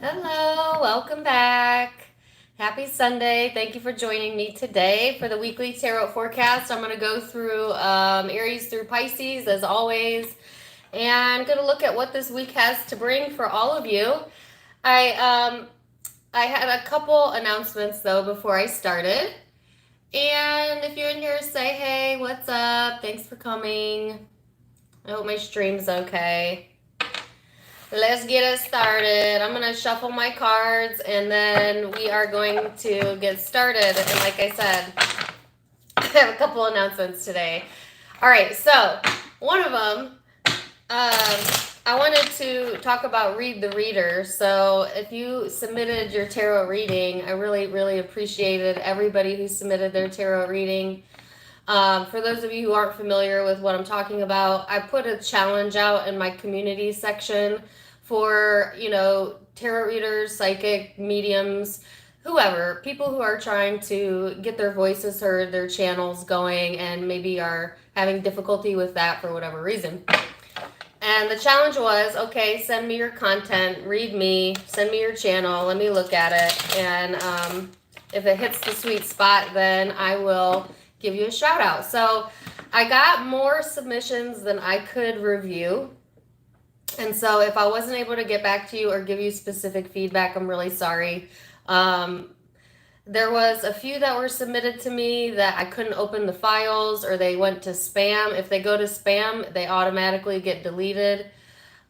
Hello, welcome back. Happy Sunday. Thank you for joining me today for the weekly tarot forecast. I'm going to go through Aries through Pisces as always, and going to look at what this week has to bring for all of you. I had a couple announcements though before I started. And if you're in here, say hey, what's up? Thanks for coming. I hope my stream's okay. Let's get it started. I'm going to shuffle my cards and then we are going to get started. And like I said, I have a couple announcements today. All right, so one of them, I wanted to talk about Read the Reader. So if you submitted your tarot reading, I really, really appreciated everybody who submitted their tarot reading. For those of you who aren't familiar with what I'm talking about, I put a challenge out in my community section for, tarot readers, psychic, mediums, whoever, people who are trying to get their voices heard, their channels going, and maybe are having difficulty with that for whatever reason. And the challenge was, okay, send me your content, read me, send me your channel, let me look at it, and if it hits the sweet spot, then I will give you a shout out. So I got more submissions than I could review. And so if I wasn't able to get back to you or give you specific feedback, I'm really sorry. There was a few that were submitted to me that I couldn't open the files or they went to spam. If they go to spam, they automatically get deleted.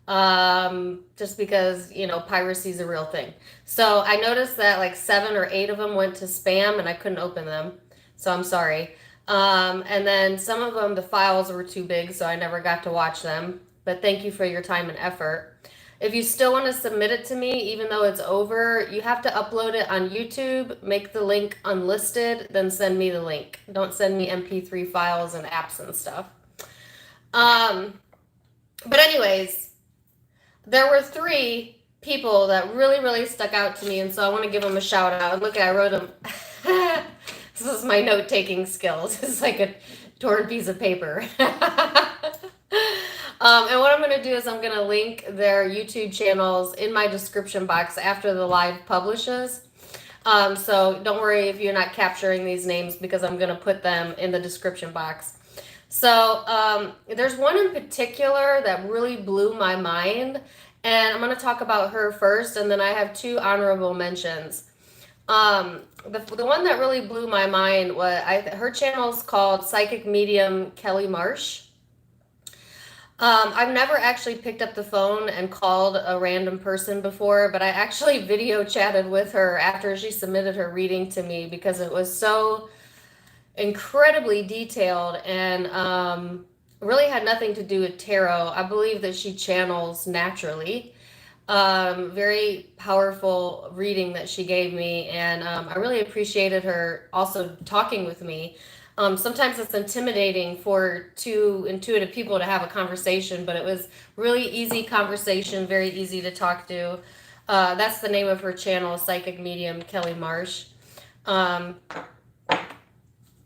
Just because, piracy is a real thing. So I noticed that like 7 or 8 of them went to spam and I couldn't open them. So I'm sorry. And then some of them, the files were too big, so I never got to watch them. But thank you for your time and effort. If you still want to submit it to me, even though it's over, you have to upload it on YouTube, make the link unlisted, then send me the link. Don't send me MP3 files and apps and stuff. But anyways, there were 3 people that really, really stuck out to me, and so I want to give them a shout out. Look, I wrote them. This is my note-taking skills. It's like a torn piece of paper. And what I'm going to do is I'm going to link their YouTube channels in my description box after the live publishes. So don't worry if you're not capturing these names because I'm going to put them in the description box. So there's one in particular that really blew my mind. And I'm going to talk about her first, and then I have 2 honorable mentions. The one that really blew my mind was her channel is called Psychic Medium Kelly Marsh. I've never actually picked up the phone and called a random person before, but I actually video chatted with her after she submitted her reading to me because it was so incredibly detailed and really had nothing to do with tarot. I believe that she channels naturally. Very powerful reading that she gave me, and I really appreciated her also talking with me. Sometimes it's intimidating for 2 intuitive people to have a conversation, but it was really easy conversation, very easy to talk to. That's the name of her channel, Psychic Medium Kelly Marsh.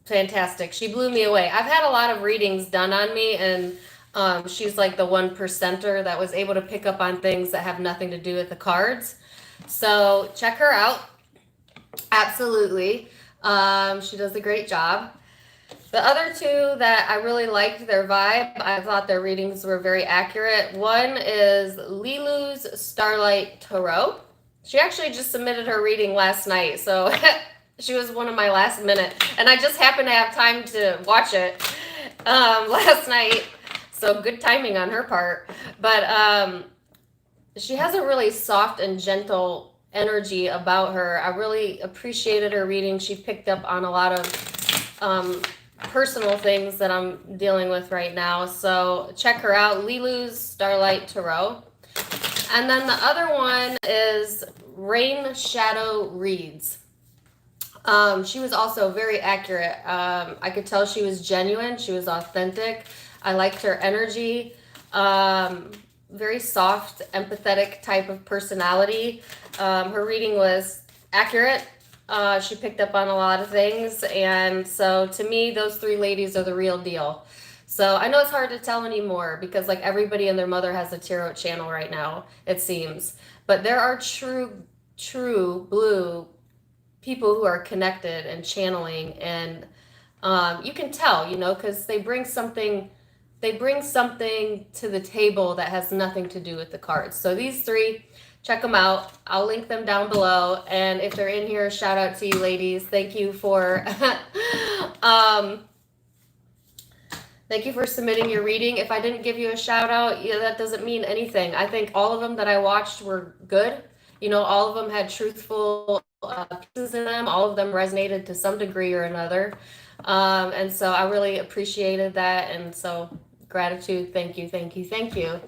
Fantastic. She blew me away. I've had a lot of readings done on me, and she's like the 1%er that was able to pick up on things that have nothing to do with the cards. So check her out. Absolutely. She does a great job. The other 2 that I really liked their vibe, I thought their readings were very accurate. One is Lilu's Starlight Tarot. She actually just submitted her reading last night, so she was one of my last minute. And I just happened to have time to watch it last night. So good timing on her part. But she has a really soft and gentle energy about her. I really appreciated her reading. She picked up on a lot of personal things that I'm dealing with right now. So check her out, Lilu's Starlight Tarot. And then the other one is Rain Shadow Reads. She was also very accurate. I could tell she was genuine. She was authentic. I liked her energy. Very soft, empathetic type of personality. Her reading was accurate. She picked up on a lot of things. And so to me, those 3 ladies are the real deal. So I know it's hard to tell anymore because like everybody and their mother has a tarot channel right now, it seems. But there are true blue people who are connected and channeling, and you can tell, because they bring something to the table that has nothing to do with the cards. So these three, check them out. I'll link them down below. And if they're in here, shout out to you ladies. Thank you for thank you for submitting your reading. If I didn't give you a shout out, that doesn't mean anything. I think all of them that I watched were good. All of them had truthful pieces in them. All of them resonated to some degree or another. And so I really appreciated that. And so gratitude. Thank you. Thank you. Thank you.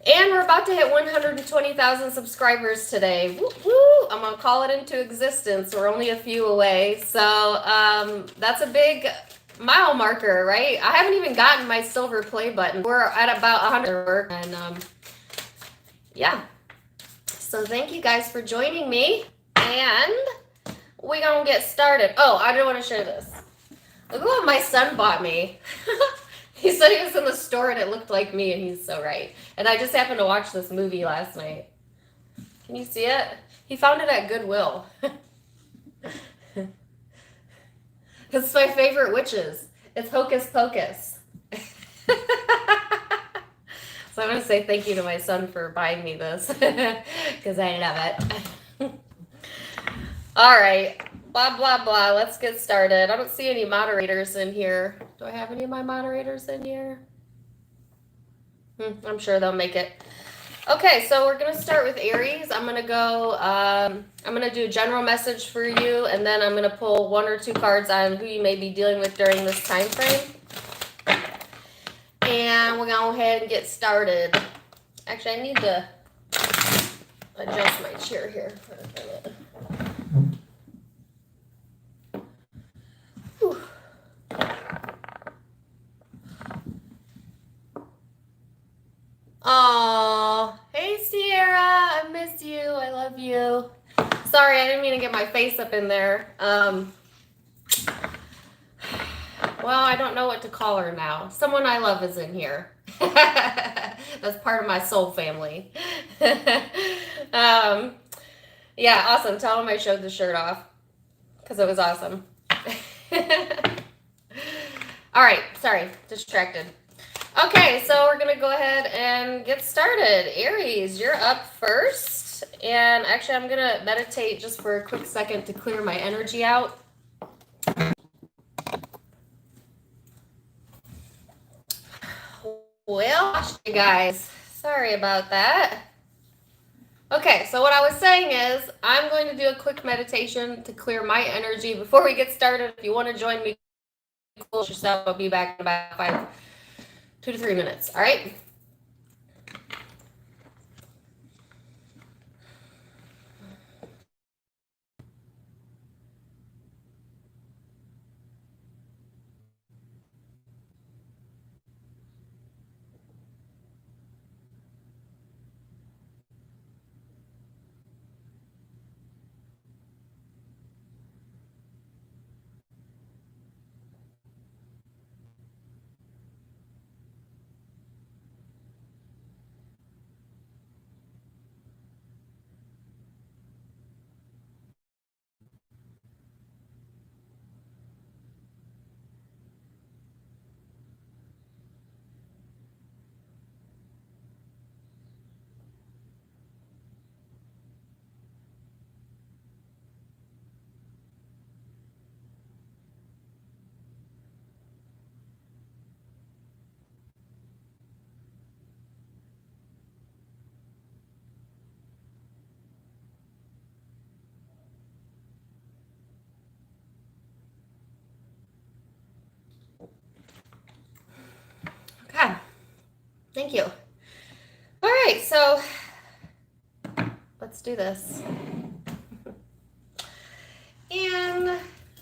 And we're about to hit 120,000 subscribers today. Woo, woo. I'm going to call it into existence. We're only a few away. So that's a big mile marker, right? I haven't even gotten my silver play button. We're at about 100. And yeah. So thank you guys for joining me. And we're going to get started. Oh, I do want to share this. Look at what my son bought me. He said he was in the store and it looked like me, and he's so right. And I just happened to watch this movie last night. Can you see it? He found it at Goodwill. It's my favorite witches. It's Hocus Pocus. So I'm going to say thank you to my son for buying me this because I love it. All right. Blah, blah, blah. Let's get started. I don't see any moderators in here. Do I have any of my moderators in here? I'm sure they'll make it. Okay, so we're going to start with Aries. I'm going to go, I'm going to do a general message for you, and then I'm going to pull 1 or 2 cards on who you may be dealing with during this time frame. And we're going to go ahead and get started. Actually, I need to adjust my chair here for a minute. Oh, hey Sierra, I miss you. I love you. Sorry, I didn't mean to get my face up in there. Well, I don't know what to call her now. Someone I love is in here. That's part of my soul family. Yeah, awesome. Tell them I showed the shirt off because it was awesome. All right, sorry, distracted. Okay, so we're going to go ahead and get started. Aries, you're up first. And actually, I'm going to meditate just for a quick second to clear my energy out. Well, you guys, sorry about that. Okay, so what I was saying is I'm going to do a quick meditation to clear my energy before we get started. If you want to join me, close yourself. I'll be back in about 2 to 3 minutes. All right. Okay. Thank you. All right, so let's do this. And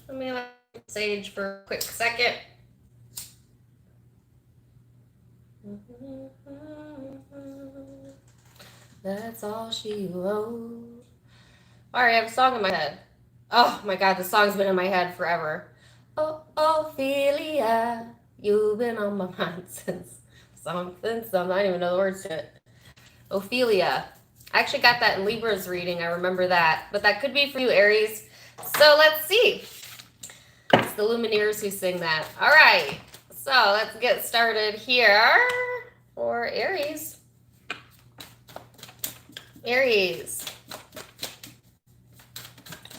let me let Sage for a quick second. That's all she wrote. All right, I have a song in my head. Oh my God, the song's been in my head forever. Oh, Ophelia. You've been on my mind since something. I don't even know the words to it. Ophelia. I actually got that in Libra's reading. I remember that. But that could be for you, Aries. So let's see. It's the Lumineers who sing that. All right. So let's get started here for Aries. Aries.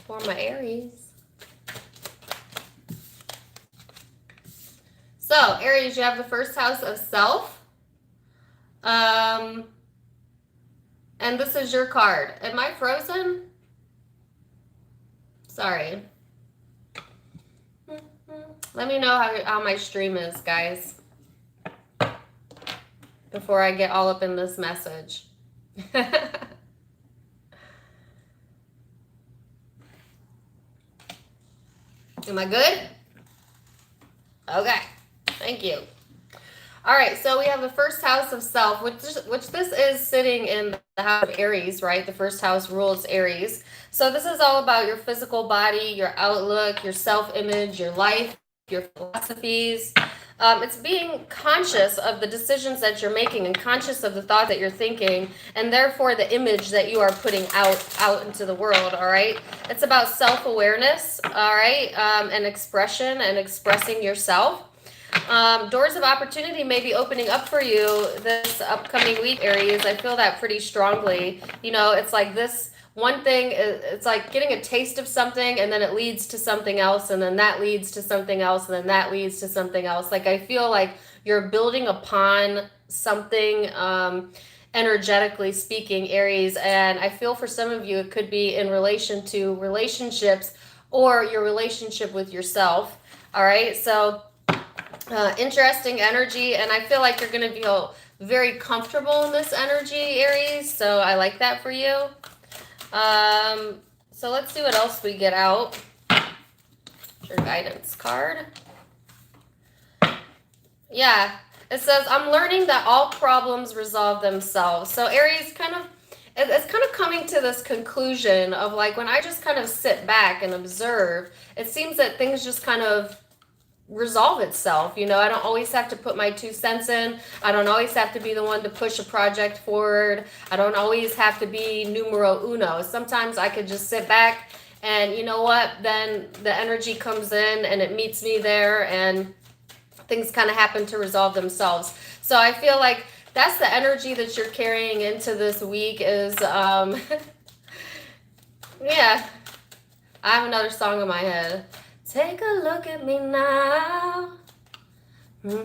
For my Aries. So, Aries, you have the first house of self. And this is your card. Am I frozen? Sorry. Let me know how my stream is, guys, before I get all up in this message. Am I good? Okay. Thank you. All right, so we have the first house of self, which this is sitting in the house of Aries, right? The first house rules Aries. So this is all about your physical body, your outlook, your self-image, your life, your philosophies. It's being conscious of the decisions that you're making and conscious of the thought that you're thinking, and therefore the image that you are putting out into the world, all right? It's about self-awareness, all right, and expression and expressing yourself. Doors of opportunity may be opening up for you this upcoming week, Aries. I feel that pretty strongly. You know, it's like this one thing, it's like getting a taste of something and then it leads to something else and then that leads to something else and then that leads to something else. Like I feel like you're building upon something energetically speaking, Aries. And I feel for some of you it could be in relation to relationships or your relationship with yourself. All right, so interesting energy, and I feel like you're going to feel very comfortable in this energy, Aries, so I like that for you. So let's see what else we get out. Your guidance card. Yeah, it says, I'm learning that all problems resolve themselves. So Aries, it's kind of coming to this conclusion of like, when I just kind of sit back and observe, it seems that things just kind of resolve itself. You know, I don't always have to put my 2 cents in. I don't always have to be the one to push a project forward. I don't always have to be numero uno. Sometimes I could just sit back and you know what, then the energy comes in and it meets me there and things kind of happen to resolve themselves. So I feel like that's the energy that you're carrying into this week is yeah, I have another song in my head. Take a look at me now. Is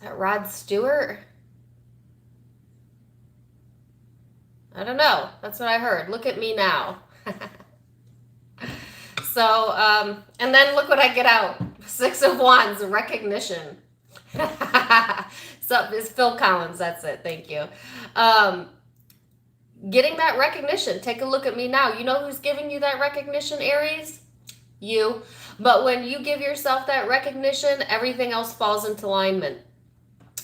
that Rod Stewart? I don't know. That's what I heard. Look at me now. So, and then look what I get out. 6 of Wands, recognition. So it's Phil Collins. That's it. Thank you. Getting that recognition. Take a look at me now. You know who's giving you that recognition, Aries? You. But when you give yourself that recognition, everything else falls into alignment.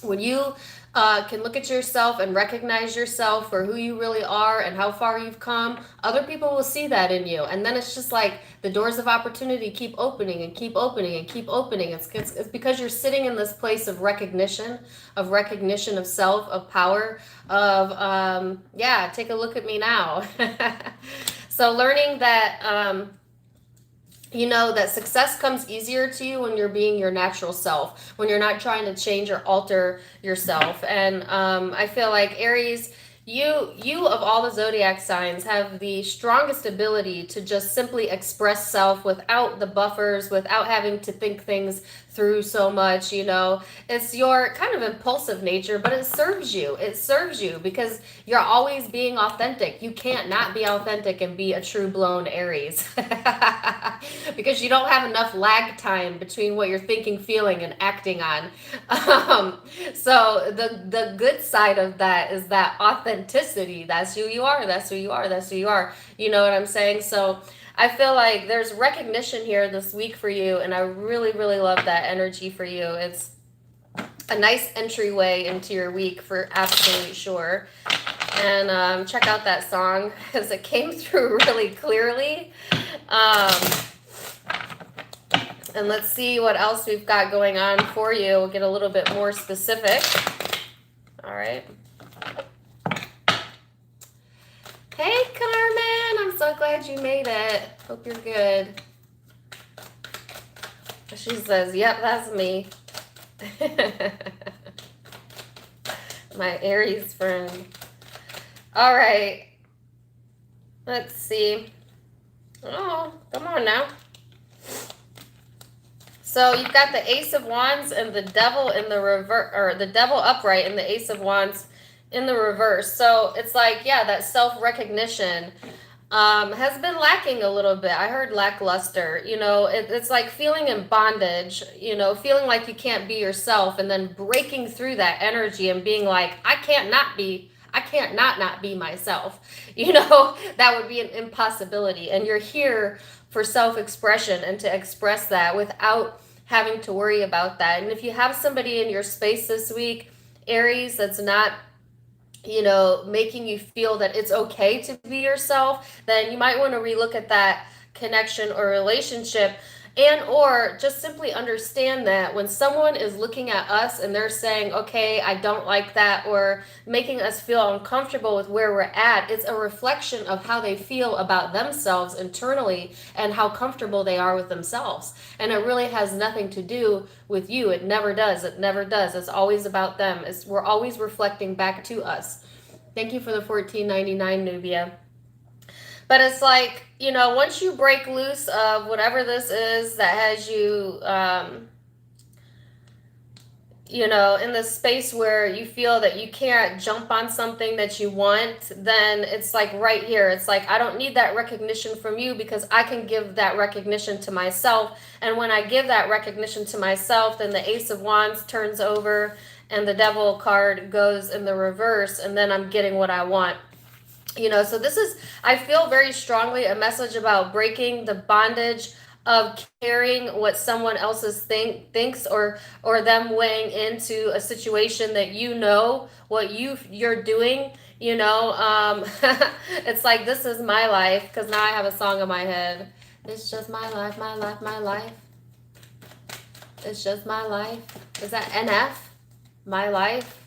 When you can look at yourself and recognize yourself for who you really are and how far you've come, other people will see that in you. And then it's just like the doors of opportunity keep opening and keep opening and keep opening. It's because you're sitting in this place of recognition of self, of power, of, yeah, take a look at me now. So learning that, you know, that success comes easier to you when you're being your natural self, when you're not trying to change or alter yourself. And I feel like Aries, you of all the zodiac signs have the strongest ability to just simply express self without the buffers, without having to think things through so much. You know, it's your kind of impulsive nature, but it serves you. It serves you because you're always being authentic. You can't not be authentic and be a true blown Aries because you don't have enough lag time between what you're thinking, feeling, and acting on. So the good side of that is that authenticity. That's who you are. That's who you are. That's who you are. You know what I'm saying? So I feel like there's recognition here this week for you, and I really, really love that energy for you. It's a nice entryway into your week for absolutely sure. And check out that song because it came through really clearly. And let's see what else we've got going on for you. We'll get a little bit more specific. All right. Hey, Carmen. I'm so glad you made it. Hope you're good. She says, yep, that's me. My Aries friend. All right. Let's see. Oh, come on now. So you've got the Ace of Wands and the Devil in the reverse, or the Devil upright and the Ace of Wands in the reverse. So it's like, yeah, that self-recognition has been lacking a little bit. I heard lackluster. You know, it's like feeling in bondage, you know, feeling like you can't be yourself, and then breaking through that energy and being like, I can't not be myself. You know, that would be an impossibility. And you're here for self-expression and to express that without having to worry about that. And if you have somebody in your space this week, Aries, that's not, you know, making you feel that it's okay to be yourself, then you might want to relook at that connection or relationship. And or just simply understand that when someone is looking at us and they're saying, okay, I don't like that, or making us feel uncomfortable with where we're at, it's a reflection of how they feel about themselves internally and how comfortable they are with themselves. And it really has nothing to do with you. It never does. It never does. It's always about them. We're always reflecting back to us. Thank you for the $14.99, Nubia. But it's like, you know, once you break loose of whatever this is that has you, you know, in the space where you feel that you can't jump on something that you want, then it's like right here. It's like, I don't need that recognition from you because I can give that recognition to myself. And when I give that recognition to myself, then the Ace of Wands turns over and the Devil card goes in the reverse, and then I'm getting what I want. You know, so this is, I feel very strongly, a message about breaking the bondage of carrying what someone else's thinks or them weighing into a situation that you know what you're doing. You know, it's like, this is my life, because now I have a song in my head. It's just my life, my life, my life. It's just my life. Is that NF? My life.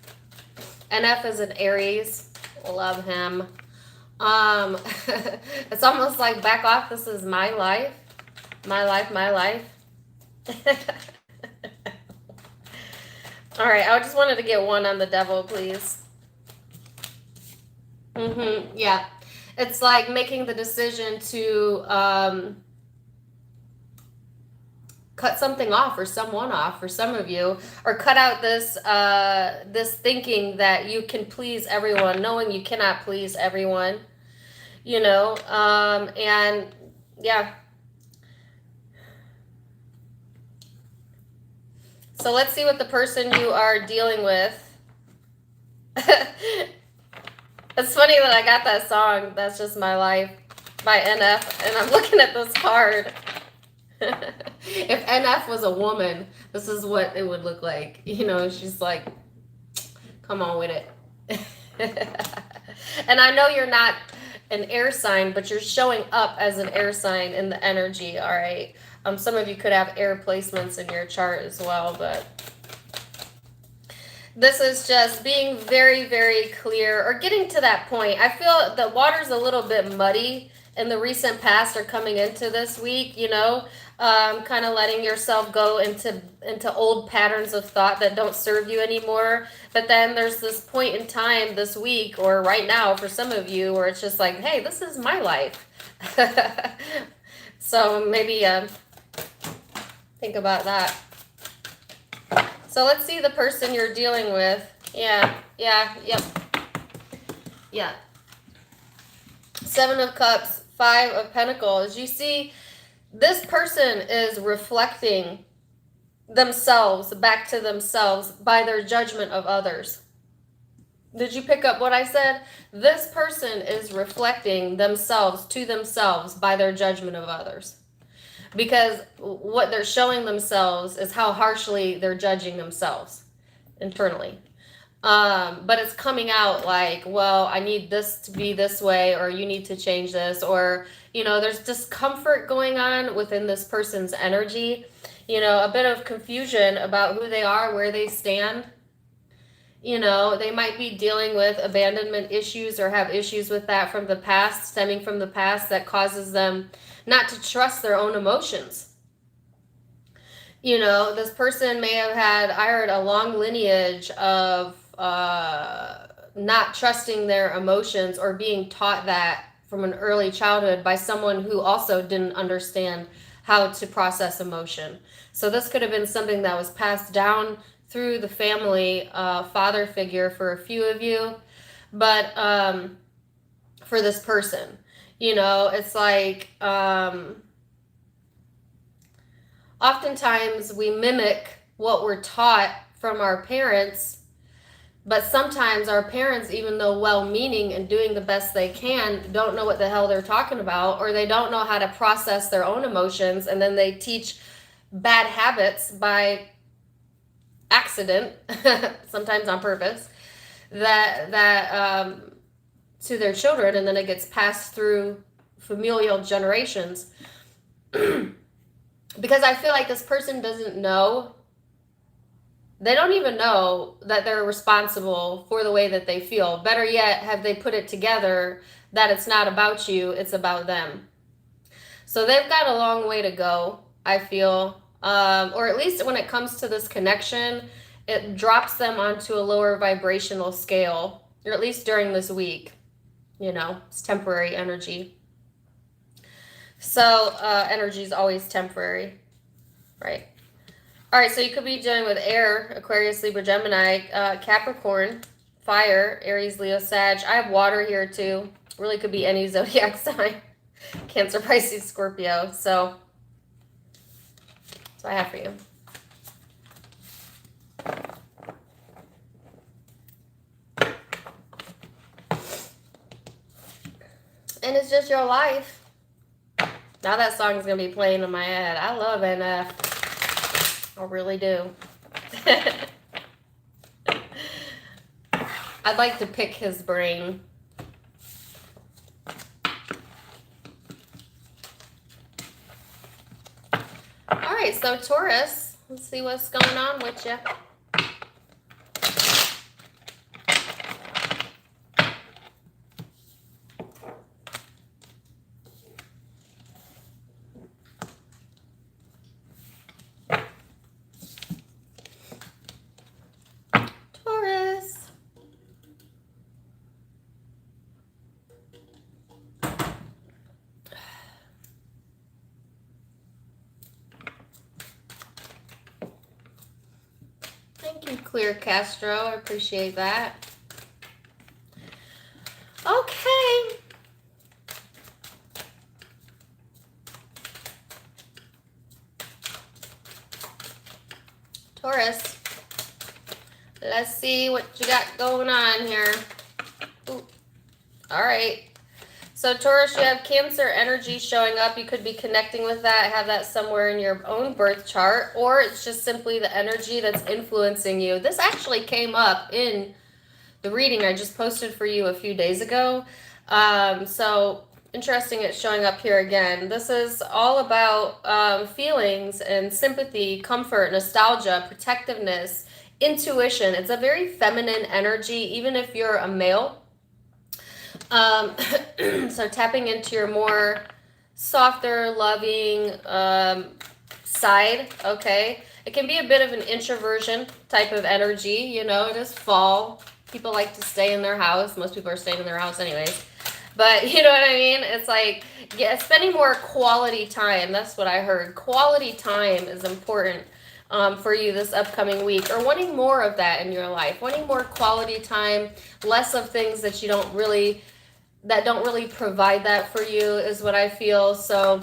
NF is an Aries. Love him. It's almost like, back off, this is my life. My life, my life. All right, I just wanted to get one on the Devil, please. Yeah. It's like making the decision to cut something off or someone off for some of you, or cut out this this thinking that you can please everyone, knowing you cannot please everyone, you know. And yeah, so let's see what the person you are dealing with. It's funny that I got that song, That's Just My Life, by NF, and I'm looking at this card. If NF was a woman, this is what it would look like. You know, she's like, come on with it. And I know you're not an air sign, but you're showing up as an air sign in the energy, all right? Some of you could have air placements in your chart as well, but this is just being very, very clear, or getting to that point. I feel the water's a little bit muddy in the recent past or coming into this week, you know, kind of letting yourself go into old patterns of thought that don't serve you anymore. But then there's this point in time this week, or right now for some of you, where it's just like, hey, this is my life. So maybe think about that. So let's see the person you're dealing with. Yeah. Seven of Cups, Five of Pentacles. You see, this person is reflecting themselves back to themselves by their judgment of others. Did you pick up what I said? This person is reflecting themselves to themselves by their judgment of others. Because what they're showing themselves is how harshly they're judging themselves internally. But it's coming out like, well, I need this to be this way, or you need to change this, or, you know, there's discomfort going on within this person's energy. You know, a bit of confusion about who they are, where they stand. You know, they might be dealing with abandonment issues or have issues with that from the past, stemming from the past, that causes them not to trust their own emotions. You know, this person may have had, I heard, a long lineage of not trusting their emotions, or being taught that from an early childhood by someone who also didn't understand how to process emotion. So this could have been something that was passed down through the family father figure for a few of you. But for this person, you know, it's like oftentimes we mimic what we're taught from our parents, but sometimes our parents, even though well-meaning and doing the best they can, don't know what the hell they're talking about, or they don't know how to process their own emotions, and then they teach bad habits by accident, sometimes on purpose, that to their children, and then it gets passed through familial generations. Because I feel like this person doesn't know, they don't even know that they're responsible for the way that they feel. Better yet, have they put it together that it's not about you, it's about them. So they've got a long way to go, I feel. Or at least when it comes to this connection, it drops them onto a lower vibrational scale, or at least during this week. You know, it's temporary energy. So energy is always temporary, right? All right, so you could be dealing with air, Aquarius, Libra, Gemini, Capricorn, fire, Aries, Leo, Sag. I have water here too. Really could be any zodiac sign. Cancer, Pisces, Scorpio. So that's what I have for you. And it's just your life. Now that song is going to be playing in my head. I love NF. I really do. I'd like to pick his brain. All right, so Taurus, let's see what's going on with you. Thank you, Clear Castro. I appreciate that. Okay. Taurus. Let's see what you got going on here. Ooh. All right. So Taurus, you have Cancer energy showing up. You could be connecting with that, have that somewhere in your own birth chart, or it's just simply the energy that's influencing you. This actually came up in the reading I just posted for you a few days ago. So interesting it's showing up here again. This is all about feelings and sympathy, comfort, nostalgia, protectiveness, intuition. It's a very feminine energy, even if you're a male. So tapping into your more softer, loving side, okay? It can be a bit of an introversion type of energy, you know, it is fall. People like to stay in their house. Most people are staying in their house anyways. But you know what I mean? It's like, yeah, spending more quality time. That's what I heard. Quality time is important for you this upcoming week, or wanting more of that in your life. Wanting more quality time, less of things that you don't really provide that for you is what I feel. So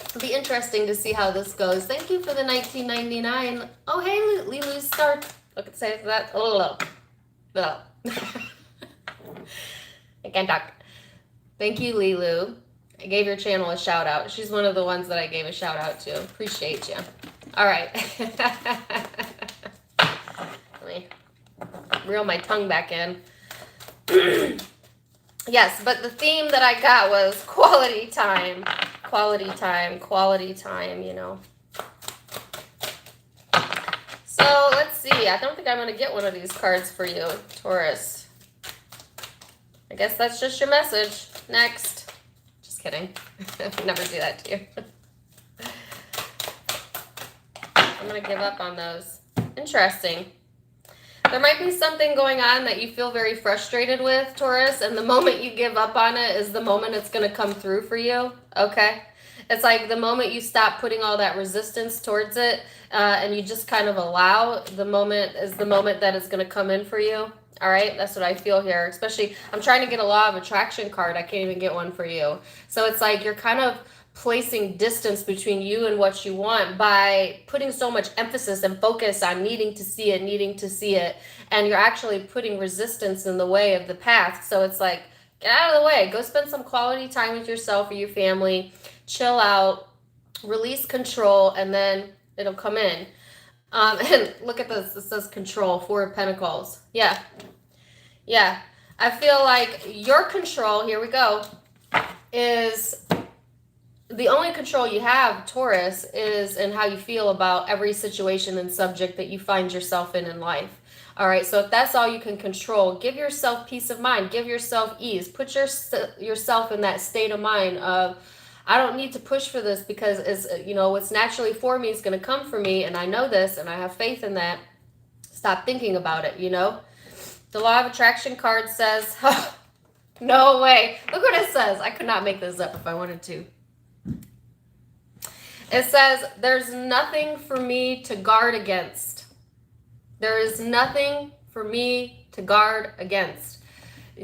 it'll be interesting to see how this goes. Thank you for the 1999. Oh, hey, Lilu Star. Look at say that. Oh, no. I can't talk. Thank you, Lilu. I gave your channel a shout out. She's one of the ones that I gave a shout out to. Appreciate you. All right. Let me reel my tongue back in. Yes, but the theme that I got was quality time. Quality time, you know. see. I don't think I'm going to get one of these cards for you, Taurus. I guess that's just your message. Next. Just kidding. I would never do that to you. I'm going to give up on those. Interesting. There might be something going on that you feel very frustrated with, Taurus, and the moment you give up on it is the moment it's going to come through for you, okay? It's like the moment you stop putting all that resistance towards it and you just kind of allow, the moment is the moment that it's going to come in for you, all right? That's what I feel here, especially I'm trying to get a law of attraction card. I can't even get one for you. So it's like you're kind of placing distance between you and what you want by putting so much emphasis and focus on needing to see it, and you're actually putting resistance in the way of the path. So it's like, get out of the way, go spend some quality time with yourself or your family, chill out, release control, and then it'll come in. And look at this, it says control, 4 of Pentacles. Yeah, I feel like your control, here we go, is the only control you have, Taurus, is in how you feel about every situation and subject that you find yourself in life. All right, so if that's all you can control, give yourself peace of mind, give yourself ease, put yourself in that state of mind of, I don't need to push for this because what's naturally for me is going to come for me, and I know this and I have faith in that. Stop thinking about it, The law of attraction card says, oh, no way. Look what it says. I could not make this up if I wanted to. It says, there's nothing for me to guard against. There is nothing for me to guard against.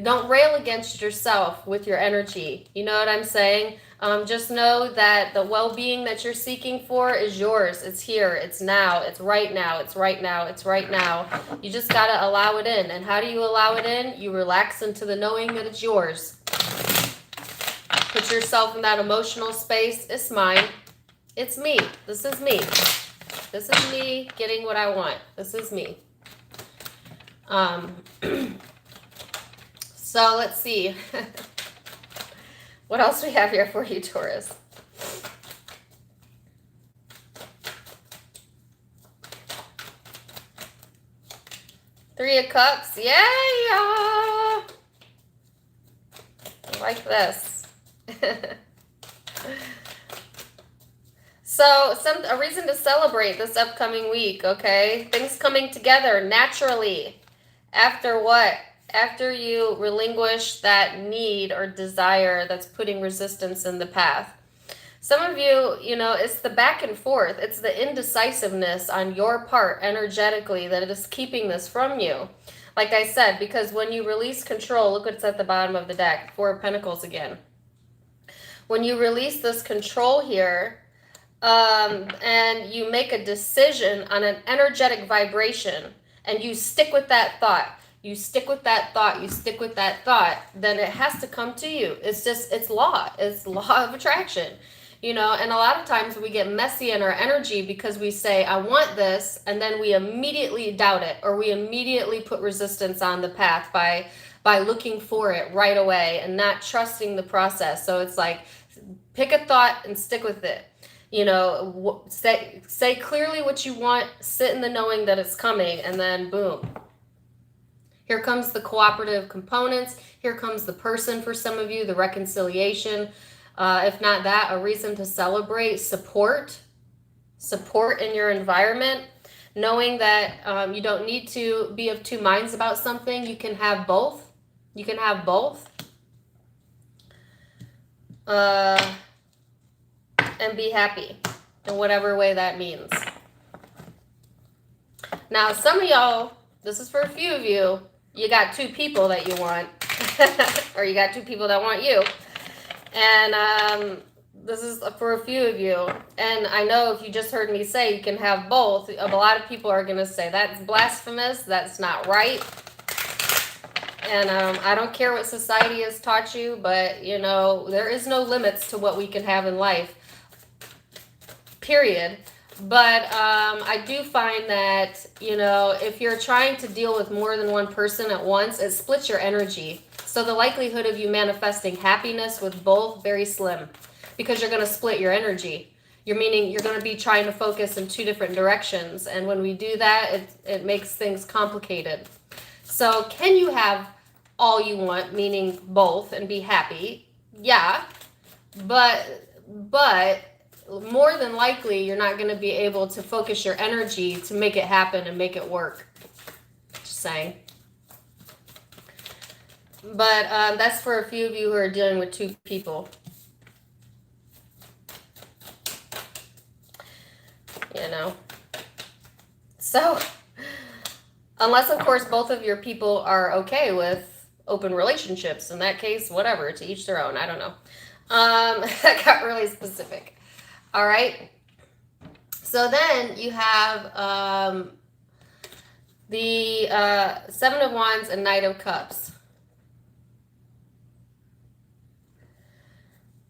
Don't rail against yourself with your energy. You know what I'm saying? Just know that the well-being that you're seeking for is yours. It's here. It's now. It's right now. It's right now. It's right now. You just got to allow it in. And how do you allow it in? You relax into the knowing that it's yours. Put yourself in that emotional space. It's mine. It's me. This is me. This is me getting what I want. This is me. So let's see. What else we have here for you, Taurus? Three of Cups. Yeah. I like this. So a reason to celebrate this upcoming week, okay? Things coming together naturally. After what? After you relinquish that need or desire that's putting resistance in the path. Some of you, it's the back and forth. It's the indecisiveness on your part energetically that is keeping this from you. Like I said, because when you release control, look what's at the bottom of the deck, 4 of Pentacles again. When you release this control here, and you make a decision on an energetic vibration, and you stick with that thought, then it has to come to you. It's law of attraction, and a lot of times we get messy in our energy because we say, I want this, and then we immediately doubt it, or we immediately put resistance on the path by looking for it right away and not trusting the process. So it's like, pick a thought and stick with it. Say clearly what you want, sit in the knowing that it's coming, and then boom. Here comes the cooperative components. Here comes the person for some of you, the reconciliation. If not that, a reason to celebrate, support in your environment, knowing that you don't need to be of two minds about something. You can have both. And be happy in whatever way that means. Now, some of y'all, this is for a few of you, you got 2 people that you want, or you got 2 people that want you. And this is for a few of you. And I know if you just heard me say you can have both, a lot of people are going to say that's blasphemous, that's not right. And I don't care what society has taught you, but, there is no limits to what we can have in life. Period. But I do find that, if you're trying to deal with more than one person at once, it splits your energy. So the likelihood of you manifesting happiness with both, very slim, because you're going to split your energy. You're meaning you're going to be trying to focus in two different directions. And when we do that, it makes things complicated. So can you have all you want, meaning both, and be happy? Yeah. But more than likely, you're not going to be able to focus your energy to make it happen and make it work. Just saying. But that's for a few of you who are dealing with two people. You know. So, unless, of course, both of your people are okay with open relationships. In that case, whatever. To each their own. I don't know. That got really specific. All right. So then you have the Seven of Wands and Knight of Cups.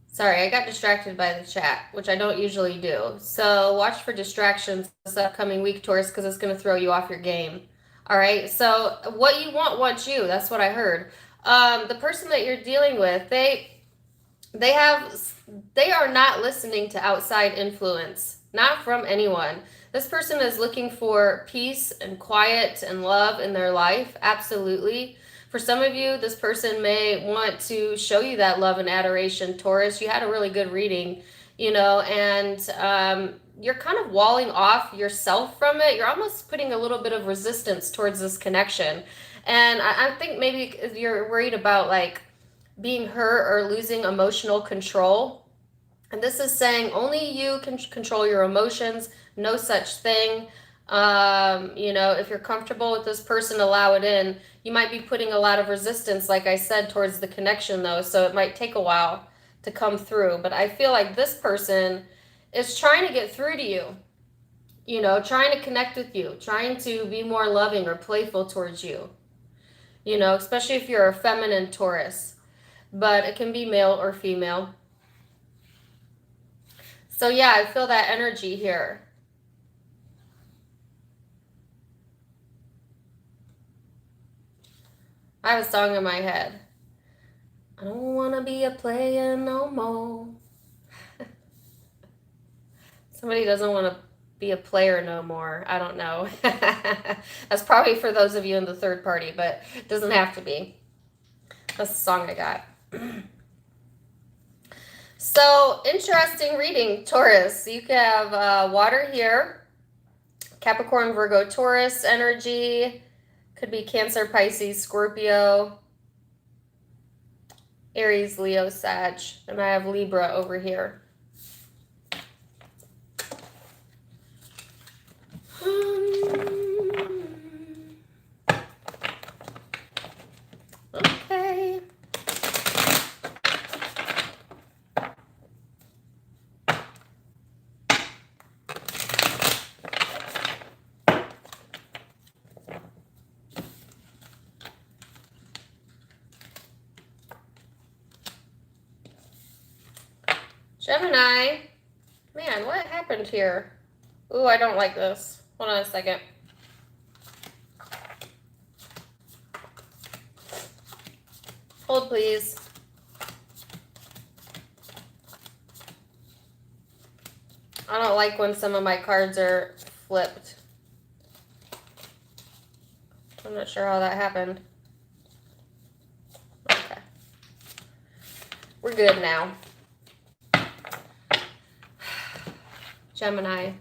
Sorry, I got distracted by the chat, which I don't usually do. So watch for distractions this upcoming week, Taurus, because it's going to throw you off your game. All right. So what you want wants you. That's what I heard. The person that you're dealing with, they are not listening to outside influence, not from anyone. This person is looking for peace and quiet and love in their life. Absolutely. For some of you, this person may want to show you that love and adoration, Taurus. You had a really good reading, you know, and you're kind of walling off yourself from it. You're almost putting a little bit of resistance towards this connection. And I think maybe you're worried about like being hurt or losing emotional control. And this is saying only you can control your emotions. No such thing. You know, if you're comfortable with this person, allow it in. You might be putting a lot of resistance, like I said, towards the connection though. So it might take a while to come through. But I feel like this person is trying to get through to you. You know, trying to connect with you. Trying to be more loving or playful towards you. You know, especially if you're a feminine Taurus. But it can be male or female. So yeah, I feel that energy here. I have a song in my head. I don't want to be a player no more. Somebody doesn't want to be a player no more. I don't know. That's probably for those of you in the third party, but it doesn't have to be. That's the song I got. So, interesting reading, Taurus. You can have water here. Capricorn, Virgo, Taurus energy. Could be Cancer, Pisces, Scorpio, Aries, Leo, Sag. And I have Libra over here. Okay. Gemini. Man, what happened here? Ooh, I don't like this. Hold on a second. Hold, please. I don't like when some of my cards are flipped. I'm not sure how that happened. Okay. We're good now. Gemini.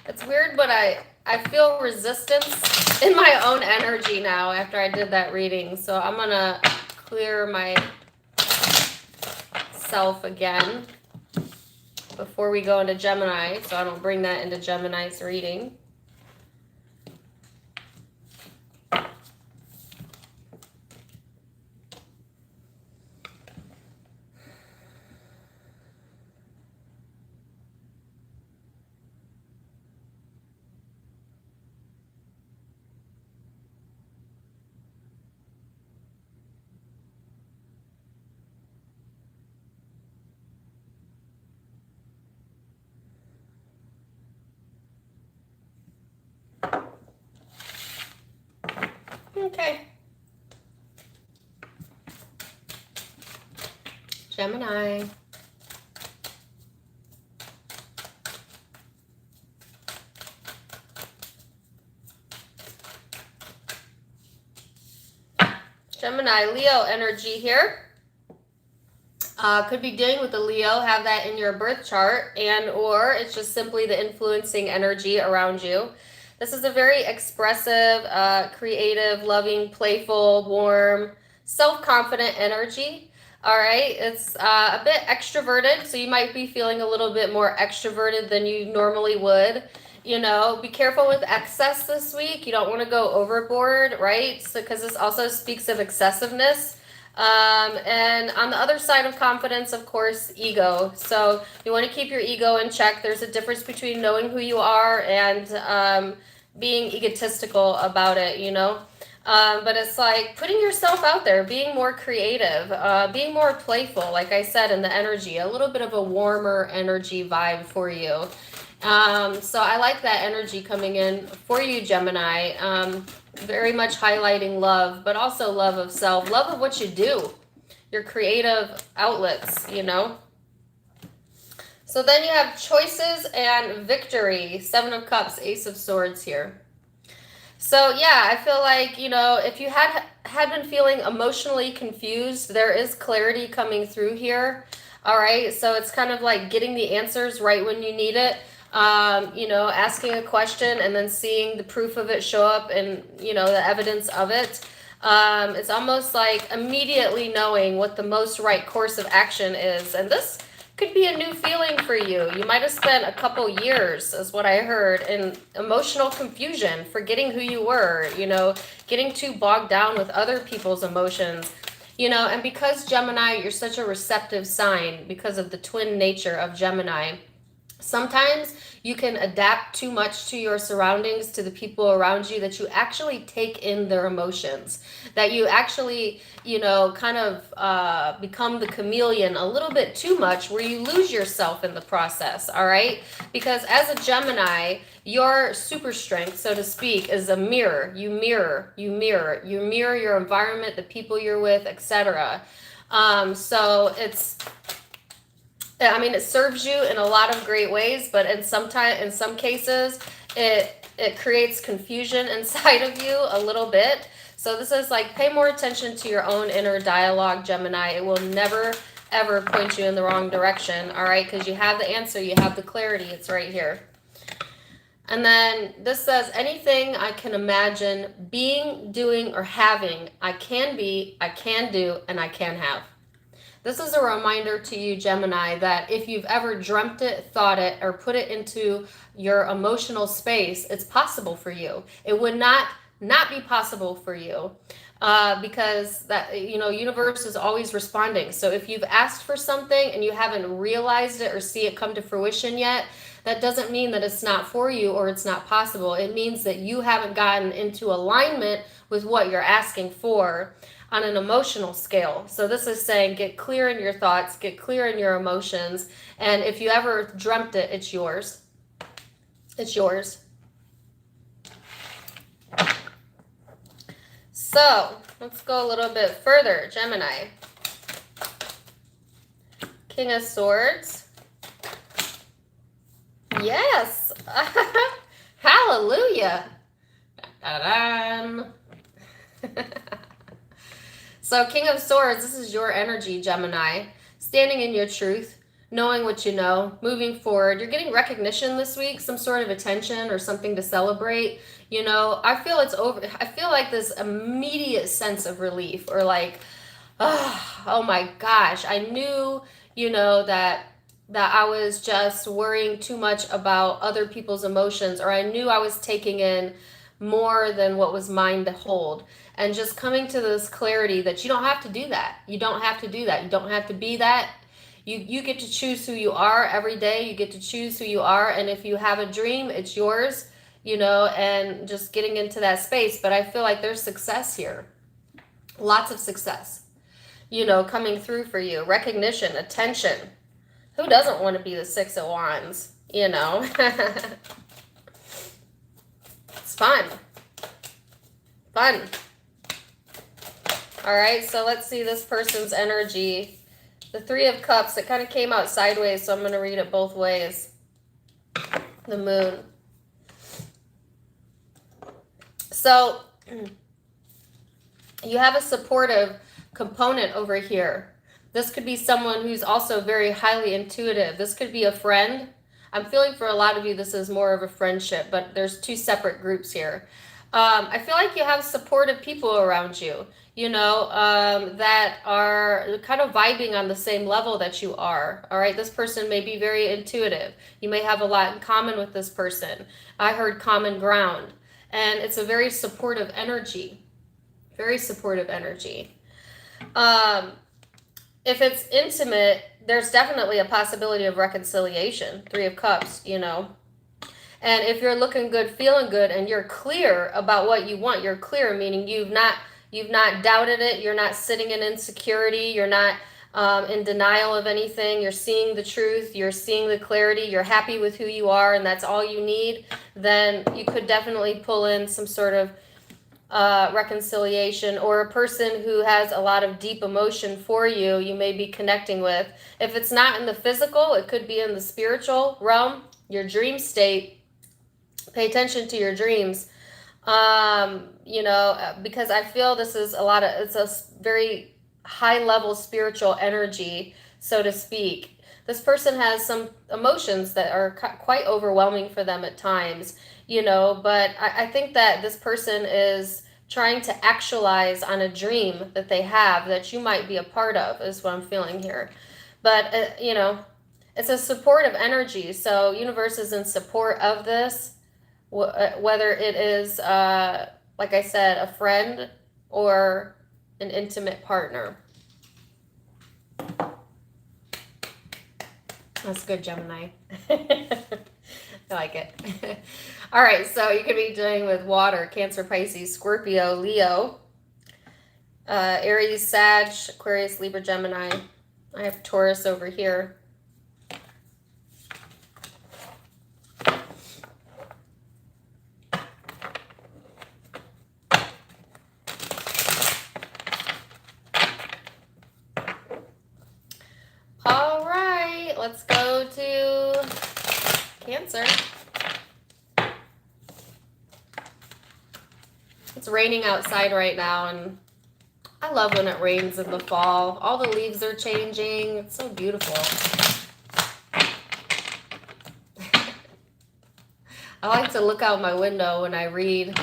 It's weird, but I feel resistance in my own energy now after I did that reading. So I'm going to clear myself again before we go into Gemini, so I don't bring that into Gemini's reading. Okay. Gemini. Gemini, Leo energy here. Could be dealing with the Leo, have that in your birth chart, and or it's just simply the influencing energy around you. This is a very expressive, creative, loving, playful, warm, self-confident energy. All right, it's a bit extroverted, so you might be feeling a little bit more extroverted than you normally would. You know, be careful with excess this week. You don't want to go overboard, right? So, because this also speaks of excessiveness. And on the other side of confidence, of course, ego. So you want to keep your ego in check. There's a difference between knowing who you are and being egotistical about it, you know. But it's like putting yourself out there, being more creative, being more playful, like I said, in the energy, a little bit of a warmer energy vibe for you. So I like that energy coming in for you, Gemini. Very much highlighting love, but also love of self, love of what you do, your creative outlets, you know. So then you have choices and victory. 7 of Cups, Ace of Swords here. So yeah, I feel like, you know, if you had been feeling emotionally confused, there is clarity coming through here. All right, so it's kind of like getting the answers right when you need it. You know, asking a question and then seeing the proof of it show up and, you know, the evidence of it. It's almost like immediately knowing what the most right course of action is. And this could be a new feeling for you. You might have spent a couple years, is what I heard, in emotional confusion, forgetting who you were, you know, getting too bogged down with other people's emotions. You know, and because Gemini, you're such a receptive sign because of the twin nature of Gemini. Sometimes you can adapt too much to your surroundings, to the people around you, that you actually take in their emotions, that you actually, you know, kind of become the chameleon a little bit too much, where you lose yourself in the process, all right? Because as a Gemini, your super strength, so to speak, is a mirror. You mirror your environment, the people you're with, etc. So it serves you in a lot of great ways, but in some cases, it creates confusion inside of you a little bit. So this is like, pay more attention to your own inner dialogue, Gemini. It will never, ever point you in the wrong direction, all right? Because you have the answer, you have the clarity, it's right here. And then this says, anything I can imagine being, doing, or having, I can be, I can do, and I can have. This is a reminder to you, Gemini, that if you've ever dreamt it, thought it, or put it into your emotional space, it's possible for you. It would not be possible for you because that, you know, universe is always responding. So if you've asked for something and you haven't realized it or see it come to fruition yet, that doesn't mean that it's not for you or it's not possible. It means that you haven't gotten into alignment with what you're asking for on an emotional scale. So this is saying, get clear in your thoughts, get clear in your emotions, and if you ever dreamt it, it's yours. It's yours. So let's go a little bit further, Gemini. King of Swords. Yes. Hallelujah. So King of Swords, this is your energy, Gemini. Standing in your truth, knowing what you know, moving forward. You're getting recognition this week, some sort of attention or something to celebrate. You know, I feel like this immediate sense of relief, or like, oh my gosh, I knew, you know, that I was just worrying too much about other people's emotions, or I knew I was taking in more than what was mine to hold. And just coming to this clarity that you don't have to do that. You don't have to do that. You don't have to be that. You get to choose who you are every day. You get to choose who you are. And if you have a dream, it's yours, you know, and just getting into that space. But I feel like there's success here. Lots of success, you know, coming through for you. Recognition, attention. Who doesn't want to be the 6 of Wands, you know? It's fun. Fun. All right, so let's see this person's energy. The Three of Cups, it kind of came out sideways, so I'm going to read it both ways. The Moon. So you have a supportive component over here. This could be someone who's also very highly intuitive. This could be a friend. I'm feeling for a lot of you this is more of a friendship, but there's two separate groups here. I feel like you have supportive people around you, you know, that are kind of vibing on the same level that you are. All right, this person may be very intuitive. You may have a lot in common with this person. I heard common ground, and it's a very supportive energy. Very supportive energy. If it's intimate, there's definitely a possibility of reconciliation. Three of Cups, you know. And if you're looking good, feeling good, and you're clear about what you want, you're clear, meaning you've not doubted it, you're not sitting in insecurity, you're not in denial of anything, you're seeing the truth, you're seeing the clarity, you're happy with who you are, and that's all you need, then you could definitely pull in some sort of reconciliation, or a person who has a lot of deep emotion for you, you may be connecting with. If it's not in the physical, it could be in the spiritual realm, your dream state. Pay attention to your dreams, you know, because I feel this is it's a very high level spiritual energy, so to speak. This person has some emotions that are quite overwhelming for them at times, you know, but I think that this person is trying to actualize on a dream that they have that you might be a part of, is what I'm feeling here. But, you know, it's a supportive energy. So universe is in support of this. Whether it is, like I said, a friend or an intimate partner. That's good, Gemini. I like it. All right, so you could be dealing with water, Cancer, Pisces, Scorpio, Leo, Aries, Sag, Aquarius, Libra, Gemini. I have Taurus over here. Let's go to Cancer. It's raining outside right now, and I love when it rains in the fall. All the leaves are changing. It's so beautiful. I like to look out my window when I read.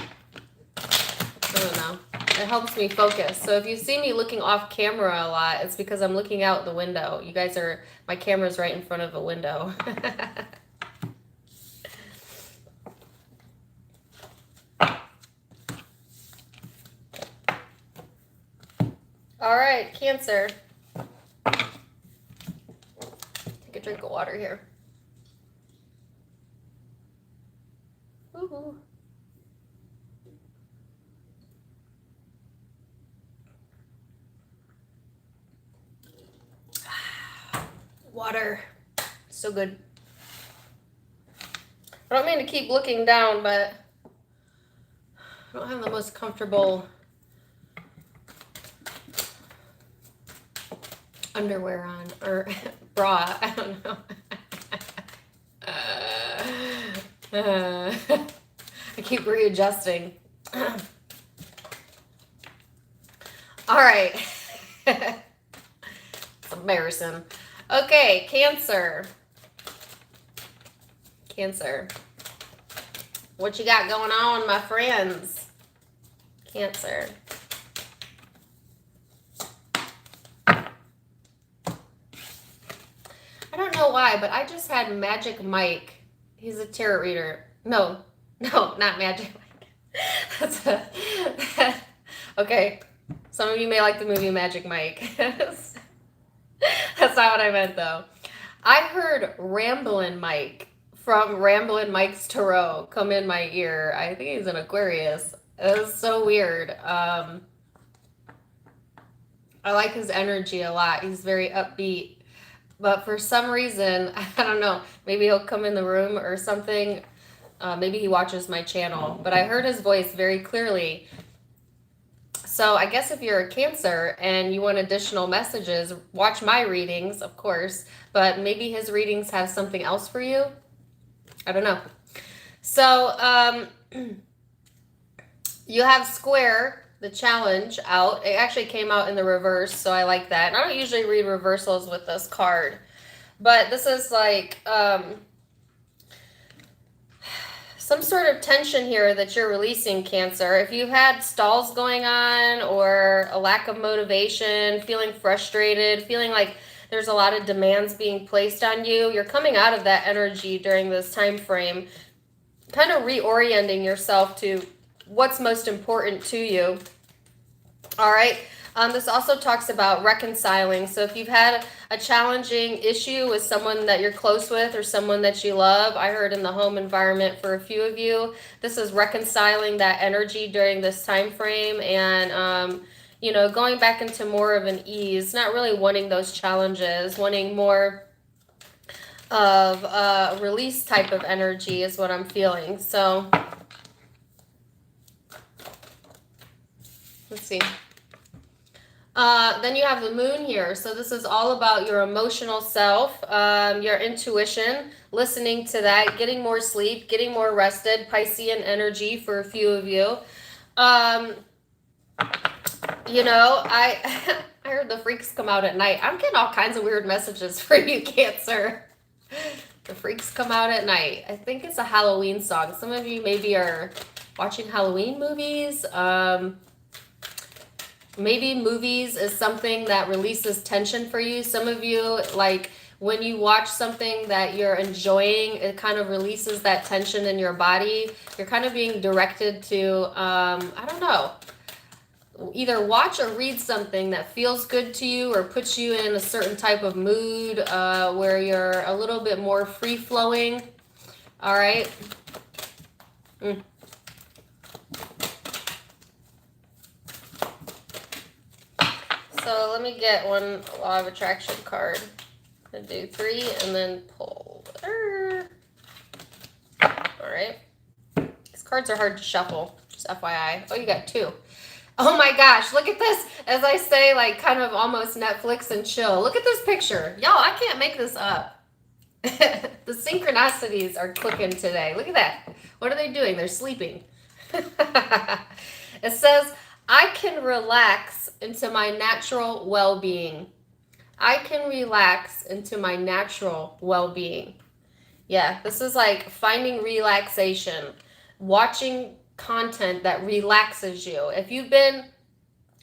I don't know. It helps me focus. So if you see me looking off camera a lot, it's because I'm looking out the window. You guys are, my camera's right in front of a window. All right, Cancer. Take a drink of water here. Woohoo. Water. So good. I don't mean to keep looking down, but I don't have the most comfortable underwear on, or bra. I don't know. I keep readjusting. All right. It's embarrassing. Okay, Cancer. Cancer. What you got going on, my friends? Cancer. I don't know why, but I just had Magic Mike. He's a tarot reader. No, not Magic Mike. Okay. Some of you may like the movie Magic Mike. That's not what I meant, though. I heard Ramblin' Mike from Ramblin' Mike's Tarot come in my ear. I think he's an Aquarius. It was so weird. I like his energy a lot. He's very upbeat. But for some reason, I don't know, maybe he'll come in the room or something. Maybe he watches my channel, but I heard his voice very clearly. So I guess if you're a Cancer and you want additional messages, watch my readings, of course, but maybe his readings have something else for you. I don't know. So you have Square, the challenge, out. It actually came out in the reverse, so I like that. And I don't usually read reversals with this card, but this is like some sort of tension here that you're releasing, Cancer. If you've had stalls going on or a lack of motivation, feeling frustrated, feeling like there's a lot of demands being placed on you, you're coming out of that energy during this time frame, kind of reorienting yourself to what's most important to you. All right. This also talks about reconciling. So if you've had a challenging issue with someone that you're close with or someone that you love, I heard in the home environment for a few of you, this is reconciling that energy during this time frame and, you know, going back into more of an ease, not really wanting those challenges, wanting more of a release type of energy is what I'm feeling. So let's see. Then you have the moon here. So this is all about your emotional self, your intuition, listening to that, getting more sleep, getting more rested, Piscean energy for a few of you. You know, I heard the freaks come out at night. I'm getting all kinds of weird messages for you, Cancer. The freaks come out at night. I think it's a Halloween song. Some of you maybe are watching Halloween movies. Maybe movies is something that releases tension for you. Some of you, like when you watch something that you're enjoying, it kind of releases that tension in your body. You're kind of being directed to, I don't know, either watch or read something that feels good to you or puts you in a certain type of mood where you're a little bit more free-flowing. All right. So let me get one law of attraction card. I do 3 and then pull. All right. These cards are hard to shuffle, just FYI. Oh, you got 2. Oh my gosh, look at this. As I say, like kind of almost Netflix and chill. Look at this picture. Y'all, I can't make this up. The synchronicities are clicking today. Look at that. What are they doing? They're sleeping. It says, I can relax into my natural well-being. I can relax into my natural well-being. Yeah, this is like finding relaxation, watching content that relaxes you. If you've been,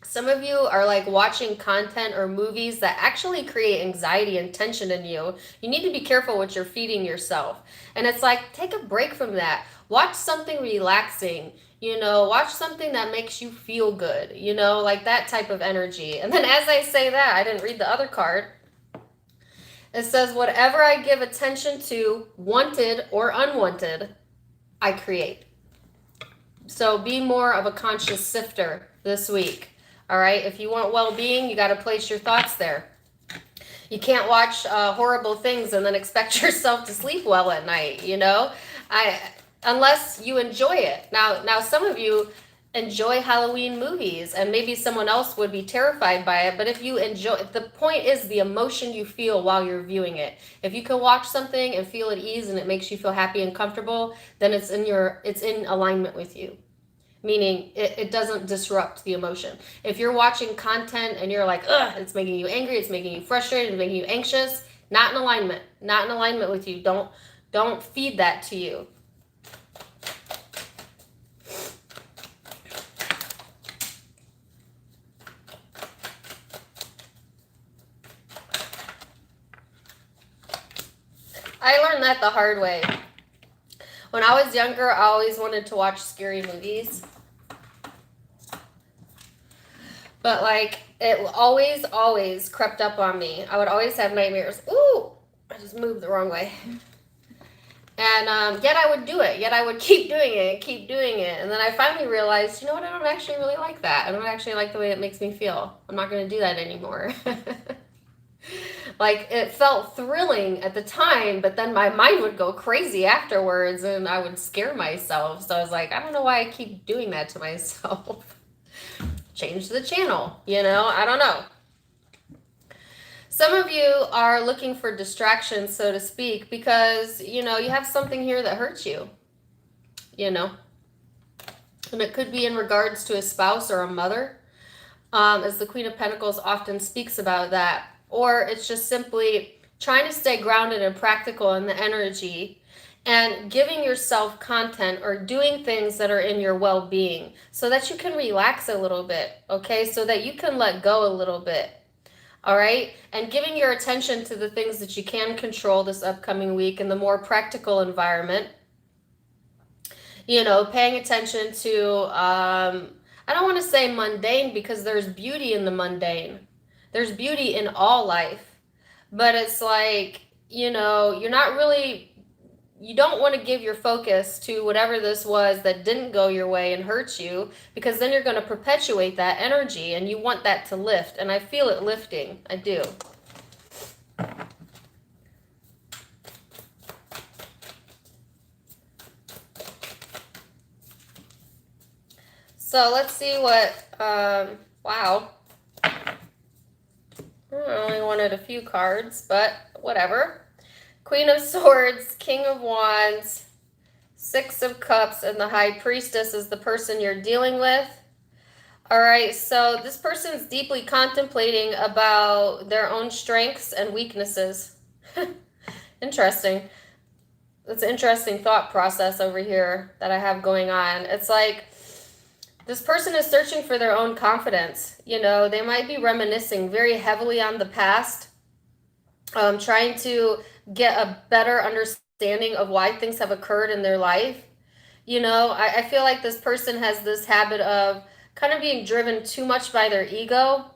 some of you are like watching content or movies that actually create anxiety and tension in you. You need to be careful what you're feeding yourself. And it's like, take a break from that. Watch something relaxing. You know, watch something that makes you feel good, you know, like that type of energy. And then as I say that, I didn't read the other card. It says, whatever I give attention to, wanted or unwanted, I create. So be more of a conscious sifter this week. All right. If you want well-being, you got to place your thoughts there. You can't watch horrible things and then expect yourself to sleep well at night, you know, unless you enjoy it. Now some of you enjoy Halloween movies and maybe someone else would be terrified by it, but if you enjoy, the point is the emotion you feel while you're viewing it. If you can watch something and feel at ease and it makes you feel happy and comfortable, then it's in alignment with you. Meaning it doesn't disrupt the emotion. If you're watching content and you're like, ugh, it's making you angry, it's making you frustrated, it's making you anxious, not in alignment with you. Don't feed that to you. I learned that the hard way. When I was younger, I always wanted to watch scary movies. But like, it always crept up on me. I would always have nightmares. Ooh, I just moved the wrong way. And yet I would do it. Yet I would keep doing it. And then I finally realized, you know what, I don't actually really like that. I don't actually like the way it makes me feel. I'm not going to do that anymore. Like, it felt thrilling at the time, but then my mind would go crazy afterwards and I would scare myself. So I was like, I don't know why I keep doing that to myself. Change the channel, you know? I don't know. Some of you are looking for distractions, so to speak, because, you know, you have something here that hurts you, you know? And it could be in regards to a spouse or a mother, as the Queen of Pentacles often speaks about that. Or it's just simply trying to stay grounded and practical in the energy and giving yourself content or doing things that are in your well-being so that you can relax a little bit, okay? So that you can let go a little bit, all right? And giving your attention to the things that you can control this upcoming week in the more practical environment. You know, paying attention to, I don't want to say mundane because there's beauty in the mundane. There's beauty in all life. But it's like, you know, you're not really, you don't want to give your focus to whatever this was that didn't go your way and hurt you, because then you're going to perpetuate that energy and you want that to lift. And I feel it lifting. I do. So let's see what, wow. I only wanted a few cards, but whatever. Queen of Swords, King of Wands, Six of Cups, and the High Priestess is the person you're dealing with. All right, so this person's deeply contemplating about their own strengths and weaknesses. Interesting. That's an interesting thought process over here that I have going on. It's like, this person is searching for their own confidence. You know, they might be reminiscing very heavily on the past, trying to get a better understanding of why things have occurred in their life. You know, I feel like this person has this habit of kind of being driven too much by their ego,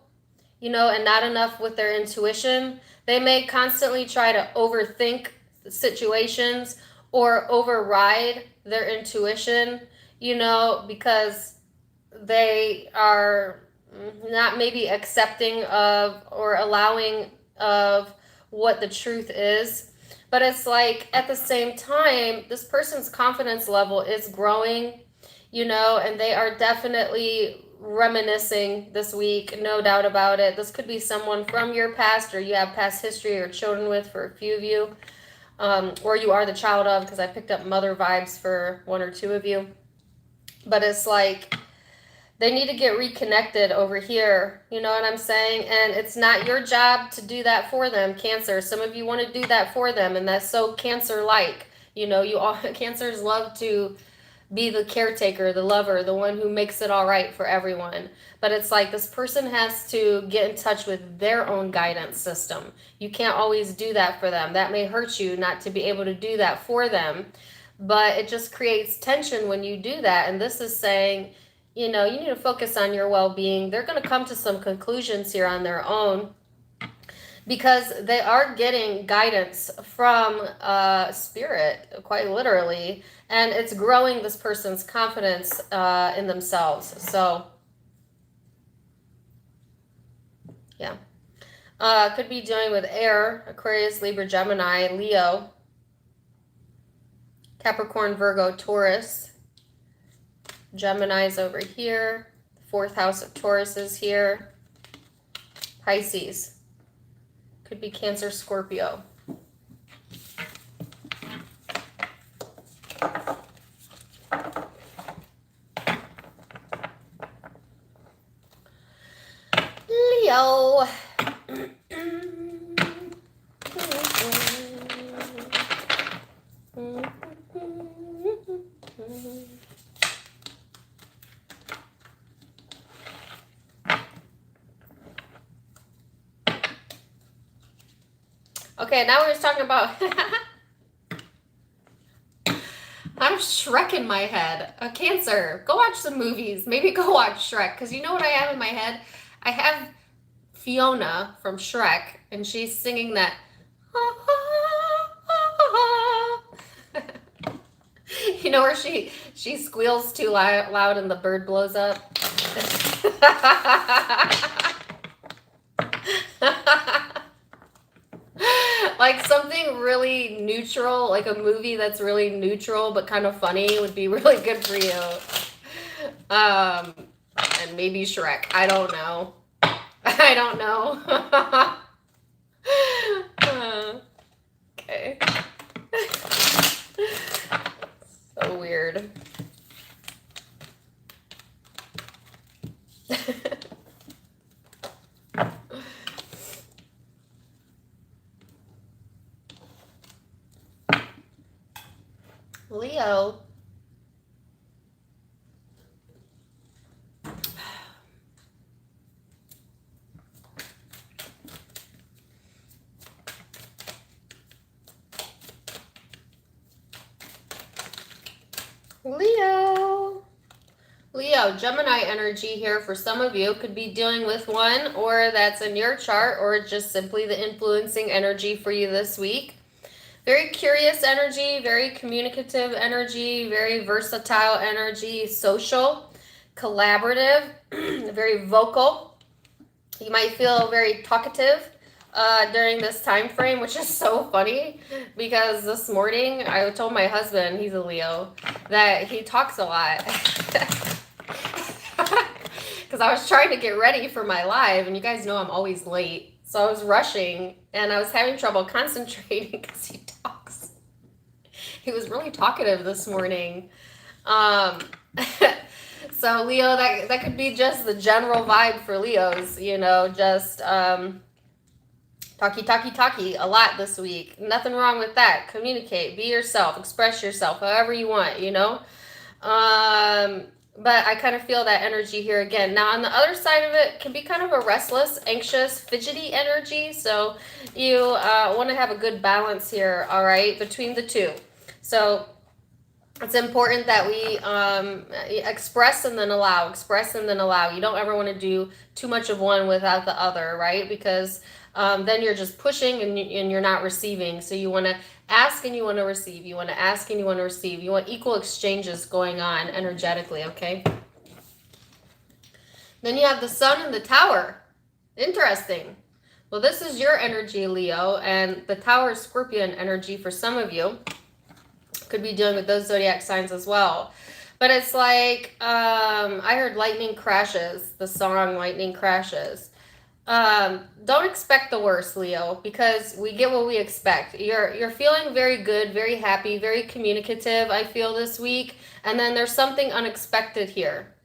you know, and not enough with their intuition. They may constantly try to overthink situations or override their intuition, you know, because they are not maybe accepting of or allowing of what the truth is. But it's like, at the same time, this person's confidence level is growing, you know, and they are definitely reminiscing this week, no doubt about it. This could be someone from your past, or you have past history or children with, for a few of you, or you are the child of, because I picked up mother vibes for one or two of you. But it's like, they need to get reconnected over here. You know what I'm saying? And it's not your job to do that for them, Cancer. Some of you want to do that for them, and that's so Cancer-like. You know, you all Cancers love to be the caretaker, the lover, the one who makes it all right for everyone. But it's like, this person has to get in touch with their own guidance system. You can't always do that for them. That may hurt you not to be able to do that for them. But it just creates tension when you do that. And this is saying, you know, you need to focus on your well-being. They're going to come to some conclusions here on their own, because they are getting guidance from spirit, quite literally, and it's growing this person's confidence in themselves. So, yeah. Could be dealing with air, Aquarius, Libra, Gemini, Leo, Capricorn, Virgo, Taurus. Gemini's over here. The fourth house of Taurus is here. Pisces. Could be Cancer, Scorpio. Leo. Okay, now we're just talking about... I'm Shrek in my head. A Cancer. Go watch some movies. Maybe go watch Shrek. Because you know what I have in my head? I have Fiona from Shrek. And she's singing that... You know where she squeals too loud and the bird blows up? Like something really neutral, like a movie that's really neutral but kind of funny would be really good for you. And maybe Shrek. I don't know. I don't know. Okay. So weird. Leo. Leo, Gemini energy here for some of you. Could be dealing with one, or that's in your chart, or just simply the influencing energy for you this week. Very curious energy, very communicative energy, very versatile energy, social, collaborative, very vocal. You might feel very talkative during this time frame, which is so funny because this morning I told my husband, he's a Leo, that he talks a lot. Because I was trying to get ready for my live, and you guys know I'm always late. So I was rushing, and I was having trouble concentrating because he talks. He was really talkative this morning. So Leo, that could be just the general vibe for Leos, you know, just talky a lot this week. Nothing wrong with that. Communicate, be yourself, express yourself however you want, you know. But I kind of feel that energy here again. Now, on the other side of it can be kind of a restless, anxious, fidgety energy. So you want to have a good balance here, all right, between the two. So it's important that we express and then allow, express and then allow. You don't ever want to do too much of one without the other, right? Because then you're just pushing and you're not receiving. So you want to ask and you want to receive. You want to ask and you want to receive. You want equal exchanges going on energetically, okay? Then you have the sun and the tower. Interesting. Well, this is your energy, Leo, and the tower is Scorpion energy for some of you. Could be dealing with those zodiac signs as well. But it's like, I heard lightning crashes, the song Lightning Crashes. Don't expect the worst, Leo, because we get what we expect. You're feeling very good, very happy, very communicative, I feel this week. And then there's something unexpected here.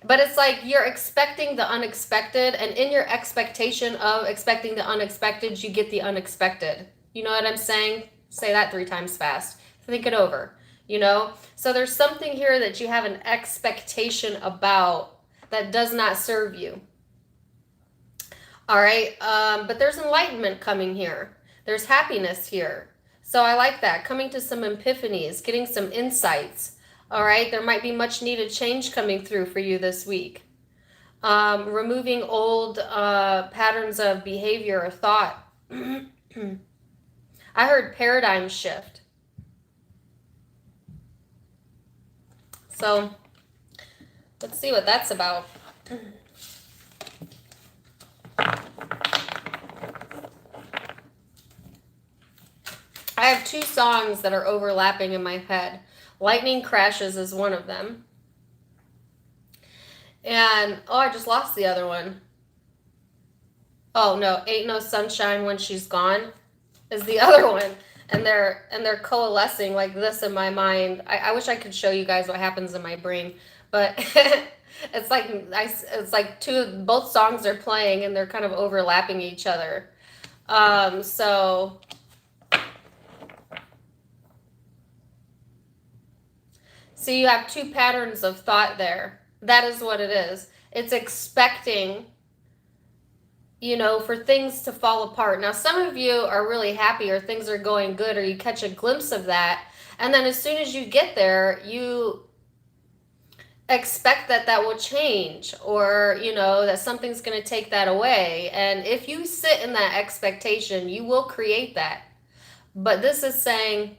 But it's like you're expecting the unexpected, and in your expectation of expecting the unexpected, you get the unexpected. You know what I'm saying? Say that 3 times fast. Think it over, you know? So there's something here that you have an expectation about that does not serve you. All right, but there's enlightenment coming here. There's happiness here. So I like that. Coming to some epiphanies, getting some insights. All right, there might be much needed change coming through for you this week. Removing old patterns of behavior or thought. I heard paradigm shift. So let's see what that's about. I have 2 songs that are overlapping in my head. Lightning Crashes is one of them. And, oh, I just lost the other one. Oh, no, Ain't No Sunshine When She's Gone is the other one. And they're coalescing like this in my mind. I wish I could show you guys what happens in my brain. But it's like both songs are playing and they're kind of overlapping each other. So you have 2 patterns of thought there. That is what it is. It's expecting, you know, for things to fall apart. Now, some of you are really happy or things are going good or you catch a glimpse of that. And then as soon as you get there, you expect that will change, or, you know, that something's going to take that away. And if you sit in that expectation, you will create that. But this is saying,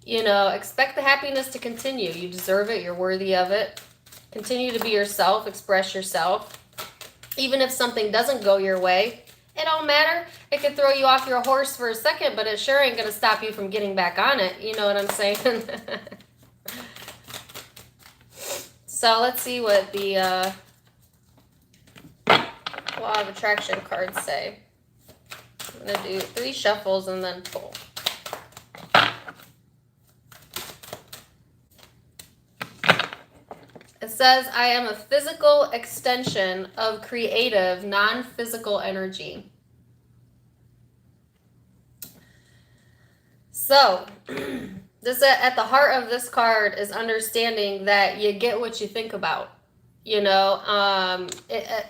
you know, expect the happiness to continue. You deserve it. You're worthy of it. Continue to be yourself. Express yourself. Even if something doesn't go your way, It don't matter. It could throw you off your horse for a second, but it sure ain't going to stop you from getting back on it. You know what I'm saying? So let's see what the Law of Attraction cards say. I'm going to do 3 shuffles and then pull. It says, I am a physical extension of creative, non-physical energy. So, this at the heart of this card is understanding that you get what you think about. You know,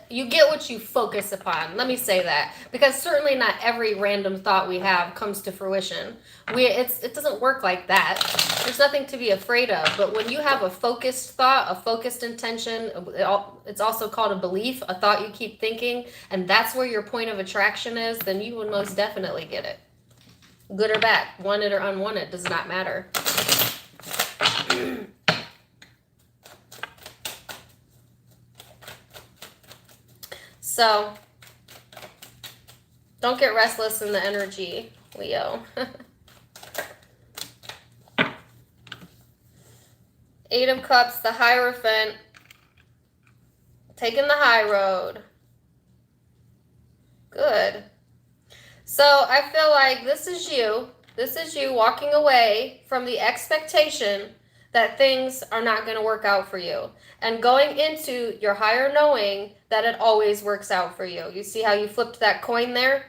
you get what you focus upon. Let me say that, because certainly not every random thought we have comes to fruition. It doesn't work like that. There's nothing to be afraid of. But when you have a focused thought, a focused intention, it's also called a belief, a thought you keep thinking, and that's where your point of attraction is, then you will most definitely get it. Good or bad, wanted or unwanted, does not matter. So, don't get restless in the energy, Leo. 8 of Cups, the Hierophant, taking the high road. Good. So I feel like this is you. This is you walking away from the expectation that things are not going to work out for you, and going into your higher knowing that it always works out for you. You see how you flipped that coin there?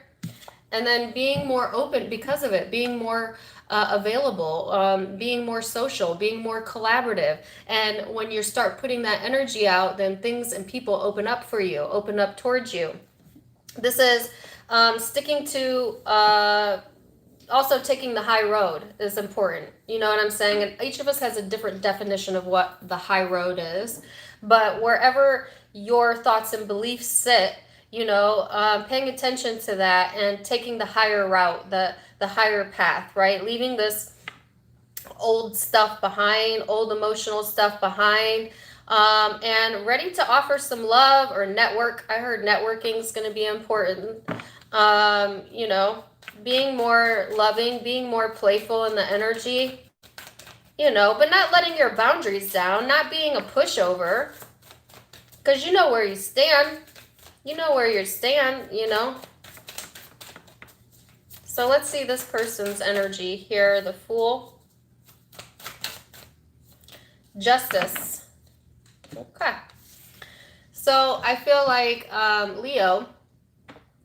And then being more open because of it, being more available, being more social, being more collaborative. And when you start putting that energy out, then things and people open up for you, open up towards you. This is sticking to... also taking the high road is important. You know what I'm saying? And each of us has a different definition of what the high road is. But wherever your thoughts and beliefs sit, you know, paying attention to that and taking the higher route, the higher path, right? Leaving this old stuff behind, old emotional stuff behind, and ready to offer some love or network. I heard networking is going to be important. You know, being more loving, being more playful in the energy, you know, but not letting your boundaries down, not being a pushover, because you know where you stand. You know where you stand, you know. So let's see this person's energy here. The Fool. Justice. Okay. So I feel like Leo,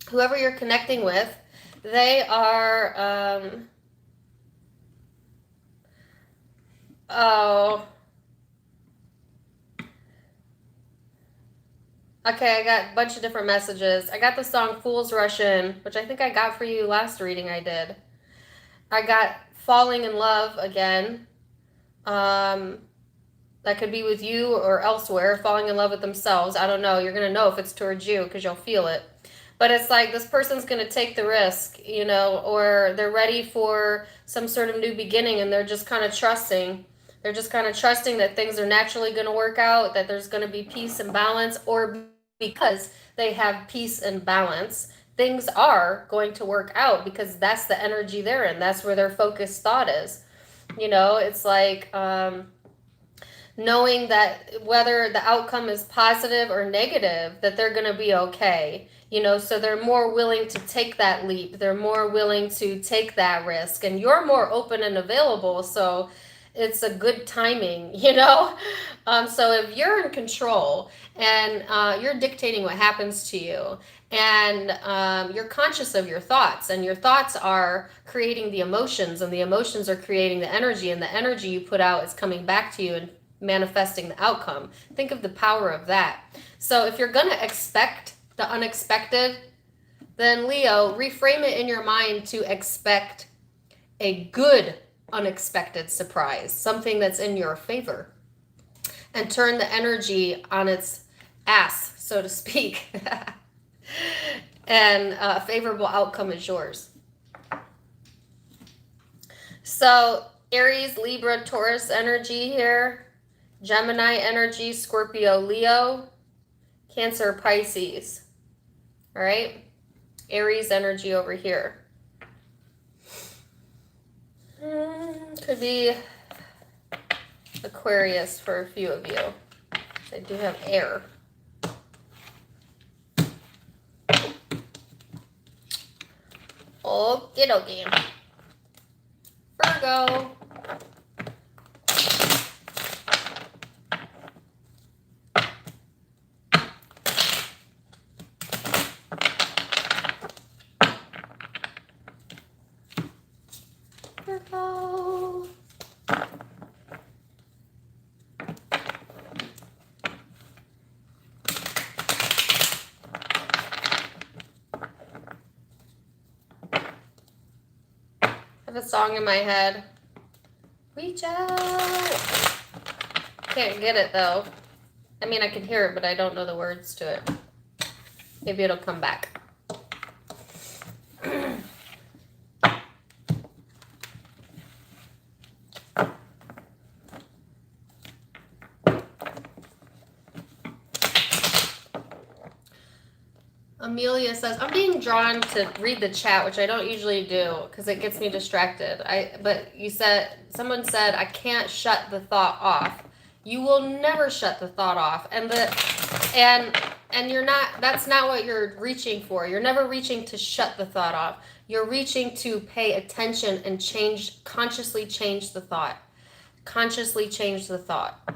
whoever you're connecting with, they are, oh, okay, I got a bunch of different messages. I got the song Fool's Rush In, which I think I got for you last reading I did. I got Falling in Love again. That could be with you or elsewhere, falling in love with themselves. I don't know. You're going to know if it's towards you because you'll feel it. But it's like this person's going to take the risk, you know, or they're ready for some sort of new beginning, and they're just kind of trusting. They're just kind of trusting that things are naturally going to work out, that there's going to be peace and balance, or because they have peace and balance, things are going to work out because that's the energy they're in. That's where their focused thought is. You know, it's like knowing that whether the outcome is positive or negative, that they're going to be okay. You know, so they're more willing to take that leap. They're more willing to take that risk. And you're more open and available. So it's a good timing, you know. So if you're in control and you're dictating what happens to you, and you're conscious of your thoughts, and your thoughts are creating the emotions, and the emotions are creating the energy, and the energy you put out is coming back to you and manifesting the outcome. Think of the power of that. So if you're going to expect the unexpected, then Leo, reframe it in your mind to expect a good unexpected surprise, something that's in your favor, and turn the energy on its ass, so to speak. And a favorable outcome is yours. So Aries, Libra, Taurus energy here, Gemini energy, Scorpio, Leo, Cancer, Pisces. All right. Aries energy over here. Could be Aquarius for a few of you. I do have air. Okie dokie. Virgo. Virgo. I have a song in my head. Reach out. Can't get it though. I mean, I can hear it, but I don't know the words to it. Maybe it'll come back. Amelia says, I'm being drawn to read the chat, which I don't usually do because it gets me distracted. But someone said, I can't shut the thought off. You will never shut the thought off. And you're not, that's not what you're reaching for. You're never reaching to shut the thought off. You're reaching to pay attention and consciously change the thought. Consciously change the thought.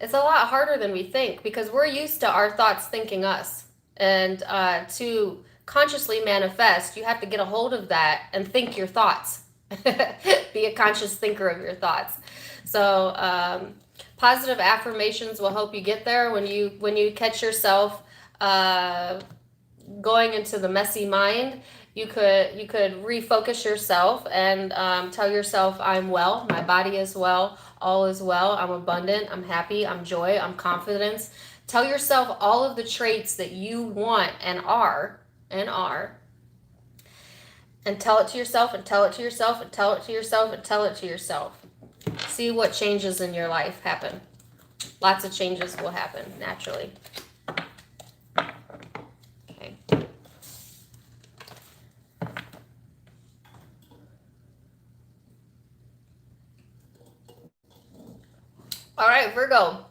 It's a lot harder than we think because we're used to our thoughts thinking us. And to consciously manifest, you have to get a hold of that and think your thoughts. Be a conscious thinker of your thoughts. So positive affirmations will help you get there. When you catch yourself going into the messy mind, you could refocus yourself and tell yourself, I'm well, my body is well, all is well, I'm abundant, I'm happy, I'm joy, I'm confidence. Tell yourself all of the traits that you want and are. And tell it to yourself and tell it to yourself and tell it to yourself and tell it to yourself. See what changes in your life happen. Lots of changes will happen naturally. Okay. All right, Virgo.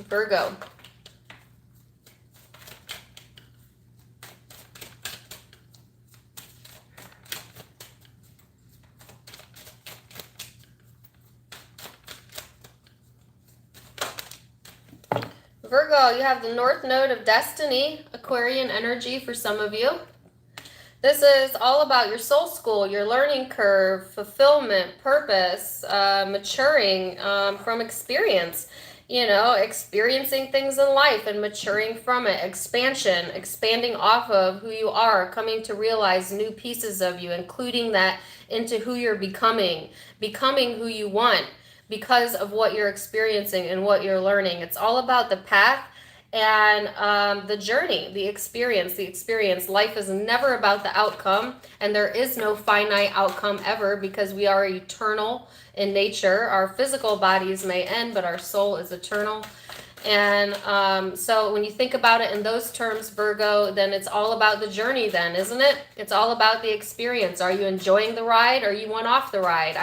Virgo. Virgo, you have the North Node of Destiny, Aquarian energy for some of you. This is all about your soul school, your learning curve, fulfillment, purpose, maturing from experience. You know, experiencing things in life and maturing from it, expansion, expanding off of who you are, coming to realize new pieces of you, including that into who you're becoming who you want because of what you're experiencing and what you're learning. It's all about the path and the journey, the experience. Life is never about the outcome, and there is no finite outcome ever because we are eternal in nature. Our physical bodies may end, but our soul is eternal. And so when you think about it in those terms, Virgo, then it's all about the journey then, isn't it? It's all about the experience. Are you enjoying the ride or you want off the ride?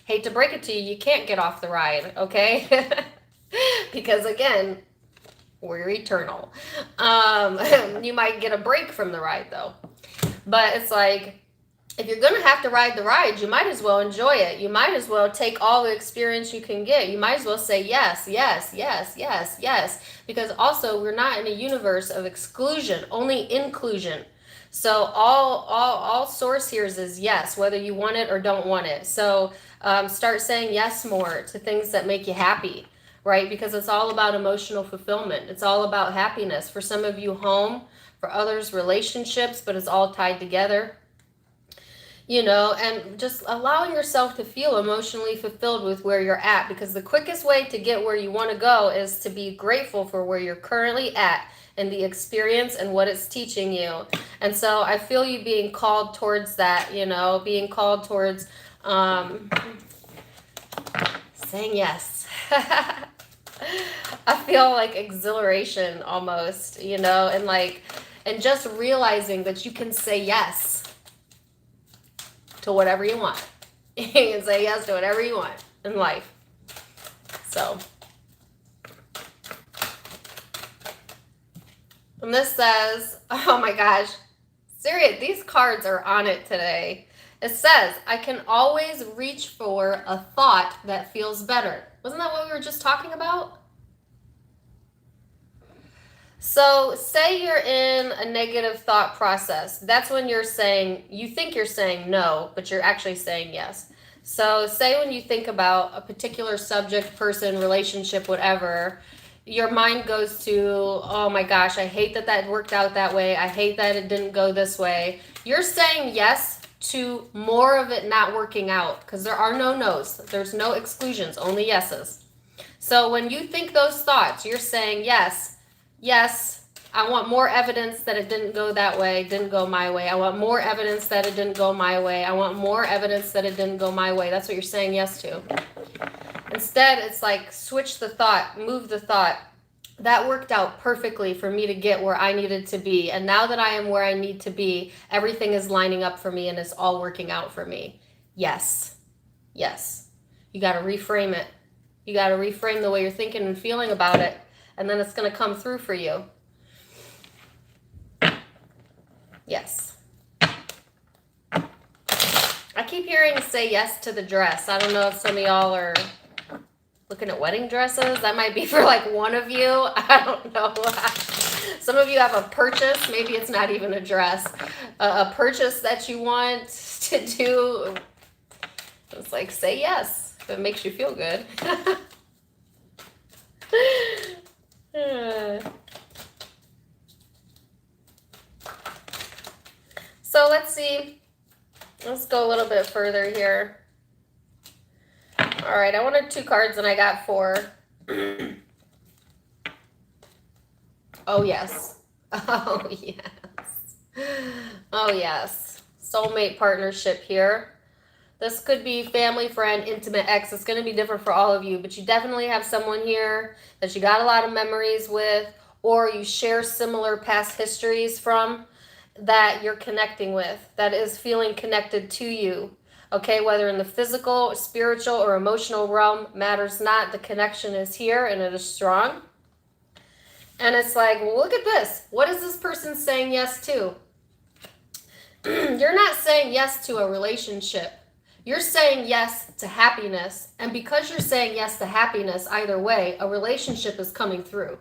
Hate to break it to you, you can't get off the ride, okay? Because again, we're eternal. You might get a break from the ride though. But it's like, if you're going to have to ride the ride, you might as well enjoy it. You might as well take all the experience you can get. You might as well say yes, yes, yes, yes, yes. Because also, we're not in a universe of exclusion, only inclusion. So all source here is yes, whether you want it or don't want it. So start saying yes more to things that make you happy, right? Because it's all about emotional fulfillment. It's all about happiness. For some of you, home. For others, relationships. But it's all tied together. You know, and just allowing yourself to feel emotionally fulfilled with where you're at, because the quickest way to get where you want to go is to be grateful for where you're currently at and the experience and what it's teaching you. And so I feel you being called towards that, you know, being called towards saying yes. I feel like exhilaration almost, you know, and just realizing that you can say yes to whatever you want. You can say yes to whatever you want in life. So, and this says, oh my gosh, serious, these cards are on it today. It says, I can always reach for a thought that feels better. Wasn't that what we were just talking about? So say you're in a negative thought process. That's when you're saying, you think you're saying no, but you're actually saying yes. So say when you think about a particular subject, person, relationship, whatever, your mind goes to, oh my gosh, I hate that that worked out that way. I hate that it didn't go this way. You're saying yes to more of it not working out, because there are no no's. There's no exclusions, only yeses. So when you think those thoughts, you're saying yes, I want more evidence that it didn't go that way, didn't go my way. I want more evidence that it didn't go my way. I want more evidence that it didn't go my way. That's what you're saying yes to. Instead, it's like switch the thought, move the thought. That worked out perfectly for me to get where I needed to be. And now that I am where I need to be, everything is lining up for me and it's all working out for me. Yes. Yes. You got to reframe it. You got to reframe the way you're thinking and feeling about it. And then it's going to come through for you. Yes. I keep hearing say yes to the dress. I don't know if some of y'all are looking at wedding dresses. That might be for like one of you. I don't know. Some of you have a purchase. Maybe it's not even a dress. A purchase that you want to do. It's like, say yes if it makes you feel good. So let's see. Let's go a little bit further here. All right, I wanted 2 cards and I got 4. Oh, yes. Oh, yes. Oh, yes. Soulmate partnership here. This could be family, friend, intimate ex. It's going to be different for all of you, but you definitely have someone here that you got a lot of memories with, or you share similar past histories from, that you're connecting with, that is feeling connected to you. Okay, whether in the physical, spiritual, or emotional realm, matters not. The connection is here and it is strong. And it's like, well, look at this. What is this person saying yes to? You're not saying yes to a relationship. You're saying yes to happiness. And because you're saying yes to happiness, either way, a relationship is coming through.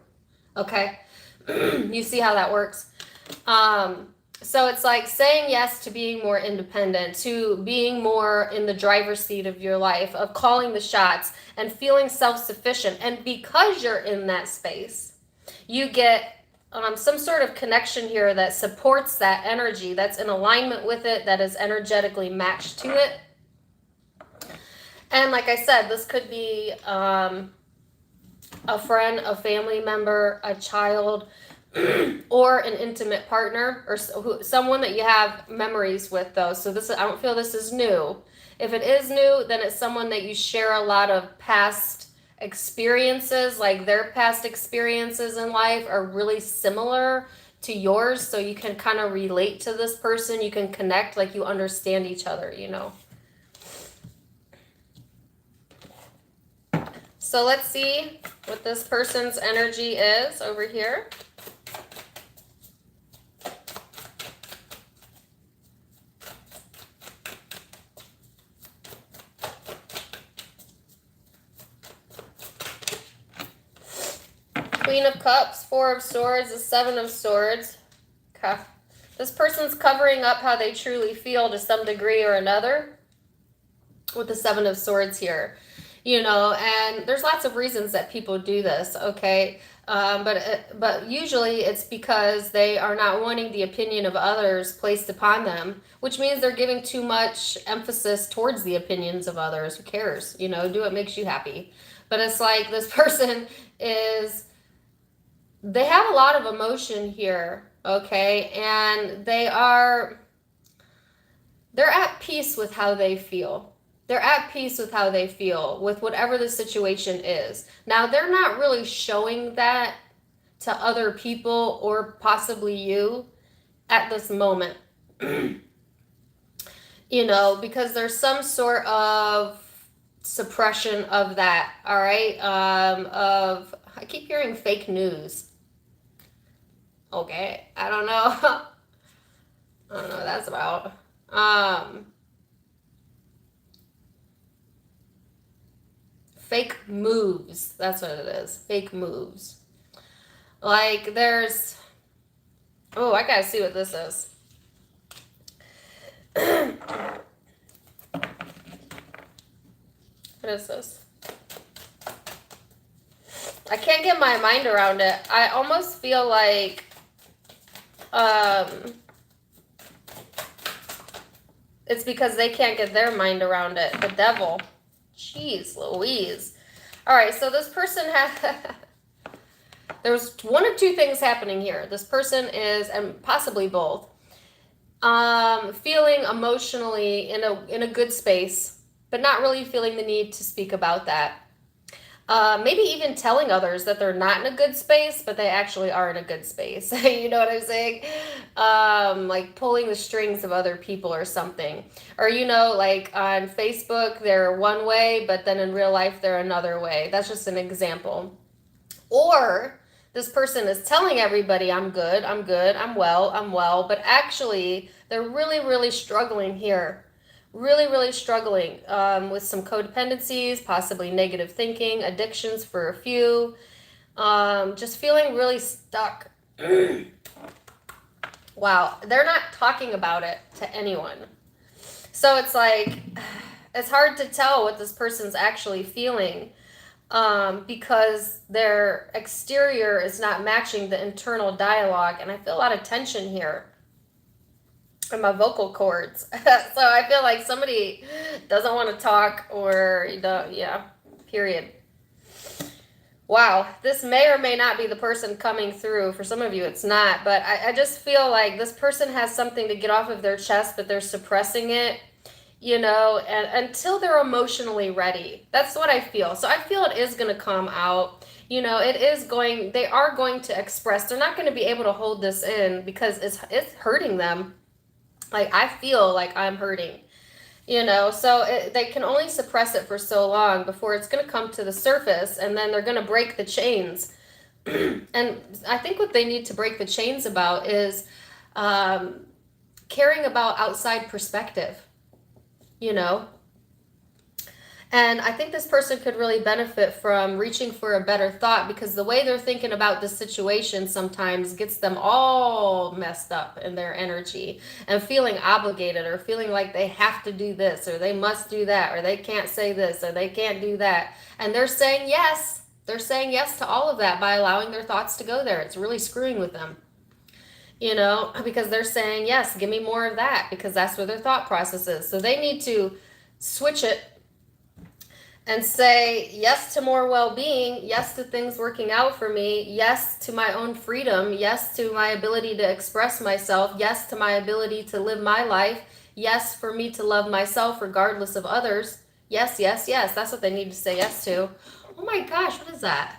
Okay? You see how that works? So it's like saying yes to being more independent, to being more in the driver's seat of your life, of calling the shots and feeling self-sufficient. And because you're in that space, you get some sort of connection here that supports that energy, that's in alignment with it, that is energetically matched to it. And like I said, this could be a friend, a family member, a child, or an intimate partner, or someone that you have memories with, though. So this, I don't feel this is new. If it is new, then it's someone that you share a lot of past experiences, like their past experiences in life are really similar to yours, so you can kind of relate to this person. You can connect, like you understand each other, you know. So let's see what this person's energy is over here. Queen of Cups, 4 of Swords, the 7 of Swords. Okay. This person's covering up how they truly feel to some degree or another with the 7 of Swords here. You know, and there's lots of reasons that people do this, okay? But usually it's because they are not wanting the opinion of others placed upon them, which means they're giving too much emphasis towards the opinions of others. Who cares? You know, do what makes you happy. But it's like this person is... They have a lot of emotion here, okay? And they're at peace with how they feel. They're at peace with how they feel, with whatever the situation is. Now, they're not really showing that to other people or possibly you at this moment. You know, because there's some sort of suppression of that, all right? I keep hearing fake news. Okay, I don't know. I don't know what that's about. Fake moves. That's what it is. Fake moves. Like there's... Oh, I gotta see what this is. What is this? I can't get my mind around it. I almost feel like... it's because they can't get their mind around it. The devil. Jeez Louise. All right, so this person has... There's one of two things happening here. This person is, and possibly both, feeling emotionally in a good space, but not really feeling the need to speak about that. Maybe even telling others that they're not in a good space, but they actually are in a good space. You know what I'm saying? Like pulling the strings of other people or something. Or, you know, like on Facebook, they're one way, but then in real life, they're another way. That's just an example. Or this person is telling everybody, I'm good, I'm well, but actually, they're really, really struggling here. Really, really struggling with some codependencies, possibly negative thinking, addictions for a few, just feeling really stuck. Wow, they're not talking about it to anyone. So it's like, it's hard to tell what this person's actually feeling because their exterior is not matching the internal dialogue, and I feel a lot of tension here in my vocal cords. So I feel like somebody doesn't want to talk, or yeah, period. Wow, this may or may not be the person coming through. For some of you it's not, but I just feel like this person has something to get off of their chest, but they're suppressing it, you know, and until they're emotionally ready. That's what I feel. So I feel it is going to come out. You know, they are going to express. They're not going to be able to hold this in because it's hurting them. Like, I feel like I'm hurting, you know, so they can only suppress it for so long before it's going to come to the surface, and then they're going to break the chains. And I think what they need to break the chains about is caring about outside perspective, you know. And I think this person could really benefit from reaching for a better thought, because the way they're thinking about the situation sometimes gets them all messed up in their energy and feeling obligated, or feeling like they have to do this, or they must do that, or they can't say this, or they can't do that. And they're saying yes. They're saying yes to all of that by allowing their thoughts to go there. It's really screwing with them, you know, because they're saying, yes, give me more of that, because that's where their thought process is. So they need to switch it and say yes to more well-being, yes to things working out for me, yes to my own freedom, yes to my ability to express myself, yes to my ability to live my life, yes for me to love myself regardless of others. Yes, yes, yes. That's what they need to say yes to. Oh my gosh, what is that?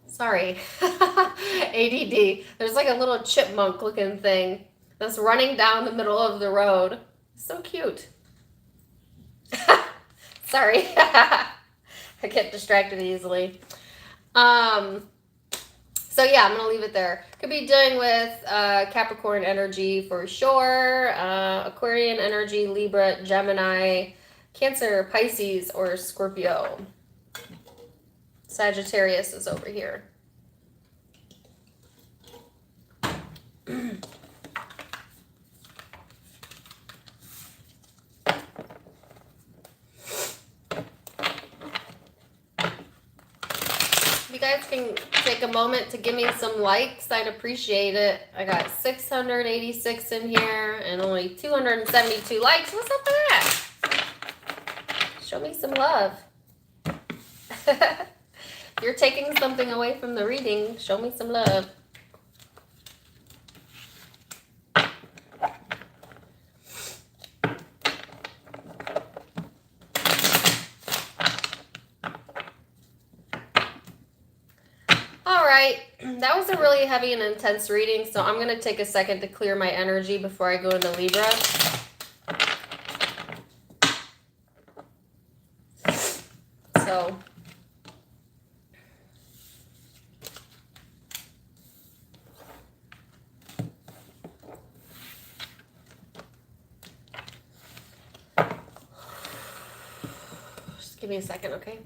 Sorry. ADD. There's like a little chipmunk looking thing that's running down the middle of the road. So cute. Sorry. I get distracted easily. So yeah, I'm going to leave it there. Could be dealing with Capricorn energy for sure. Aquarian energy, Libra, Gemini, Cancer, Pisces, or Scorpio. Sagittarius is over here. If you guys can take a moment to give me some likes, I'd appreciate it. I got 686 in here and only 272 likes. What's up with that? Show me some love. If you're taking something away from the reading, show me some love. That was a really heavy and intense reading, so I'm going to take a second to clear my energy before I go into Libra. So, just give me a second, okay?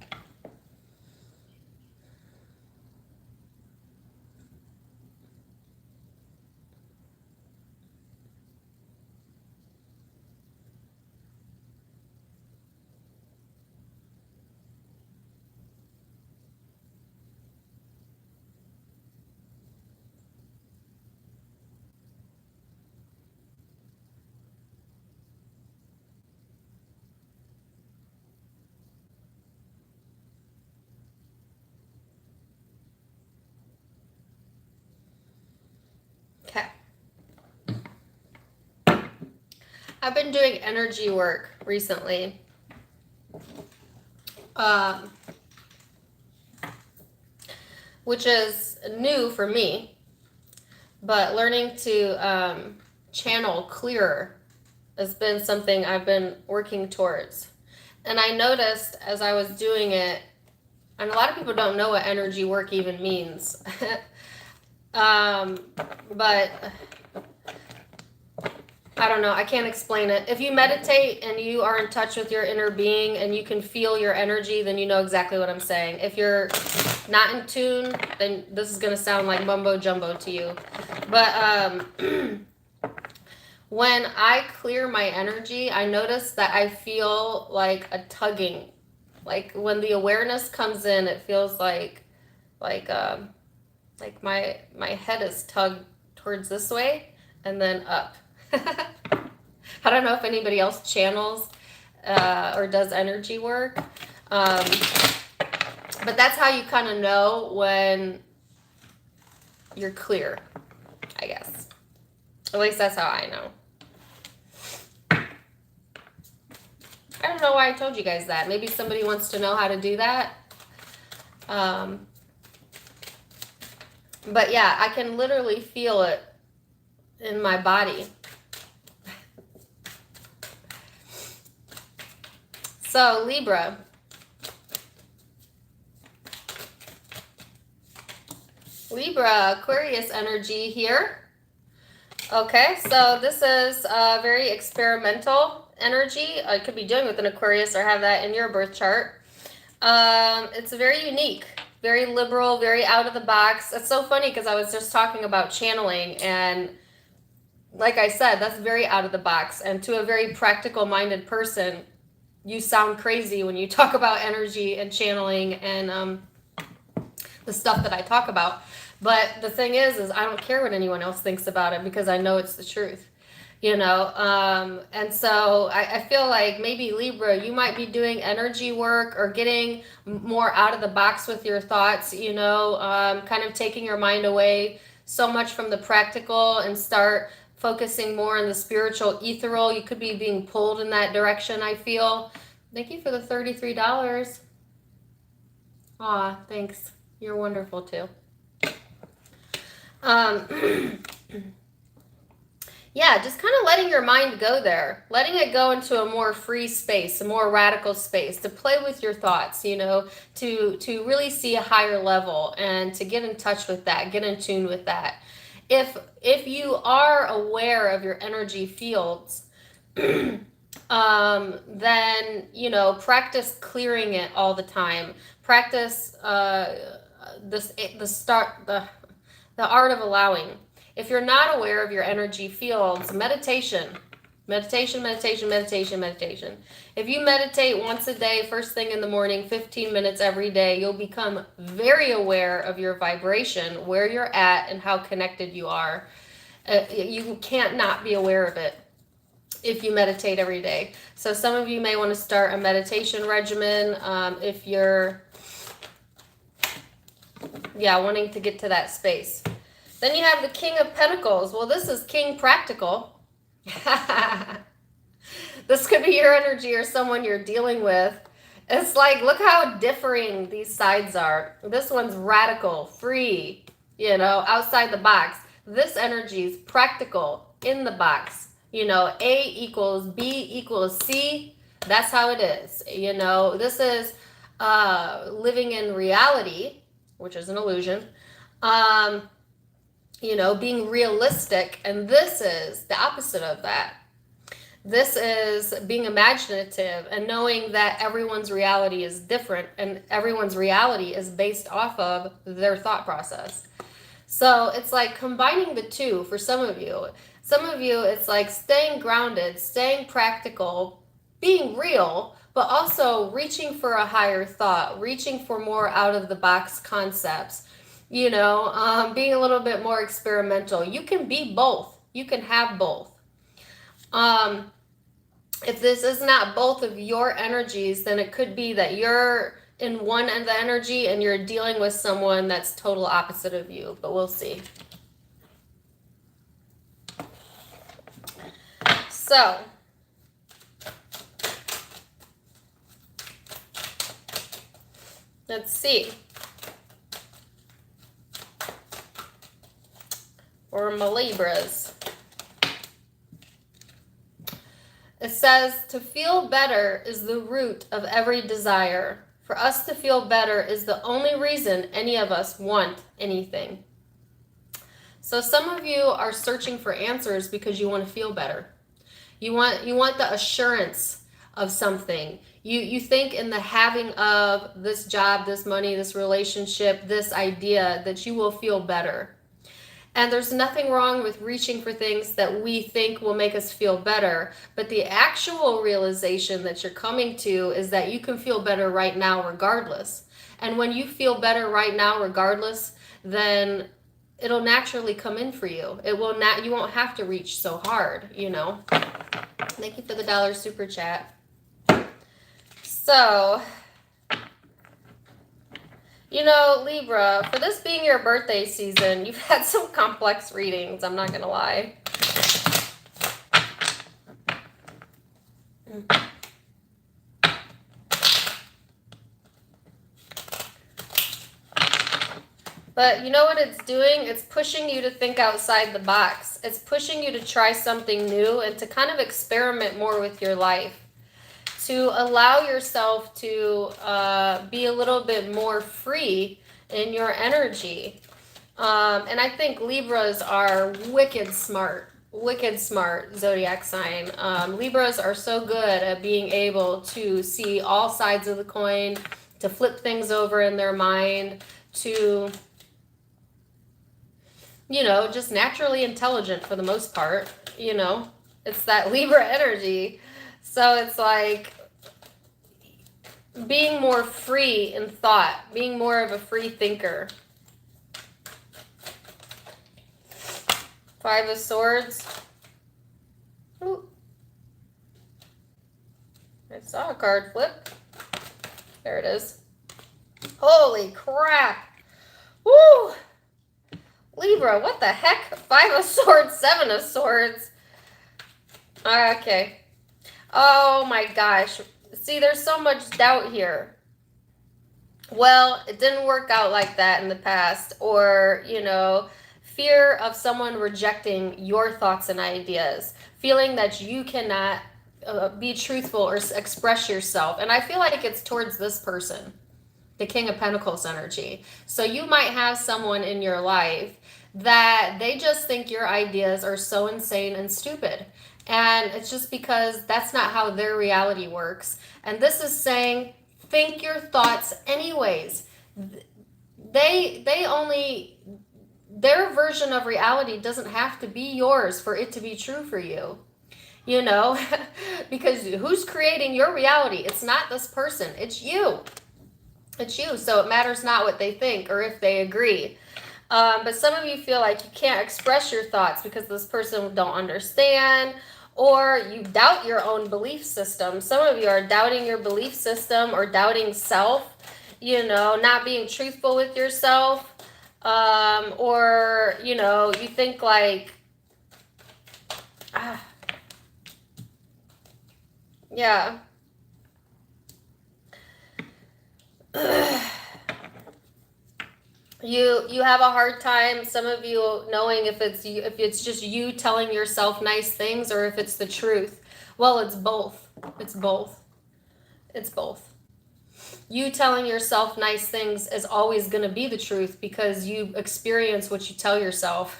Okay. I've been doing energy work recently. Which is new for me, but learning to channel clearer has been something I've been working towards. And I noticed as I was doing it, and a lot of people don't know what energy work even means. But I don't know. I can't explain it. If you meditate and you are in touch with your inner being and you can feel your energy, then you know exactly what I'm saying. If you're not in tune, then this is going to sound like mumbo jumbo to you. But when I clear my energy, I notice that I feel like a tugging. Like when the awareness comes in, it feels like my head is tugged towards this way and then up. I don't know if anybody else channels or does energy work, but that's how you kind of know when you're clear, I guess. At least that's how I know. I don't know why I told you guys that. Maybe somebody wants to know how to do that. But yeah, I can literally feel it in my body. So, Libra. Libra, Aquarius energy here. Okay, so this is very experimental energy. I could be doing with an Aquarius or have that in your birth chart. It's very unique, very liberal, very out of the box. It's so funny because I was just talking about channeling, and like I said, that's very out of the box. And to a very practical minded person, you sound crazy when you talk about energy and channeling and the stuff that I talk about. But the thing is I don't care what anyone else thinks about it because I know it's the truth, you know? And so I feel like maybe Libra, you might be doing energy work or getting more out of the box with your thoughts, you know, kind of taking your mind away so much from the practical and start focusing more on the spiritual, ethereal. You could be being pulled in that direction, I feel. Thank you for the $33. Aw, thanks. You're wonderful too. Yeah, just kind of letting your mind go there, letting it go into a more free space, a more radical space, to play with your thoughts, you know, to really see a higher level and to get in touch with that, get in tune with that. If you are aware of your energy fields, then, you know, practice clearing it all the time. Practice the art of allowing. If you're not aware of your energy fields, meditation. If you meditate once a day, first thing in the morning, 15 minutes every day, you'll become very aware of your vibration, where you're at, and how connected you are. You can't not be aware of it if you meditate every day. So some of you may want to start a meditation regimen if you're wanting to get to that space. Then you have the King of Pentacles. Well, this is King Practical. This could be your energy or someone you're dealing with. It's like, look how differing these sides are. This one's radical, free, you know, outside the box. This energy is practical, in the box. You know, A equals B equals C. That's how it is. You know, this is living in reality, which is an illusion. You know, being realistic. And this is the opposite of that. This is being imaginative and knowing that everyone's reality is different and everyone's reality is based off of their thought process. So it's like combining the two for some of you. Some of you, it's like staying grounded, staying practical, being real, but also reaching for a higher thought, reaching for more out of the box concepts, you know, being a little bit more experimental. You can be both. You can have both. If this is not both of your energies, then it could be that you're in one end of the energy and you're dealing with someone that's total opposite of you, but we'll see. So, let's see. Or my Libras. It says, to feel better is the root of every desire. For us to feel better is the only reason any of us want anything. So some of you are searching for answers because you want to feel better. You want the assurance of something. You think in the having of this job, this money, this relationship, this idea that you will feel better. And there's nothing wrong with reaching for things that we think will make us feel better. But the actual realization that you're coming to is that you can feel better right now regardless. And when you feel better right now regardless, then it'll naturally come in for you. It will not, you won't have to reach so hard, you know. Thank you for the $1 super chat. So, you know, Libra, for this being your birthday season, you've had some complex readings, I'm not going to lie. But you know what it's doing? It's pushing you to think outside the box. It's pushing you to try something new and to kind of experiment more with your life. To allow yourself to be a little bit more free in your energy. And I think Libras are wicked smart zodiac sign. Libras are so good at being able to see all sides of the coin, to flip things over in their mind, to, you know, just naturally intelligent for the most part, you know. It's that Libra energy. So it's like being more free in thought, being more of a free thinker. 5 of Swords. Ooh. I saw a card flip. There it is. Holy crap. Woo! Libra, what the heck? 5 of Swords, 7 of Swords. Okay. Oh my gosh. See, there's so much doubt here. Well, it didn't work out like that in the past. Or, you know, fear of someone rejecting your thoughts and ideas. Feeling that you cannot be truthful or express yourself. And I feel like it's towards this person. The King of Pentacles energy. So you might have someone in your life that they just think your ideas are so insane and stupid. And it's just because that's not how their reality works. And this is saying, think your thoughts anyways. They only, their version of reality doesn't have to be yours for it to be true for you. You know, because who's creating your reality? It's not this person, it's you. It's you. So it matters not what they think or if they agree. But some of you feel like you can't express your thoughts because this person don't understand, or you doubt your own belief system. Some of you are doubting your belief system or doubting self, you know, not being truthful with yourself. Or, you know, you think like, yeah. You have a hard time, some of you, knowing if it's you, if it's just you telling yourself nice things or if it's the truth. Well, it's both. It's both. It's both. You telling yourself nice things is always going to be the truth because you experience what you tell yourself.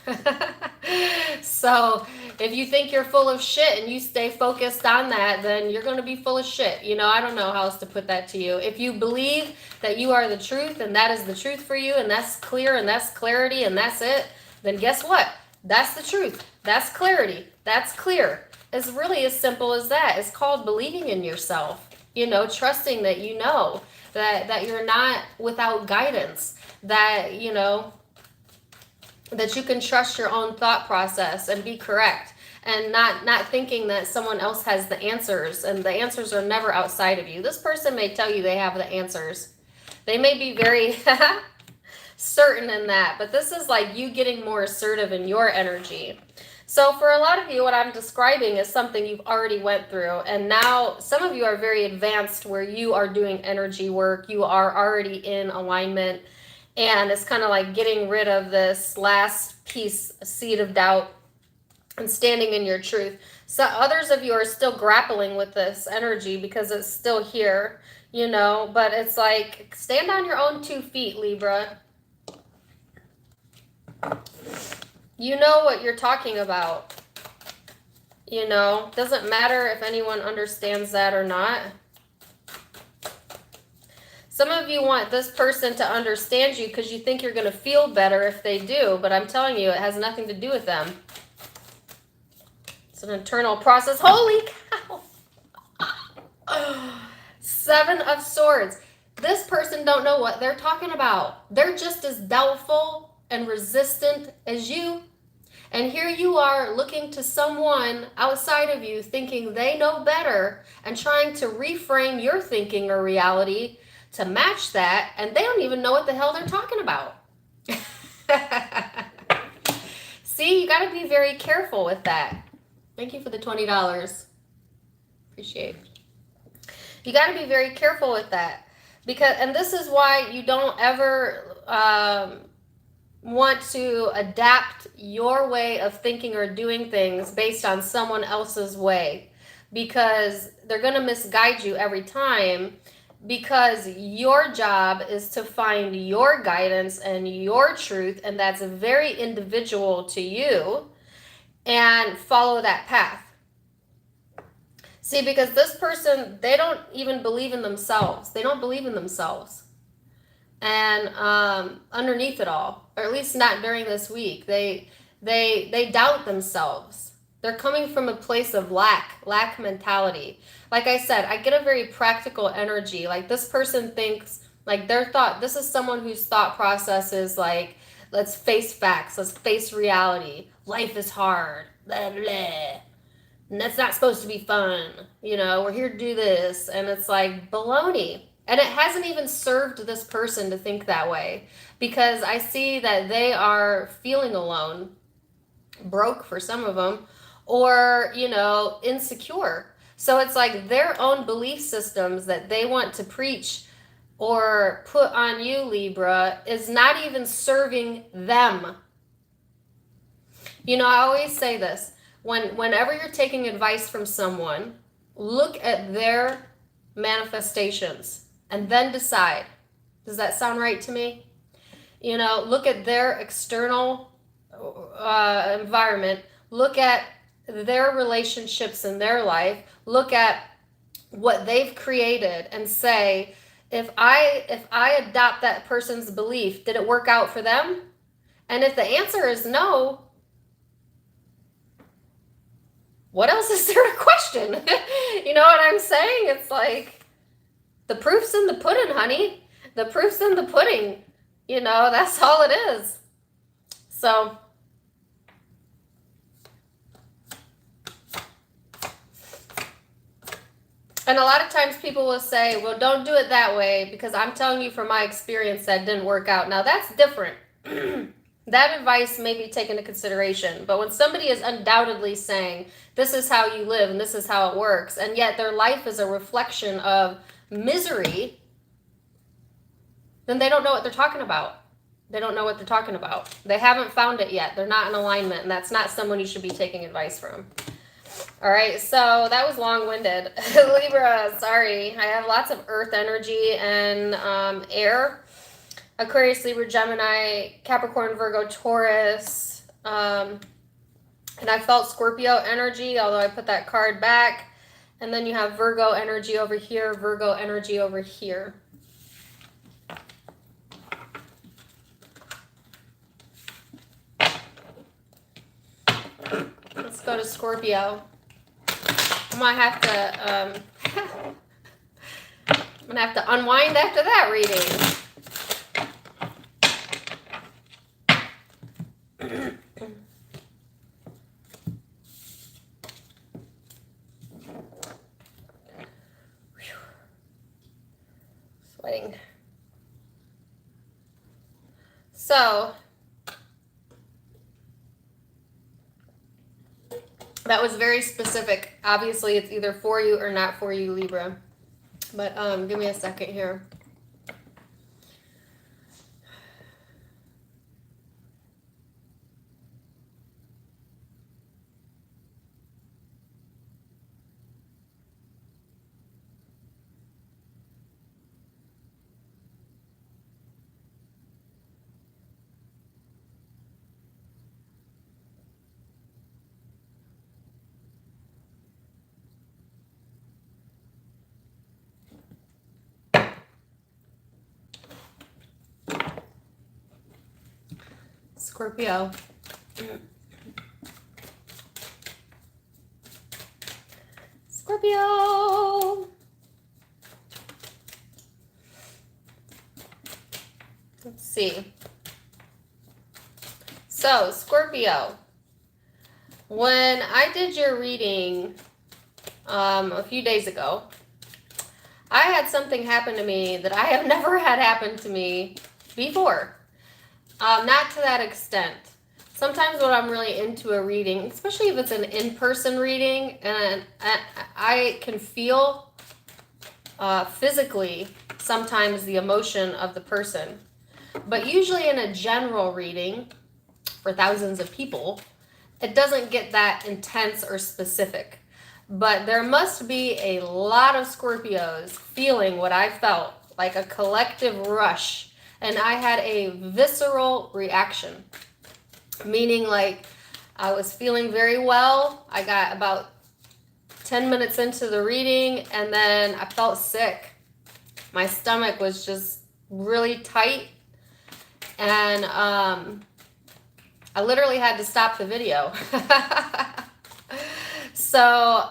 So if you think you're full of shit and you stay focused on that, then you're going to be full of shit. You know, I don't know how else to put that to you. If you believe that you are the truth and that is the truth for you and that's clear and that's clarity and that's it, then guess what? That's the truth. That's clarity. That's clear. It's really as simple as that. It's called believing in yourself. You know, trusting that you know that you're not without guidance, that, you know, that you can trust your own thought process and be correct, and not thinking that someone else has the answers, and the answers are never outside of you. This person may tell you they have the answers. They may be very certain in that, but this is like you getting more assertive in your energy. So for a lot of you, what I'm describing is something you've already went through. And now some of you are very advanced where you are doing energy work. You are already in alignment. And it's kind of like getting rid of this last piece, seed of doubt, and standing in your truth. So others of you are still grappling with this energy because it's still here, you know. But it's like, stand on your own 2 feet, Libra. You know what you're talking about. You know, doesn't matter if anyone understands that or not. Some of you want this person to understand you because you think you're going to feel better if they do, but I'm telling you, it has nothing to do with them. It's an internal process. Holy cow! 7 of Swords. This person don't know what they're talking about. They're just as doubtful and resistant as you. And here you are looking to someone outside of you thinking they know better and trying to reframe your thinking or reality to match that, and they don't even know what the hell they're talking about. See, you got to be very careful with that. Thank you for the $20. Appreciate it. You got to be very careful with that, because, and this is why you don't ever want to adapt your way of thinking or doing things based on someone else's way, because they're going to misguide you every time, because your job is to find your guidance and your truth, and that's very individual to you, and follow that path. See, because this person, they don't even believe in themselves. They don't believe in themselves. And underneath it all, or at least not during this week, they doubt themselves. They're coming from a place of lack mentality. Like I said, I get a very practical energy. Like this person thinks, like their thought, this is someone whose thought process is like, let's face facts, let's face reality. Life is hard, blah, blah. And that's not supposed to be fun. You know, we're here to do this. And it's like baloney. And it hasn't even served this person to think that way, because I see that they are feeling alone, broke for some of them, or, you know, insecure. So it's like their own belief systems that they want to preach or put on you, Libra, is not even serving them. You know, I always say this, whenever you're taking advice from someone, look at their manifestations and then decide, does that sound right to me? You know, look at their external environment, look at their relationships in their life, look at what they've created and say, if I adopt that person's belief, did it work out for them? And if the answer is no, what else is there to question? You know what I'm saying? It's like, the proof's in the pudding, honey. The proof's in the pudding. You know, that's all it is. So, and a lot of times people will say, well, don't do it that way, because I'm telling you from my experience that didn't work out. Now, that's different. That advice may be taken into consideration. But when somebody is undoubtedly saying, this is how you live and this is how it works, and yet their life is a reflection of misery, then they don't know what they're talking about. They don't know what they're talking about. They haven't found it yet. They're not in alignment, and that's not someone you should be taking advice from. All right, so that was long-winded. Libra, sorry. I have lots of earth energy and air. Aquarius, Libra, Gemini, Capricorn, Virgo, Taurus. And I felt Scorpio energy, although I put that card back. And then you have Virgo energy over here, Virgo energy over here. Let's go to Scorpio. I might have to I'm gonna have to unwind after that reading. Sweating. So that was very specific. Obviously, it's either for you or not for you, Libra. But give me a second here. Scorpio. Scorpio. Let's see. So, Scorpio, when I did your reading a few days ago, I had something happen to me that I have never had happen to me before. Not to that extent. Sometimes when I'm really into a reading, especially if it's an in-person reading, and I can feel physically sometimes the emotion of the person. But usually in a general reading for thousands of people, it doesn't get that intense or specific. But there must be a lot of Scorpios feeling what I felt, like a collective rush. And I had a visceral reaction, meaning like I was feeling very well. I got about 10 minutes into the reading and then I felt sick. My stomach was just really tight. And I literally had to stop the video. So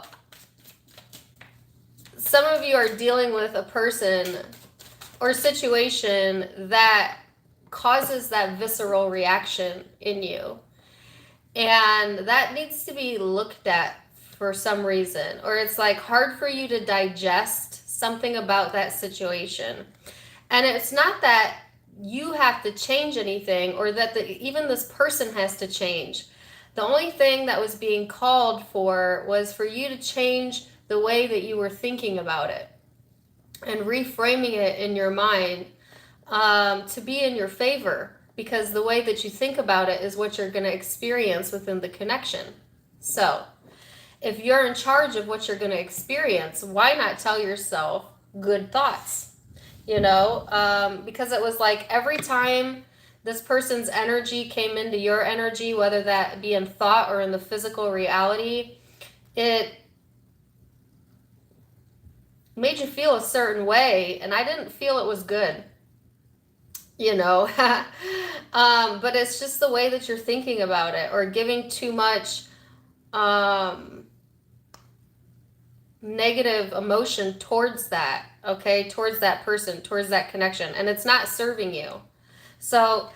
some of you are dealing with a person or situation that causes that visceral reaction in you. And that needs to be looked at for some reason. Or it's like hard for you to digest something about that situation. And it's not that you have to change anything or that even this person has to change. The only thing that was being called for was for you to change the way that you were thinking about it and reframing it in your mind to be in your favor, because the way that you think about it is what you're going to experience within the connection. So if you're in charge of what you're going to experience, why not tell yourself good thoughts? You know, because it was like every time this person's energy came into your energy, whether that be in thought or in the physical reality, it made you feel a certain way, and I didn't feel it was good, you know. But it's just the way that you're thinking about it, or giving too much negative emotion towards that, okay, towards that person, towards that connection, and it's not serving you. So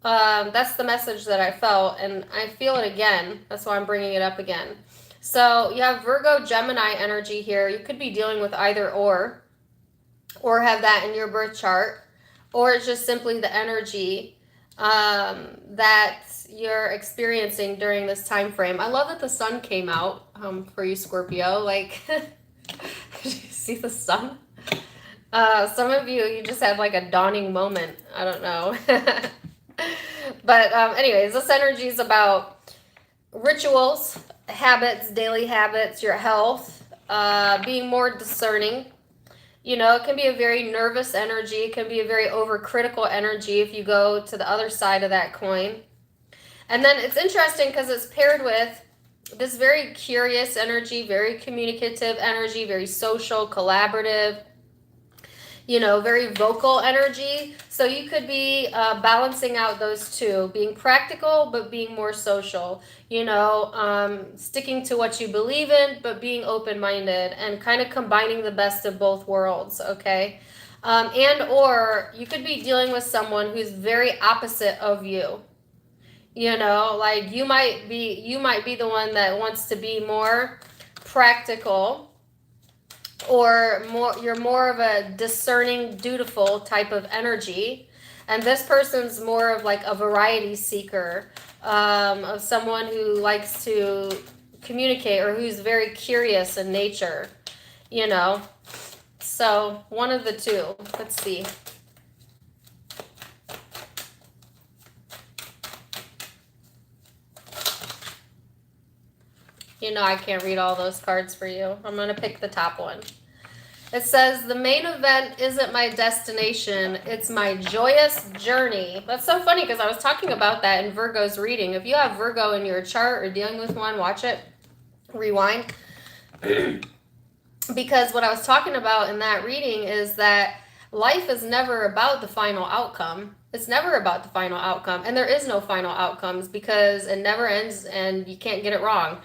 that's the message that I felt, and I feel it again. That's why I'm bringing it up again. So you have Virgo, Gemini energy here. You could be dealing with either or have that in your birth chart, or it's just simply the energy that you're experiencing during this time frame. I love that the sun came out for you, Scorpio. Like, did you see the sun? Some of you just had like a dawning moment. I don't know. But anyways, this energy is about rituals, habits, daily habits, your health, being more discerning. You know, it can be a very nervous energy. It can be a very overcritical energy if you go to the other side of that coin. And then it's interesting because it's paired with this very curious energy, very communicative energy, very social, collaborative, you know, very vocal energy. So you could be balancing out those two, being practical, but being more social, you know, sticking to what you believe in, but being open-minded and kind of combining the best of both worlds, okay? And or you could be dealing with someone who's very opposite of you. You know, like you might be the one that wants to be more practical, or you're more of a discerning, dutiful type of energy, and this person's more of like a variety seeker, of someone who likes to communicate or who's very curious in nature, you know. So one of the two. Let's see. You know I can't read all those cards for you. I'm going to pick the top one. It says, the main event isn't my destination, it's my joyous journey. That's so funny because I was talking about that in Virgo's reading. If you have Virgo in your chart or dealing with one, watch it. Rewind. Because what I was talking about in that reading is that life is never about the final outcome. It's never about the final outcome. And there is no final outcomes because it never ends and you can't get it wrong.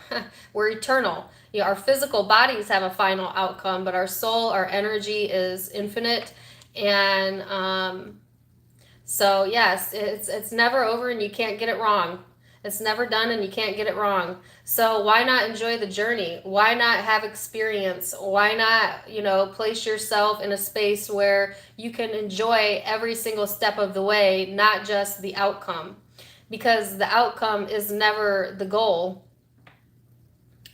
We're eternal. You know, our physical bodies have a final outcome, but our soul, our energy is infinite. And so, yes, it's never over and you can't get it wrong. It's never done and you can't get it wrong. So why not enjoy the journey? Why not have experience? Why not, you know, place yourself in a space where you can enjoy every single step of the way, not just the outcome? Because the outcome is never the goal.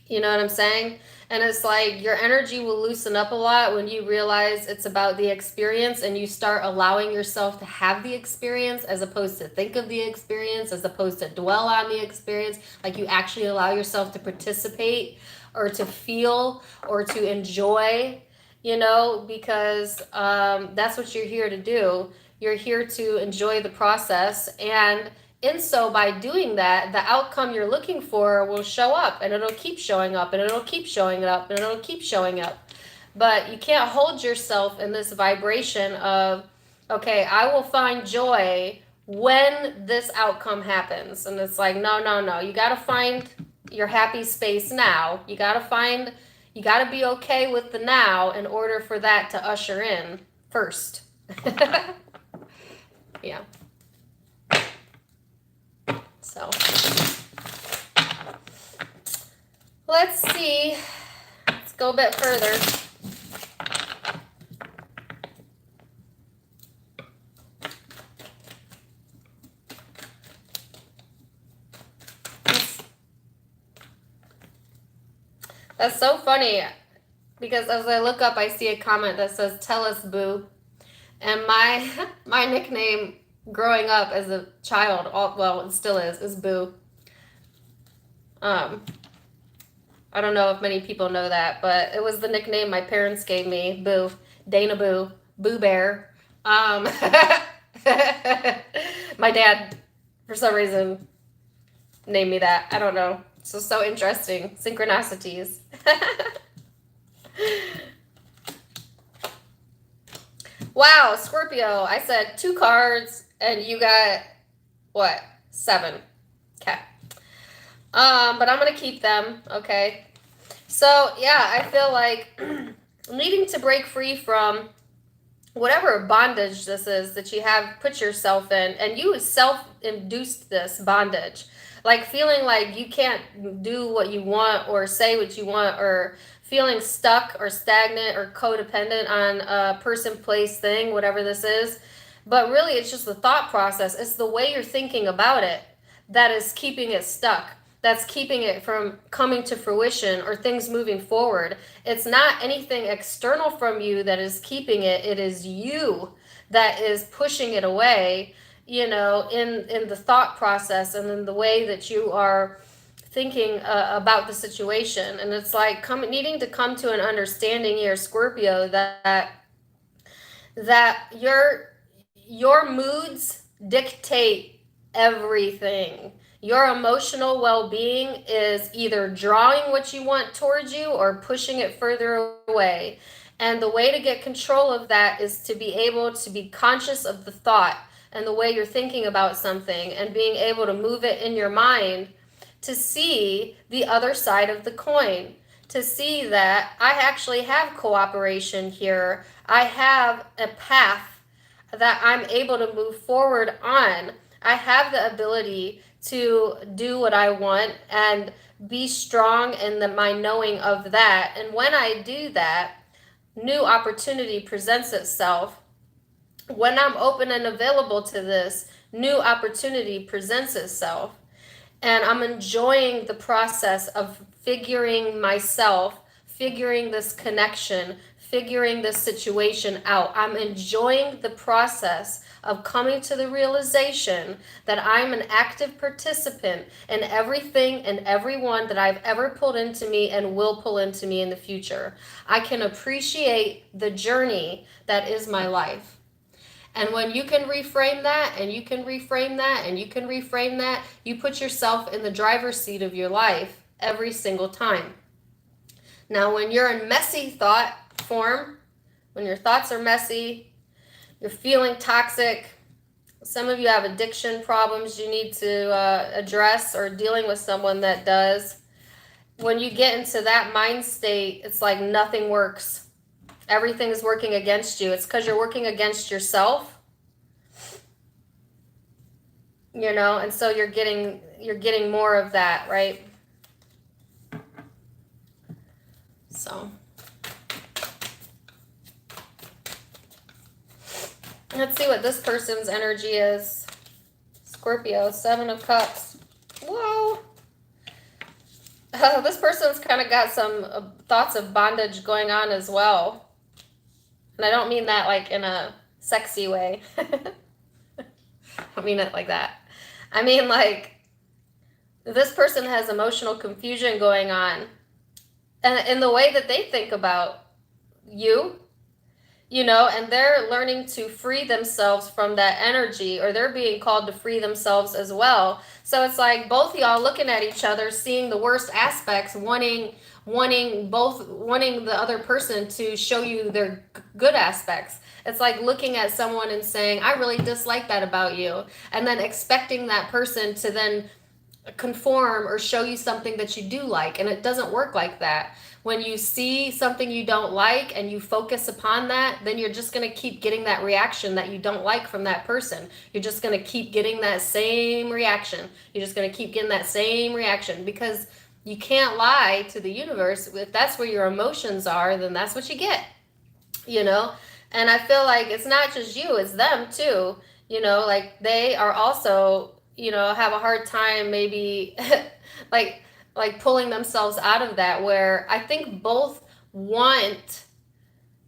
You know what I'm saying? And it's like your energy will loosen up a lot when you realize it's about the experience and you start allowing yourself to have the experience as opposed to think of the experience, as opposed to dwell on the experience. Like you actually allow yourself to participate or to feel or to enjoy, you know, because that's what you're here to do. You're here to enjoy the process, and so by doing that, the outcome you're looking for will show up, and it'll keep showing up, and it'll keep showing up, and it'll keep showing up. But you can't hold yourself in this vibration of, okay, I will find joy when this outcome happens. And it's like, no, no, no. You got to find your happy space now. You got to be okay with the now in order for that to usher in first. Yeah. So let's see. Let's go a bit further. That's so funny because as I look up, I see a comment that says, "Tell us, boo." And my nickname growing up as a child, well, it still is Boo. I don't know if many people know that, but it was the nickname my parents gave me, Boo. Dana Boo. Boo Bear. My dad, for some reason, named me that. I don't know. So interesting. Synchronicities. Wow, Scorpio. I said 2 cards and you got what? 7. Okay. But I'm gonna keep them, okay? So yeah, I feel like needing to break free from whatever bondage this is that you have put yourself in, and you self-induced this bondage. Like feeling like you can't do what you want or say what you want, or feeling stuck or stagnant or codependent on a person, place, thing, whatever this is. But really, it's just the thought process. It's the way you're thinking about it that is keeping it stuck. That's keeping it from coming to fruition or things moving forward. It's not anything external from you that is keeping it. It is you that is pushing it away. in the thought process and in the way that you are thinking about the situation. And it's like needing to come to an understanding here, Scorpio, that your moods dictate everything. Your emotional well-being is either drawing what you want towards you or pushing it further away. And the way to get control of that is to be able to be conscious of the thought and the way you're thinking about something, and being able to move it in your mind to see the other side of the coin, to see that I actually have cooperation here. I have a path that I'm able to move forward on. I have the ability to do what I want and be strong in my knowing of that. And when I do that, new opportunity presents itself. When I'm open and available to this, new opportunity presents itself. And I'm enjoying the process of figuring myself, figuring this connection, figuring this situation out. I'm enjoying the process of coming to the realization that I'm an active participant in everything and everyone that I've ever pulled into me and will pull into me in the future. I can appreciate the journey that is my life. And when you can reframe that, and you can reframe that, and you can reframe that, you put yourself in the driver's seat of your life every single time. Now, when you're in messy thought form, when your thoughts are messy, you're feeling toxic, some of you have addiction problems you need to address, or dealing with someone that does. When you get into that mind state, it's like nothing works. Everything is working against you. It's because you're working against yourself, and so you're getting more of that, right? So let's see what this person's energy is. Scorpio, 7 of Cups. Whoa. This person's kind of got some thoughts of bondage going on as well. And I don't mean that like in a sexy way. I don't mean it like that. I mean like this person has emotional confusion going on. And in the way that they think about you, and they're learning to free themselves from that energy, or they're being called to free themselves as well. So it's like both of y'all looking at each other, seeing the worst aspects, wanting the other person to show you their good aspects. It's like looking at someone and saying, I really dislike that about you, and then expecting that person to then conform or show you something that you do like. And it doesn't work like that. When you see something you don't like and you focus upon that, then you're just going to keep getting that reaction that you don't like from that person. You're just going to keep getting that same reaction. You're just going to keep getting that same reaction, because you can't lie to the universe. If that's where your emotions are, then that's what you get, And I feel like it's not just you, it's them too, like they are also, have a hard time maybe like pulling themselves out of that, where I think both want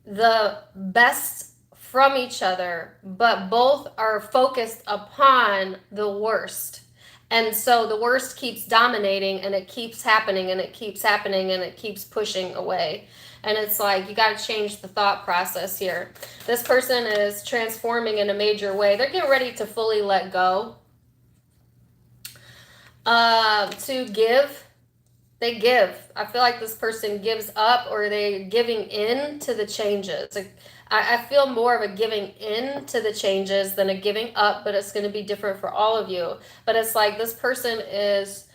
the best from each other, but both are focused upon the worst. And so the worst keeps dominating, and it keeps happening, and it keeps happening, and it keeps pushing away. And it's like, you got to change the thought process here. This person is transforming in a major way. They're getting ready to fully let go. To give. They give. I feel like this person gives up, or they're giving in to the changes. Like, I feel more of a giving in to the changes than a giving up, but it's going to be different for all of you. But it's like this person is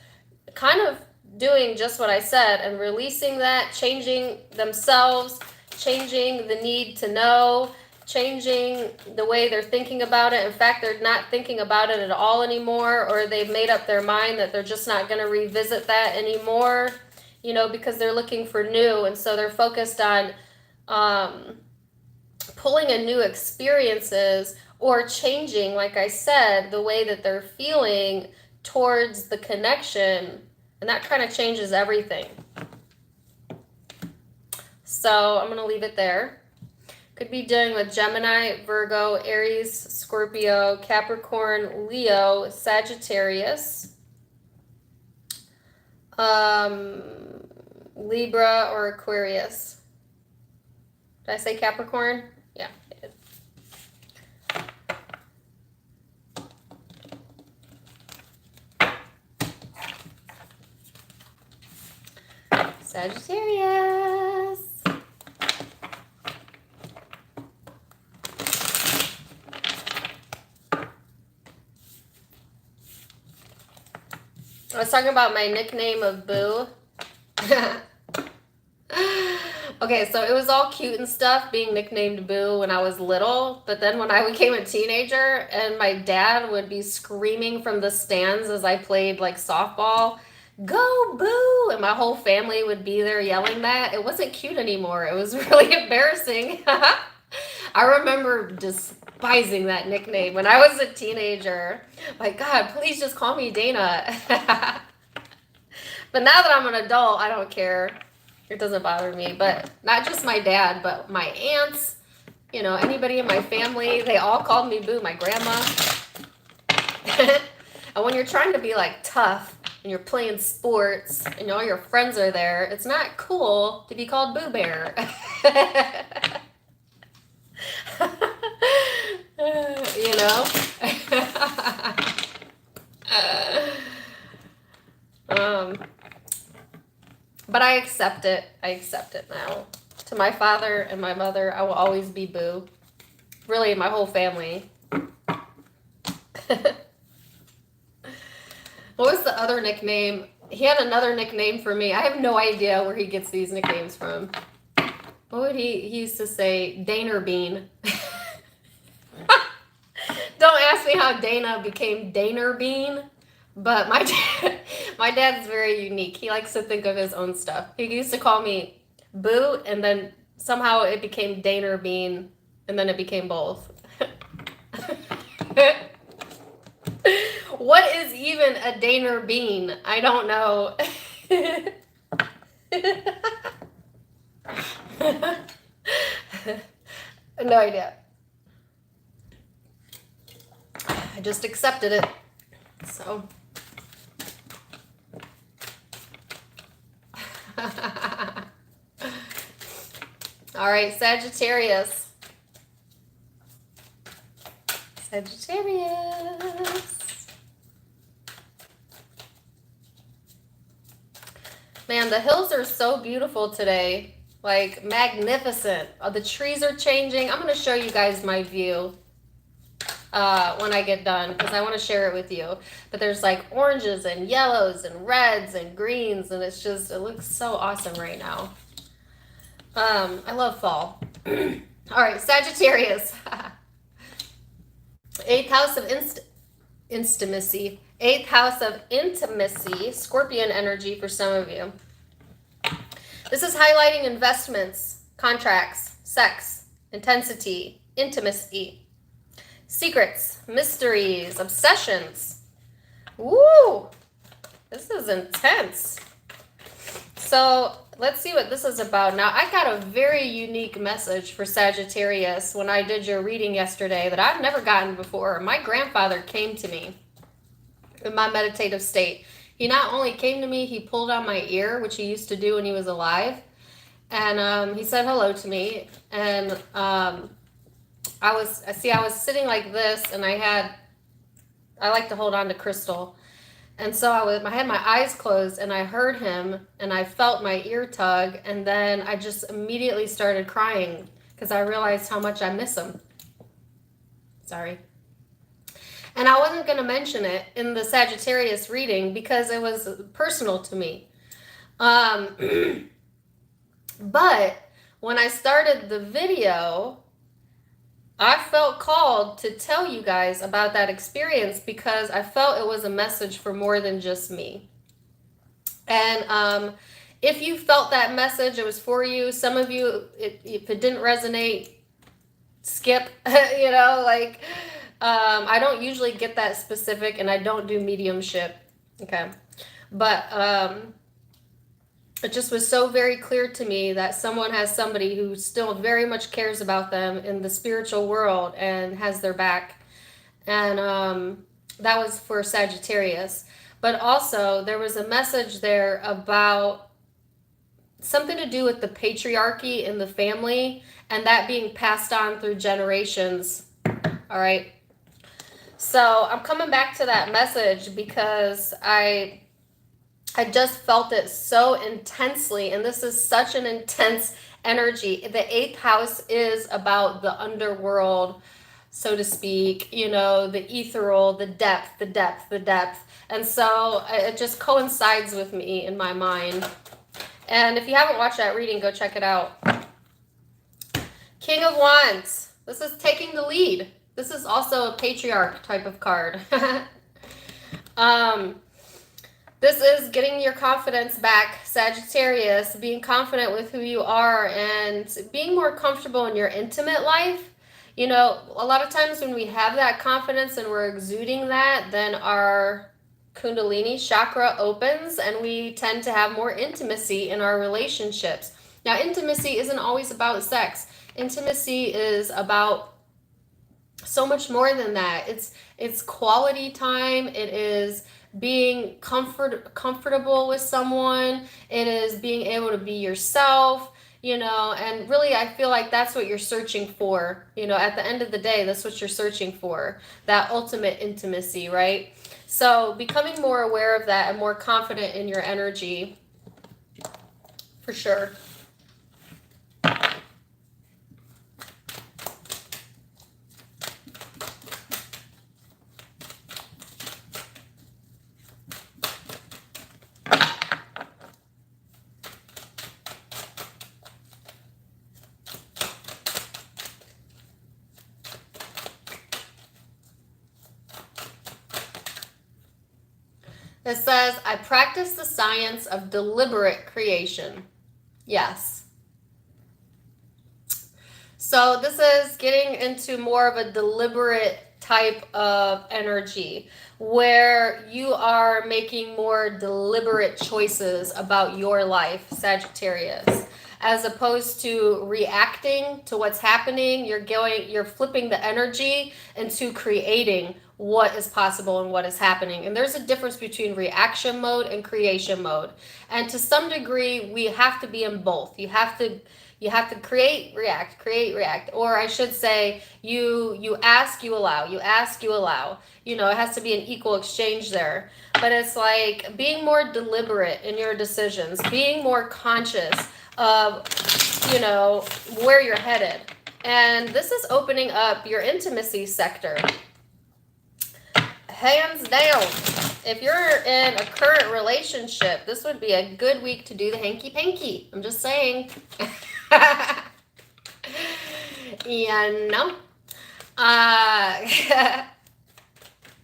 kind of doing just what I said and releasing that, changing themselves, changing the need to know, changing the way they're thinking about it. In fact, they're not thinking about it at all anymore, or they've made up their mind that they're just not going to revisit that anymore, because they're looking for new. And so they're focused on pulling in new experiences, or changing, like I said, the way that they're feeling towards the connection. And that kind of changes everything. So I'm going to leave it there. Could be dealing with Gemini, Virgo, Aries, Scorpio, Capricorn, Leo, Sagittarius, Libra, or Aquarius. Did I say Capricorn? Yeah, I did. Sagittarius. I was talking about my nickname of Boo. Okay, so it was all cute and stuff being nicknamed Boo when I was little, but then when I became a teenager and my dad would be screaming from the stands as I played like softball, "Go Boo!" and my whole family would be there yelling that, it wasn't cute anymore. It was really embarrassing. I remember despising that nickname when I was a teenager. Like, God, please just call me Dana. But now that I'm an adult, I don't care. It doesn't bother me. But not just my dad, but my aunts, you know, anybody in my family, they all called me Boo. My grandma. And when you're trying to be like tough and you're playing sports and all your friends are there, it's not cool to be called Boo Bear. You know? But I accept it. I accept it now. To my father and my mother, I will always be Boo. Really, my whole family. What was the other nickname? He had another nickname for me. I have no idea where he gets these nicknames from. What would he used to say? Daner Bean. Don't ask me how Dana became Daner Bean, but my dad's very unique. He likes to think of his own stuff. He used to call me Boo, and then somehow it became Daner Bean, and then it became both. What is even a Daner Bean? I don't know. No idea. I just accepted it. So. All right, Sagittarius. Sagittarius. Man, the hills are so beautiful today. Like, magnificent. The trees are changing. I'm going to show you guys my view when I get done, because I want to share it with you. But there's like oranges and yellows and reds and greens, and it's just, it looks so awesome right now. I love fall. All right, Sagittarius. 8th house of intimacy. 8th house of intimacy. Scorpion energy for some of you. This is highlighting investments, contracts, sex, intensity, intimacy, secrets, mysteries, obsessions. Woo! This is intense. So let's see what this is about. Now, I got a very unique message for Sagittarius when I did your reading yesterday that I've never gotten before. My grandfather came to me in my meditative state. He not only came to me, he pulled on my ear, which he used to do when he was alive. And he said hello to me. And I was sitting like this, and I like to hold on to crystal. And so I had my eyes closed, and I heard him, and I felt my ear tug, and then I just immediately started crying because I realized how much I miss him. Sorry. And I wasn't going to mention it in the Sagittarius reading because it was personal to me. But when I started the video, I felt called to tell you guys about that experience because I felt it was a message for more than just me. And if you felt that message, it was for you. Some of you, if it didn't resonate, skip, you know, like, I don't usually get that specific, and I don't do mediumship. Okay. But it just was so very clear to me that someone has somebody who still very much cares about them in the spiritual world and has their back. And that was for Sagittarius. But also, there was a message there about something to do with the patriarchy in the family and that being passed on through generations. All right. So I'm coming back to that message because I just felt it so intensely, and this is such an intense energy. The eighth house is about the underworld, so to speak, you know, the ethereal, the depth, the depth, the depth. And so it just coincides with me in my mind. And if you haven't watched that reading, go check it out. King of Wands. This is taking the lead. This is also a patriarch type of card. This is getting your confidence back, Sagittarius, being confident with who you are and being more comfortable in your intimate life. You know, a lot of times when we have that confidence and we're exuding that, then our Kundalini chakra opens and we tend to have more intimacy in our relationships. Now, intimacy isn't always about sex. Intimacy is about so much more than that. It's quality time. It is being comfortable with someone. It is being able to be yourself, you know, and really I feel like that's what you're searching for. You know, at the end of the day, that's what you're searching for, that ultimate intimacy, right? So becoming more aware of that and more confident in your energy, for sure. It says, I practice the science of deliberate creation. Yes. So this is getting into more of a deliberate type of energy where you are making more deliberate choices about your life, Sagittarius. As opposed to reacting to what's happening, you're flipping the energy into creating what is possible and what is happening. And there's a difference between reaction mode and creation mode. And to some degree, we have to be in both. You have to create, react. Or I should say, you ask, you allow. You ask, you allow. You know, it has to be an equal exchange there. But it's like being more deliberate in your decisions, being more conscious of, you know, where you're headed. And this is opening up your intimacy sector. Hands down, if you're in a current relationship, this would be a good week to do the hanky-panky. I'm just saying. You know?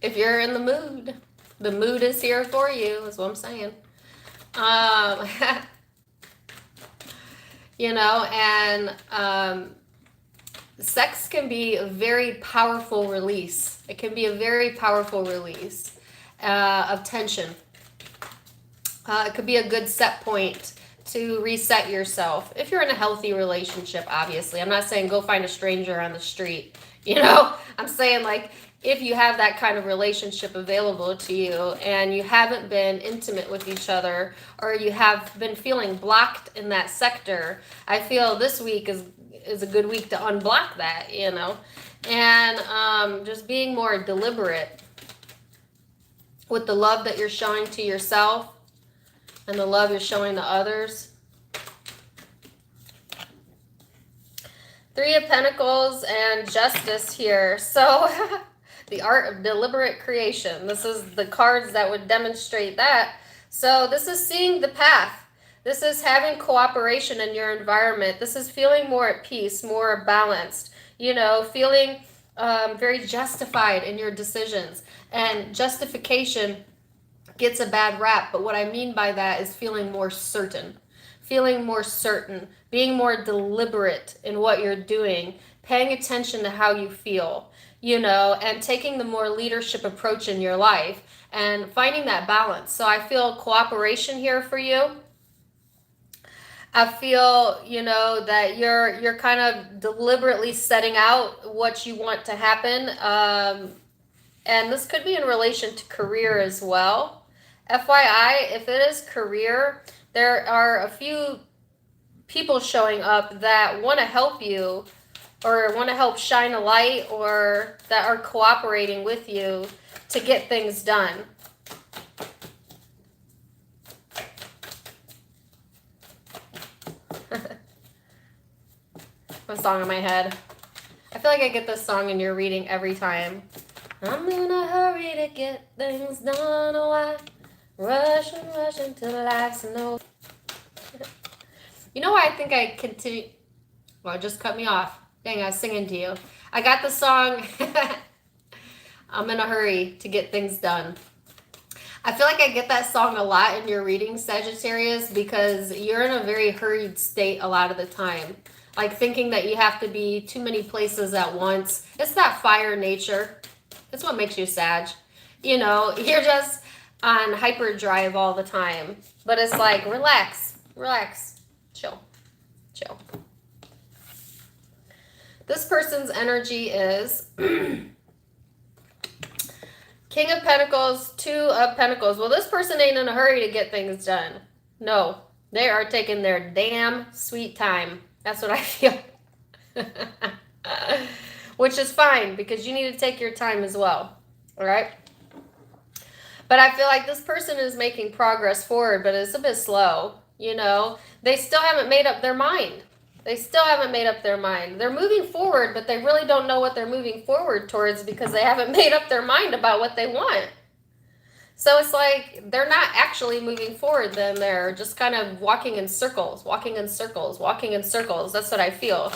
If you're in the mood is here for you, is what I'm saying. You know, and sex can be a very powerful release. It can be a very powerful release of tension. It could be a good set point to reset yourself. If you're in a healthy relationship, obviously. I'm not saying go find a stranger on the street. You know, I'm saying like if you have that kind of relationship available to you and you haven't been intimate with each other or you have been feeling blocked in that sector, I feel this week is a good week to unblock that, you know, and just being more deliberate with the love that you're showing to yourself and the love you're showing to others. Three of Pentacles and Justice here. So the art of deliberate creation. This is the cards that would demonstrate that. So this is seeing the path. This is having cooperation in your environment. This is feeling more at peace, more balanced, you know, feeling very justified in your decisions. And justification gets a bad rap, but what I mean by that is feeling more certain, being more deliberate in what you're doing, paying attention to how you feel, you know, and taking the more leadership approach in your life and finding that balance. So I feel cooperation here for you. I feel, you know, that you're kind of deliberately setting out what you want to happen. And this could be in relation to career as well. FYI, if it is career, there are a few people showing up that want to help you or want to help shine a light or that are cooperating with you to get things done. A song in my head. I feel like I get this song in your reading every time. I'm in a hurry to get things done. Oh, I rush until life's no. You know why I think I continue? Well, just cut me off. Dang, I was singing to you. I got the song. I'm in a hurry to get things done. I feel like I get that song a lot in your reading, Sagittarius, because you're in a very hurried state a lot of the time. Like thinking that you have to be too many places at once. It's that fire nature. It's what makes you Sag. You know, you're just on hyperdrive all the time. But it's like, relax, chill. This person's energy is King of Pentacles, Two of Pentacles. Well, this person ain't in a hurry to get things done. No, they are taking their damn sweet time. That's what I feel. Which is fine because you need to take your time as well. All right? But I feel like this person is making progress forward, but it's a bit slow. You know, they still haven't made up their mind. They're moving forward, but they really don't know what they're moving forward towards because they haven't made up their mind about what they want. So it's like they're not actually moving forward, then they're just kind of walking in circles. That's what I feel.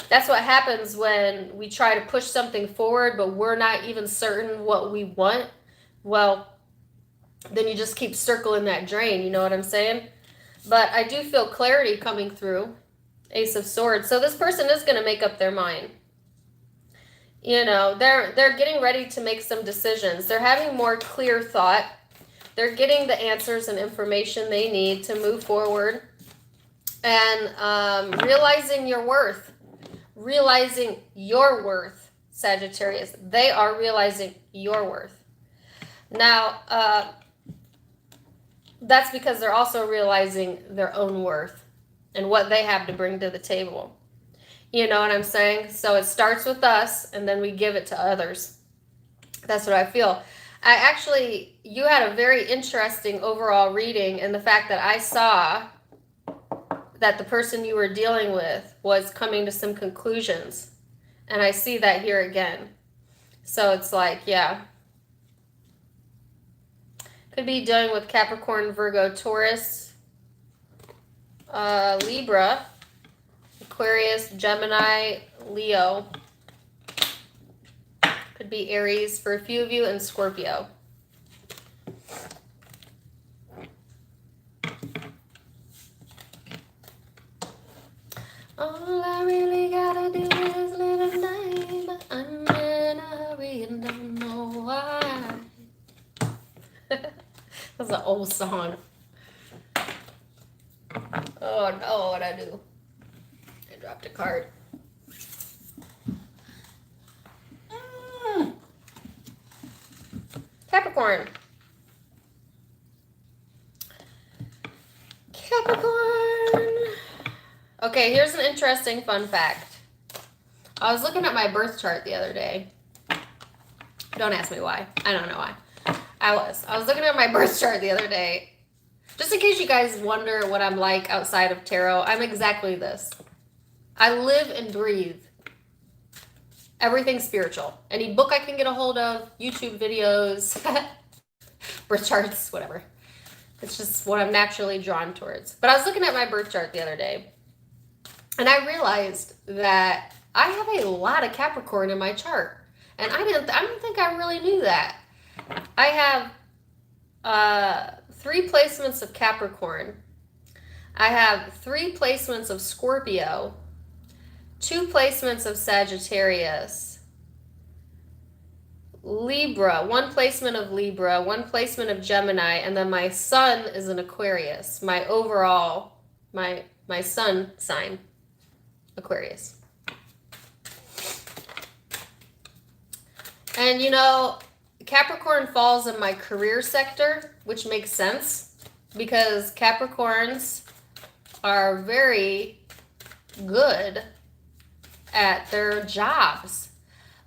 That's what happens when we try to push something forward, but we're not even certain what we want. Well, then you just keep circling that drain, you know what I'm saying? But I do feel clarity coming through. Ace of Swords. So this person is going to make up their mind. You know, they're getting ready to make some decisions. They're having more clear thought. They're getting the answers and information they need to move forward. And realizing your worth. Sagittarius. They are realizing your worth. Now, that's because they're also realizing their own worth and what they have to bring to the table. You know what I'm saying? So it starts with us, and then we give it to others. That's what I feel. You had a very interesting overall reading in the fact that I saw that the person you were dealing with was coming to some conclusions. And I see that here again. So it's like, yeah. Could be dealing with Capricorn, Virgo, Taurus, Libra, Aquarius, Gemini, Leo. Could be Aries for a few of you, and Scorpio. All I really gotta do is live a night, but I'm in a hurry and don't know why. That's an old song. Oh no, what'd I do? I dropped a card. Capricorn. Okay, here's an interesting fun fact. I was looking at my birth chart the other day. Don't ask me why. I don't know why. I was looking at my birth chart the other day. Just in case you guys wonder what I'm like outside of tarot, I'm exactly this. I live and breathe everything spiritual. Any book I can get a hold of, YouTube videos, birth charts, whatever. It's just what I'm naturally drawn towards. But I was looking at my birth chart the other day, and I realized that I have a lot of Capricorn in my chart. And I don't think I really knew that. I have 3 placements of Capricorn. I have 3 placements of Scorpio, 2 placements of Sagittarius, Libra, 1 placement of Libra, 1 placement of Gemini, and then my sun is an Aquarius. My my sun sign, Aquarius. And you know, Capricorn falls in my career sector, which makes sense because Capricorns are very good at their jobs.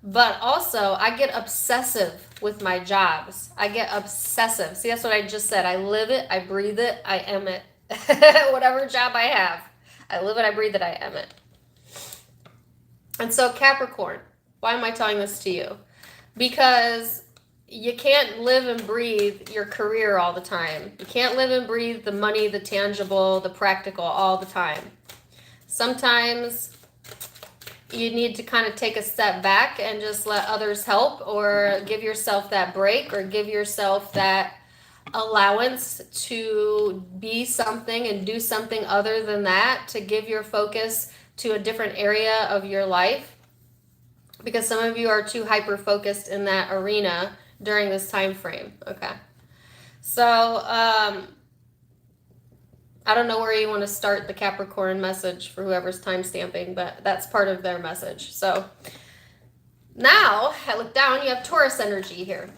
But also, I get obsessive with my jobs. I get obsessive. See, that's what I just said. I live it, I breathe it, I am it. Whatever job I have, I live it, I breathe it, I am it. And so, Capricorn, why am I telling this to you? Because you can't live and breathe your career all the time. You can't live and breathe the money, the tangible, the practical all the time. Sometimes you need to kind of take a step back and just let others help, or give yourself that break, or give yourself that allowance to be something and do something other than that, to give your focus to a different area of your life, because some of you are too hyper focused in that arena during this time frame. Okay, so I don't know where you want to start the Capricorn message for whoever's time stamping, but that's part of their message. So now I look down, you have Taurus energy here.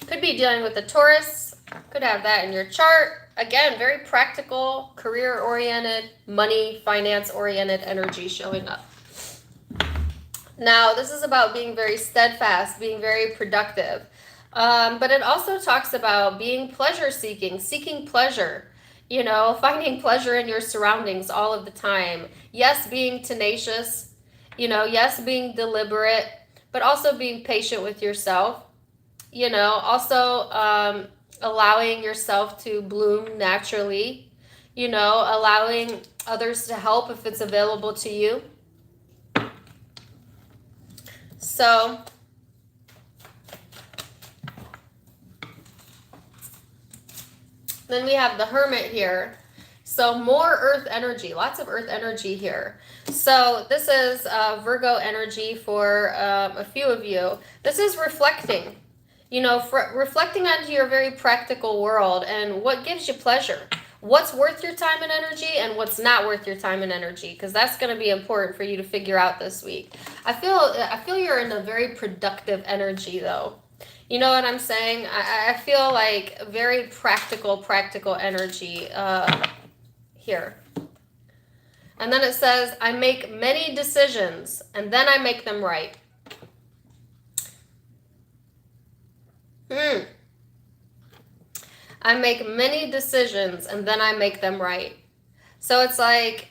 Could be dealing with the Taurus, could have that in your chart. Again, very practical, career-oriented, money, finance-oriented energy showing up. Now, this is about being very steadfast, being very productive. But it also talks about being pleasure-seeking, seeking pleasure. You know, finding pleasure in your surroundings all of the time. Yes, being tenacious, you know, yes, being deliberate, but also being patient with yourself. You know, also allowing yourself to bloom naturally, you know, allowing others to help if it's available to you. So then we have the Hermit here. So more earth energy, lots of earth energy here. So this is Virgo energy for a few of you. This is reflecting, you know, reflecting onto your very practical world and what gives you pleasure. What's worth your time and energy and what's not worth your time and energy, because that's going to be important for you to figure out this week. I feel you're in a very productive energy though. You know what I'm saying? I feel like very practical energy here. And then it says, I make many decisions and then I make them right. I make many decisions and then I make them right. So it's like,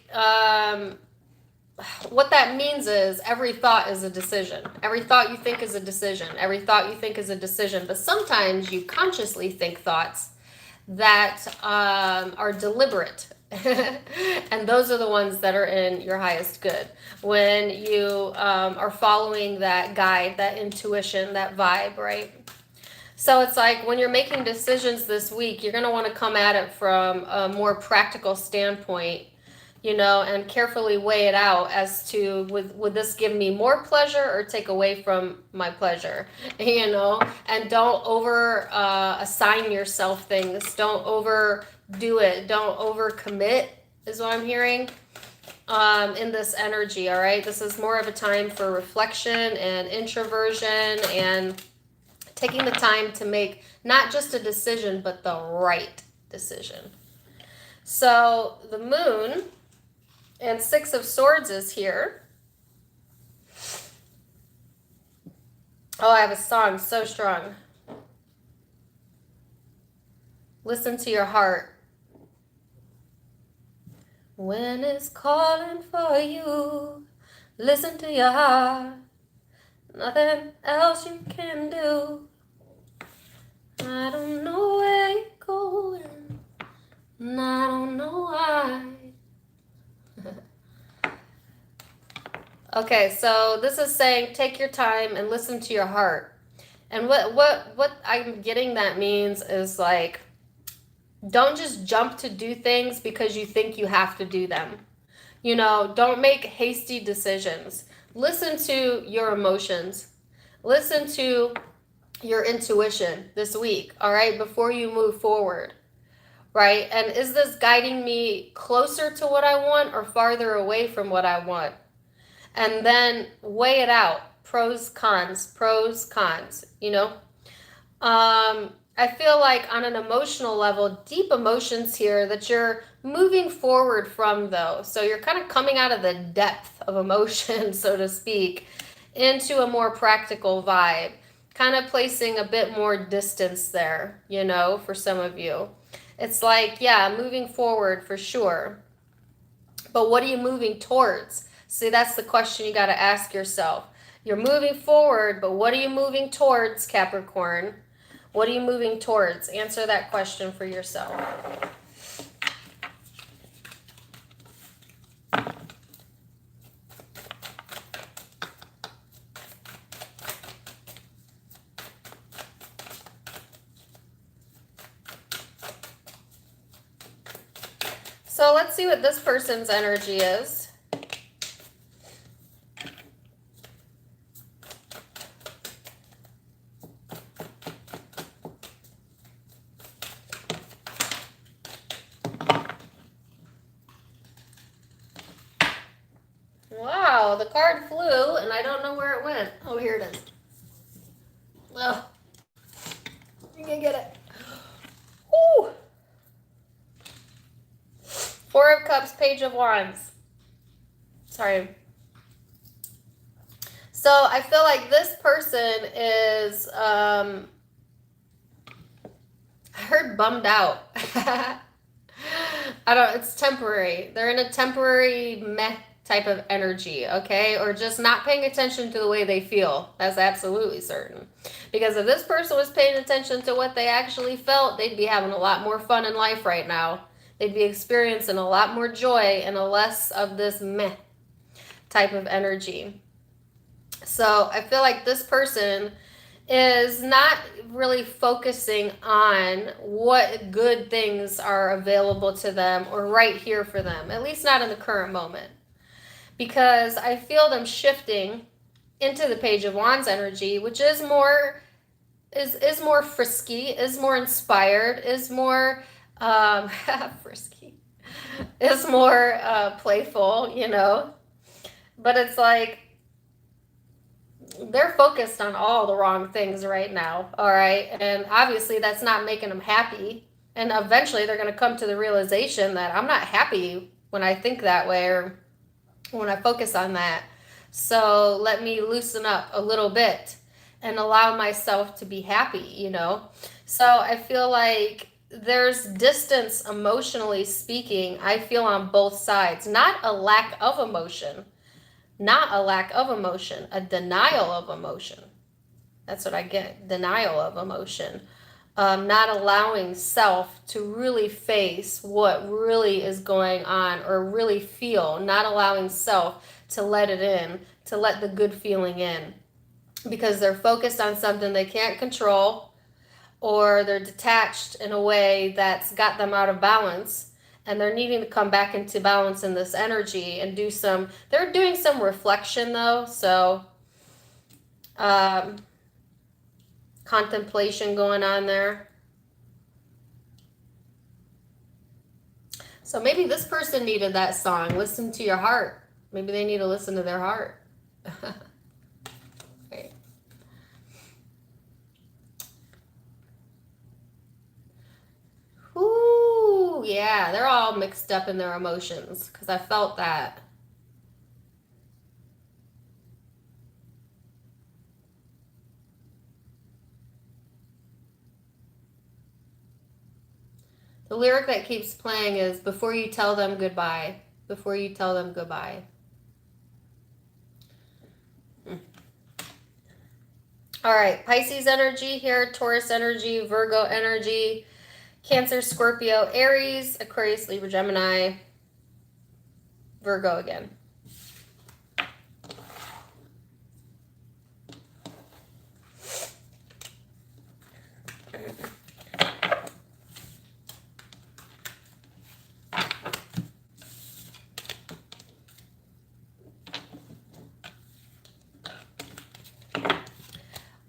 what that means is every thought is a decision. Every thought you think is a decision. Every thought you think is a decision. But sometimes you consciously think thoughts that are deliberate. And those are the ones that are in your highest good. When you are following that guide, that intuition, that vibe, right? So it's like when you're making decisions this week, you're going to want to come at it from a more practical standpoint, you know, and carefully weigh it out as to would this give me more pleasure or take away from my pleasure, you know, and don't over assign yourself things. Don't overdo it. Don't overcommit is what I'm hearing in this energy. All right. This is more of a time for reflection and introversion and taking the time to make not just a decision, but the right decision. So the moon and Six of Swords is here. Oh, I have a song so strong. Listen to your heart. When it's calling for you, listen to your heart. Nothing else you can do. I don't know where you're going, and I don't know why. Okay, so this is saying take your time and listen to your heart. And what I'm getting that means is like, don't just jump to do things because you think you have to do them. You know, don't make hasty decisions. Listen to your emotions. Listen to your intuition this week, all right, before you move forward. right? And is this guiding me closer to what I want or farther away from what I want? And then weigh it out. Pros, cons, you know? I feel like on an emotional level, deep emotions here that you're moving forward from, though. So you're kind of coming out of the depth of emotion, so to speak, into a more practical vibe, kind of placing a bit more distance there, you know, for some of you. It's like, yeah, moving forward for sure. But what are you moving towards? See, that's the question you got to ask yourself. You're moving forward, but what are you moving towards, Capricorn? What are you moving towards? Answer that question for yourself. So let's see what this person's energy is. Wow, the card flew and I don't know where it went. Oh, here it is. Oh, you can get it. Woo! Four of Cups, Page of Wands. Sorry. So I feel like this person is, I heard bummed out. It's temporary. They're in a temporary meh type of energy, okay? Or just not paying attention to the way they feel. That's absolutely certain. Because if this person was paying attention to what they actually felt, they'd be having a lot more fun in life right now. They'd be experiencing a lot more joy and a less of this meh type of energy. So I feel like this person is not really focusing on what good things are available to them or right here for them, at least not in the current moment. Because I feel them shifting into the Page of Wands energy, which is more frisky, is more inspired, is more frisky, is more playful, you know. But it's like they're focused on all the wrong things right now, all right? And obviously that's not making them happy. And eventually they're going to come to the realization that I'm not happy when I think that way or when I focus on that. So let me loosen up a little bit and allow myself to be happy, you know? So I feel like there's distance emotionally speaking, I feel on both sides. Not a lack of emotion. Not a lack of emotion, a denial of emotion. That's what I get, denial of emotion. Not allowing self to really face what really is going on or really feel. Not allowing self to let it in, to let the good feeling in. Because they're focused on something they can't control, or they're detached in a way that's got them out of balance. And they're needing to come back into balance in this energy and they're doing some reflection though. So, contemplation going on there. So maybe this person needed that song, Listen to Your Heart. Maybe they need to listen to their heart. Okay. Ooh, yeah, they're all mixed up in their emotions because I felt that. The lyric that keeps playing is, before you tell them goodbye. Before you tell them goodbye. All right, Pisces energy here, Taurus energy, Virgo energy, Cancer, Scorpio, Aries, Aquarius, Libra, Gemini, Virgo again.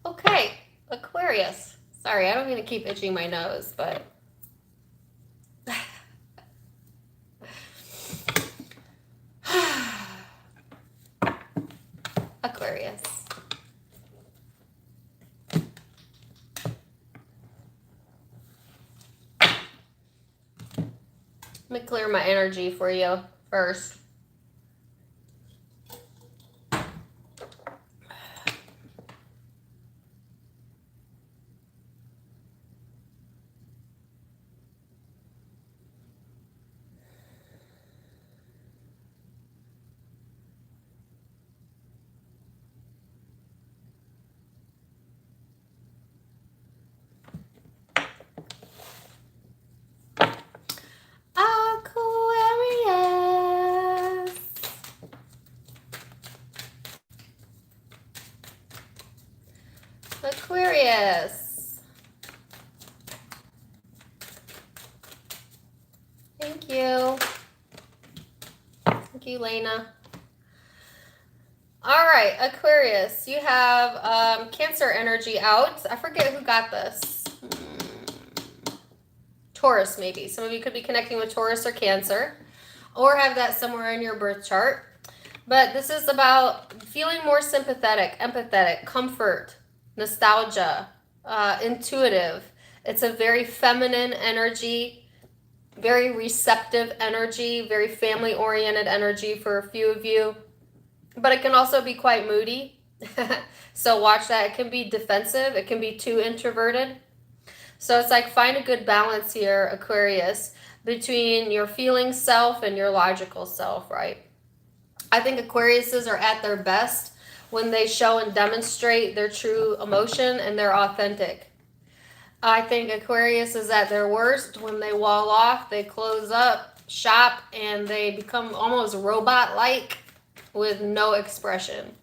Okay, Aquarius. Sorry, I don't mean to keep itching my nose, but Aquarius. Let me clear my energy for you first. Aquarius. Aquarius. Thank you. Thank you, Lena. All right, Aquarius, you have Cancer energy out. I forget who got this. Taurus, maybe. Some of you could be connecting with Taurus or Cancer, or have that somewhere in your birth chart. But this is about feeling more sympathetic, empathetic, comfort, nostalgia, intuitive. It's a very feminine energy, very receptive energy, very family-oriented energy for a few of you. But it can also be quite moody. So watch that. It can be defensive. It can be too introverted. So it's like find a good balance here, Aquarius, between your feeling self and your logical self, right? I think Aquariuses are at their best when they show and demonstrate their true emotion and they're authentic. I think Aquarius is at their worst when they wall off, they close up shop, and they become almost robot-like with no expression.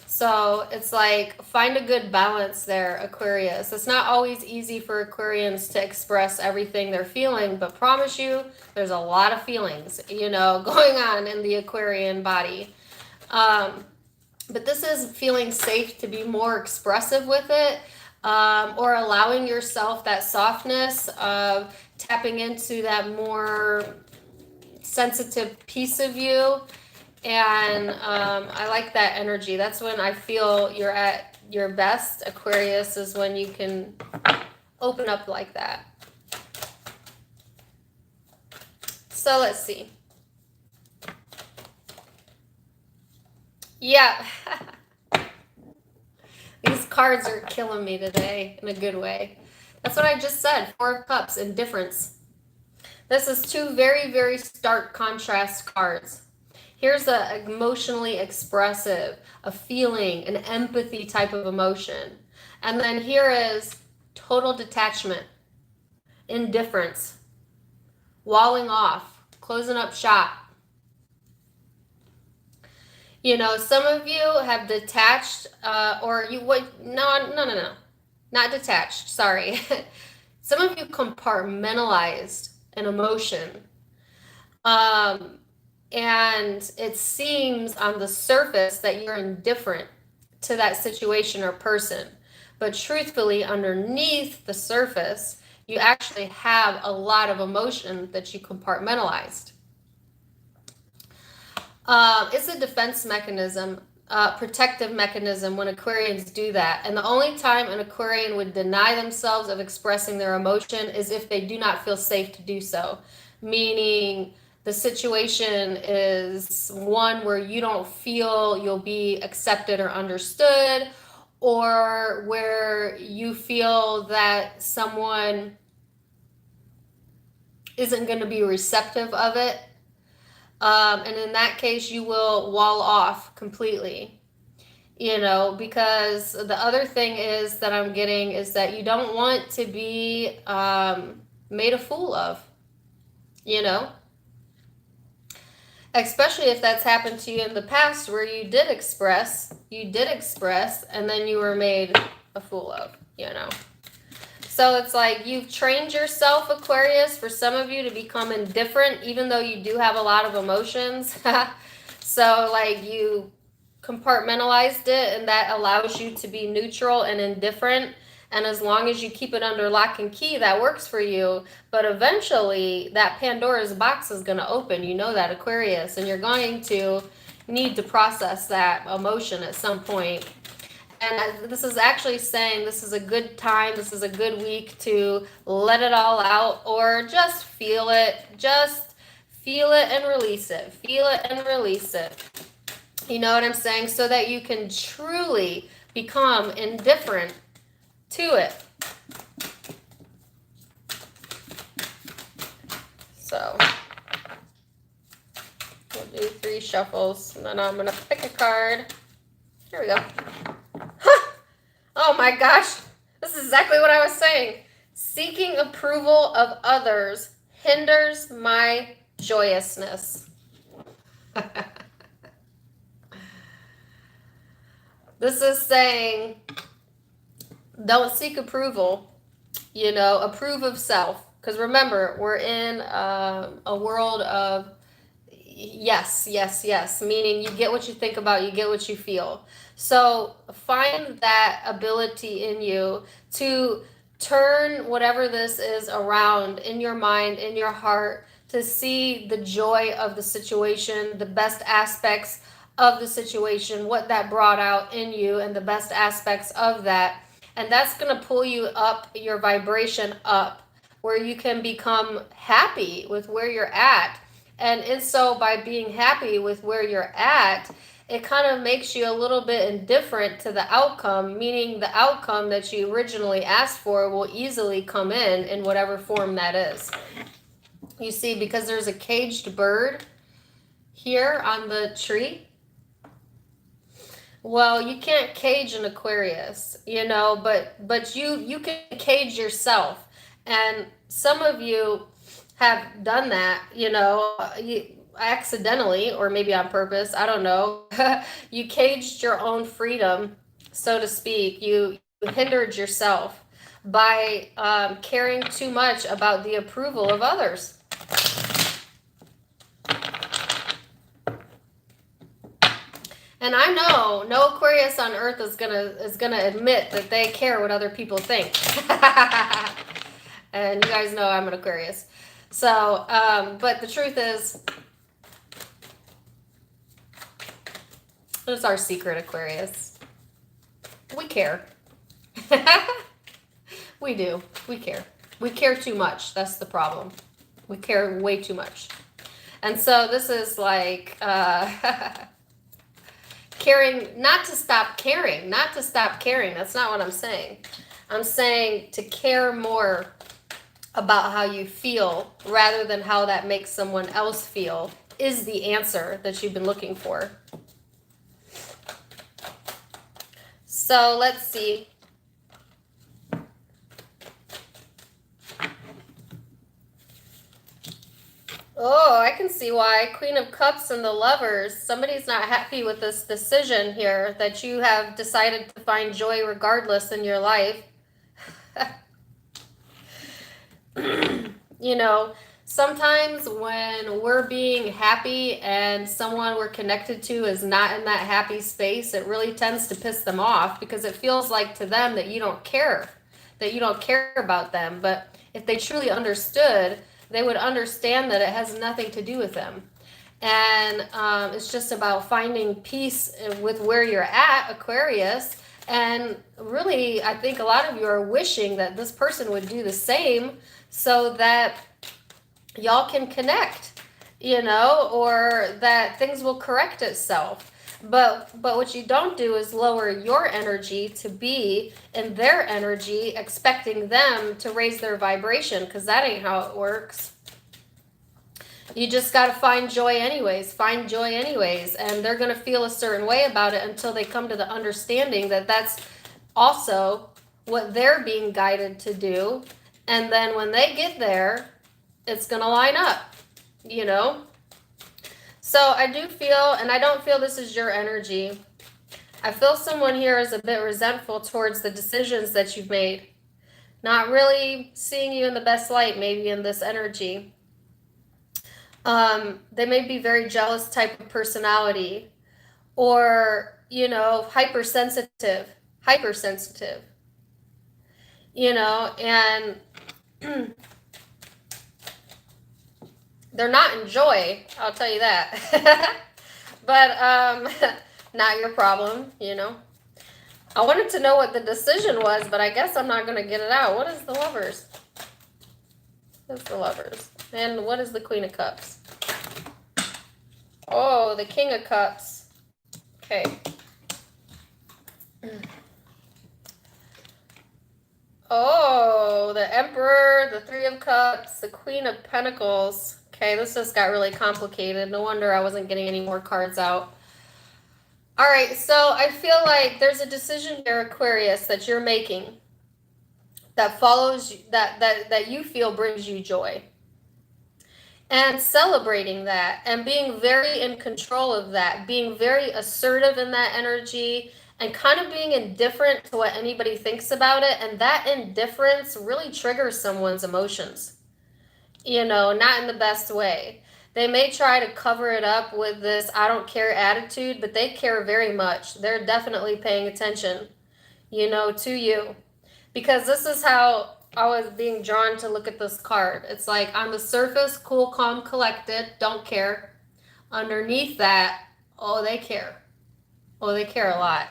So it's like, find a good balance there, Aquarius. It's not always easy for Aquarians to express everything they're feeling, but promise you, there's a lot of feelings, you know, going on in the Aquarian body. But this is feeling safe to be more expressive with it, or allowing yourself that softness of tapping into that more sensitive piece of you. And I like that energy. That's when I feel you're at your best, Aquarius, is when you can open up like that. So let's see. Yeah. These cards are killing me today in a good way. That's what I just said. 4 of Cups, indifference. This is 2 very, very stark contrast cards. Here's a emotionally expressive, a feeling, an empathy type of emotion. And then here is total detachment, indifference, walling off, closing up shop. You know, some of you have detached, or you would, no, not detached, sorry. Some of you compartmentalized an emotion. And it seems on the surface that you're indifferent to that situation or person. But truthfully, underneath the surface, you actually have a lot of emotion that you compartmentalized. It's a defense mechanism, protective mechanism when Aquarians do that. And the only time an Aquarian would deny themselves of expressing their emotion is if they do not feel safe to do so. Meaning the situation is one where you don't feel you'll be accepted or understood, or where you feel that someone isn't going to be receptive of it. And in that case, you will wall off completely, you know, because the other thing is that I'm getting is that you don't want to be made a fool of, you know. Especially if that's happened to you in the past where you did express, and then you were made a fool of, you know. So it's like you've trained yourself, Aquarius, for some of you to become indifferent, even though you do have a lot of emotions. So like you compartmentalized it, and that allows you to be neutral and indifferent. And as long as you keep it under lock and key, that works for you. But eventually that Pandora's box is going to open. You know that, Aquarius. And you're going to, need to process that emotion at some point. And this is actually saying this is a good time, this is a good week to let it all out, or just feel it. Just feel it and release it. Feel it and release it. You know what I'm saying? So that you can truly become indifferent to it. So we'll do 3 shuffles, and then I'm going to pick a card. Here we go. Huh! Oh my gosh. This is exactly what I was saying. Seeking approval of others hinders my joyousness. This is saying, don't seek approval, you know, approve of self. Because remember, we're in a world of yes, yes, yes, meaning you get what you think about, you get what you feel. So find that ability in you to turn whatever this is around in your mind, in your heart, to see the joy of the situation, the best aspects of the situation, what that brought out in you, and the best aspects of that. And that's going to pull you up, your vibration up, where you can become happy with where you're at. And so by being happy with where you're at, it kind of makes you a little bit indifferent to the outcome, meaning the outcome that you originally asked for will easily come in whatever form that is. You see, because there's a caged bird here on the tree. Well, you can't cage an Aquarius, you know, but you can cage yourself. And some of you have done that, you know, accidentally or maybe on purpose, I don't know. You caged your own freedom, so to speak. You hindered yourself by caring too much about the approval of others. And I know no Aquarius on earth is gonna admit that they care what other people think. And you guys know I'm an Aquarius. So, but the truth is, it's our secret Aquarius. We care. We do. We care. We care too much. That's the problem. We care way too much. And so this is like caring, not to stop caring, not to stop caring. That's not what I'm saying. I'm saying to care more about how you feel rather than how that makes someone else feel is the answer that you've been looking for. So let's see. Oh, I can see why. Queen of Cups and the Lovers. Somebody's not happy with this decision here that you have decided to find joy regardless in your life. You know, sometimes when we're being happy and someone we're connected to is not in that happy space, it really tends to piss them off because it feels like to them that you don't care about them. But if they truly understood, they would understand that it has nothing to do with them. And it's just about finding peace with where you're at, Aquarius. And really, I think a lot of you are wishing that this person would do the same so that y'all can connect, you know, or that things will correct itself. But what you don't do is lower your energy to be in their energy, expecting them to raise their vibration, because that ain't how it works. You just got to find joy anyways, and they're going to feel a certain way about it until they come to the understanding that that's also what they're being guided to do. And then when they get there, it's going to line up, you know? So I do feel, and I don't feel this is your energy. I feel someone here is a bit resentful towards the decisions that you've made. Not really seeing you in the best light, maybe in this energy. They may be very jealous type of personality, or, you know, hypersensitive, you know, and they're not in joy, I'll tell you that. But not your problem, you know. I wanted to know what the decision was, but I guess I'm not going to get it out. What is the Lovers? What's the Lovers? And what is the Queen of Cups? Oh, the King of Cups. Okay. Oh, the Emperor, the Three of Cups, the Queen of Pentacles. Okay, this just got really complicated. No wonder I wasn't getting any more cards out. All right, so I feel like there's a decision here, Aquarius, that you're making that follows, that you feel brings you joy. And celebrating that and being very in control of that, being very assertive in that energy, and kind of being indifferent to what anybody thinks about it. And that indifference really triggers someone's emotions, you know, not in the best way. They may try to cover it up with this I don't care attitude, but they care very much. They're definitely paying attention, you know, to you. Because this is how I was being drawn to look at this card. It's like on the surface, cool, calm, collected, don't care. Underneath that, oh, they care. Oh, they care a lot.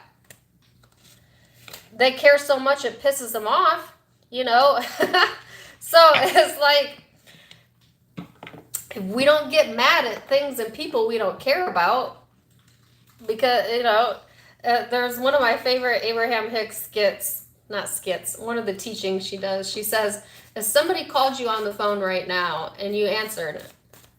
They care so much it pisses them off, you know. So it's like, we don't get mad at things and people we don't care about. Because, you know, there's one of my favorite Abraham Hicks skits. Not skits, one of the teachings she does. She says, if somebody called you on the phone right now and you answered,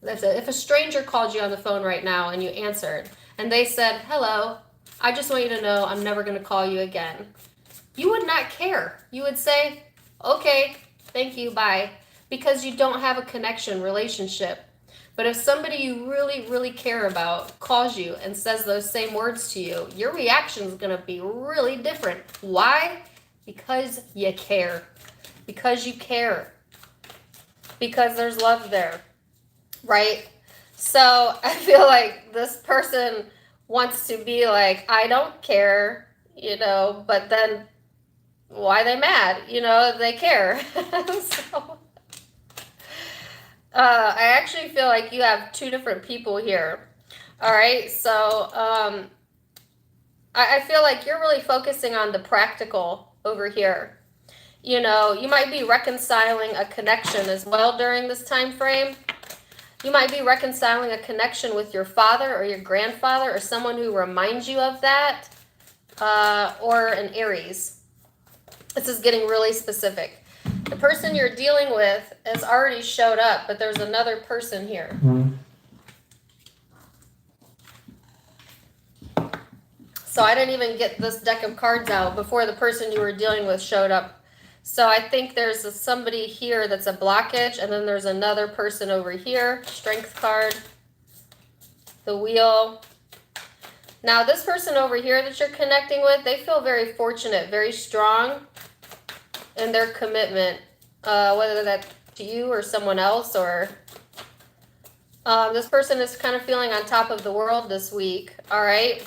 if a stranger called you on the phone right now and you answered, and they said, hello, I just want you to know I'm never going to call you again. You would not care. You would say, okay, thank you, bye. Because you don't have a connection, relationship. But if somebody you really, really care about calls you and says those same words to you, your reaction is going to be really different. Why? Because you care. Because you care. Because there's love there. Right? So I feel like this person wants to be like, I don't care, you know, but then why are they mad? You know, they care. So I actually feel like you have two different people here. All right. So I feel like you're really focusing on the practical over here. You know, you might be reconciling a connection as well during this time frame. You might be reconciling a connection with your father or your grandfather or someone who reminds you of that, or an Aries. This is getting really specific. The person you're dealing with has already showed up, but there's another person here. So I didn't even get this deck of cards out before the person you were dealing with showed up. So I think there's somebody here that's a blockage, and then there's another person over here. Strength card. The Wheel. Now this person over here that you're connecting with, they feel very fortunate, very strong in their commitment. Whether that's to you or someone else, or this person is kind of feeling on top of the world this week. All right.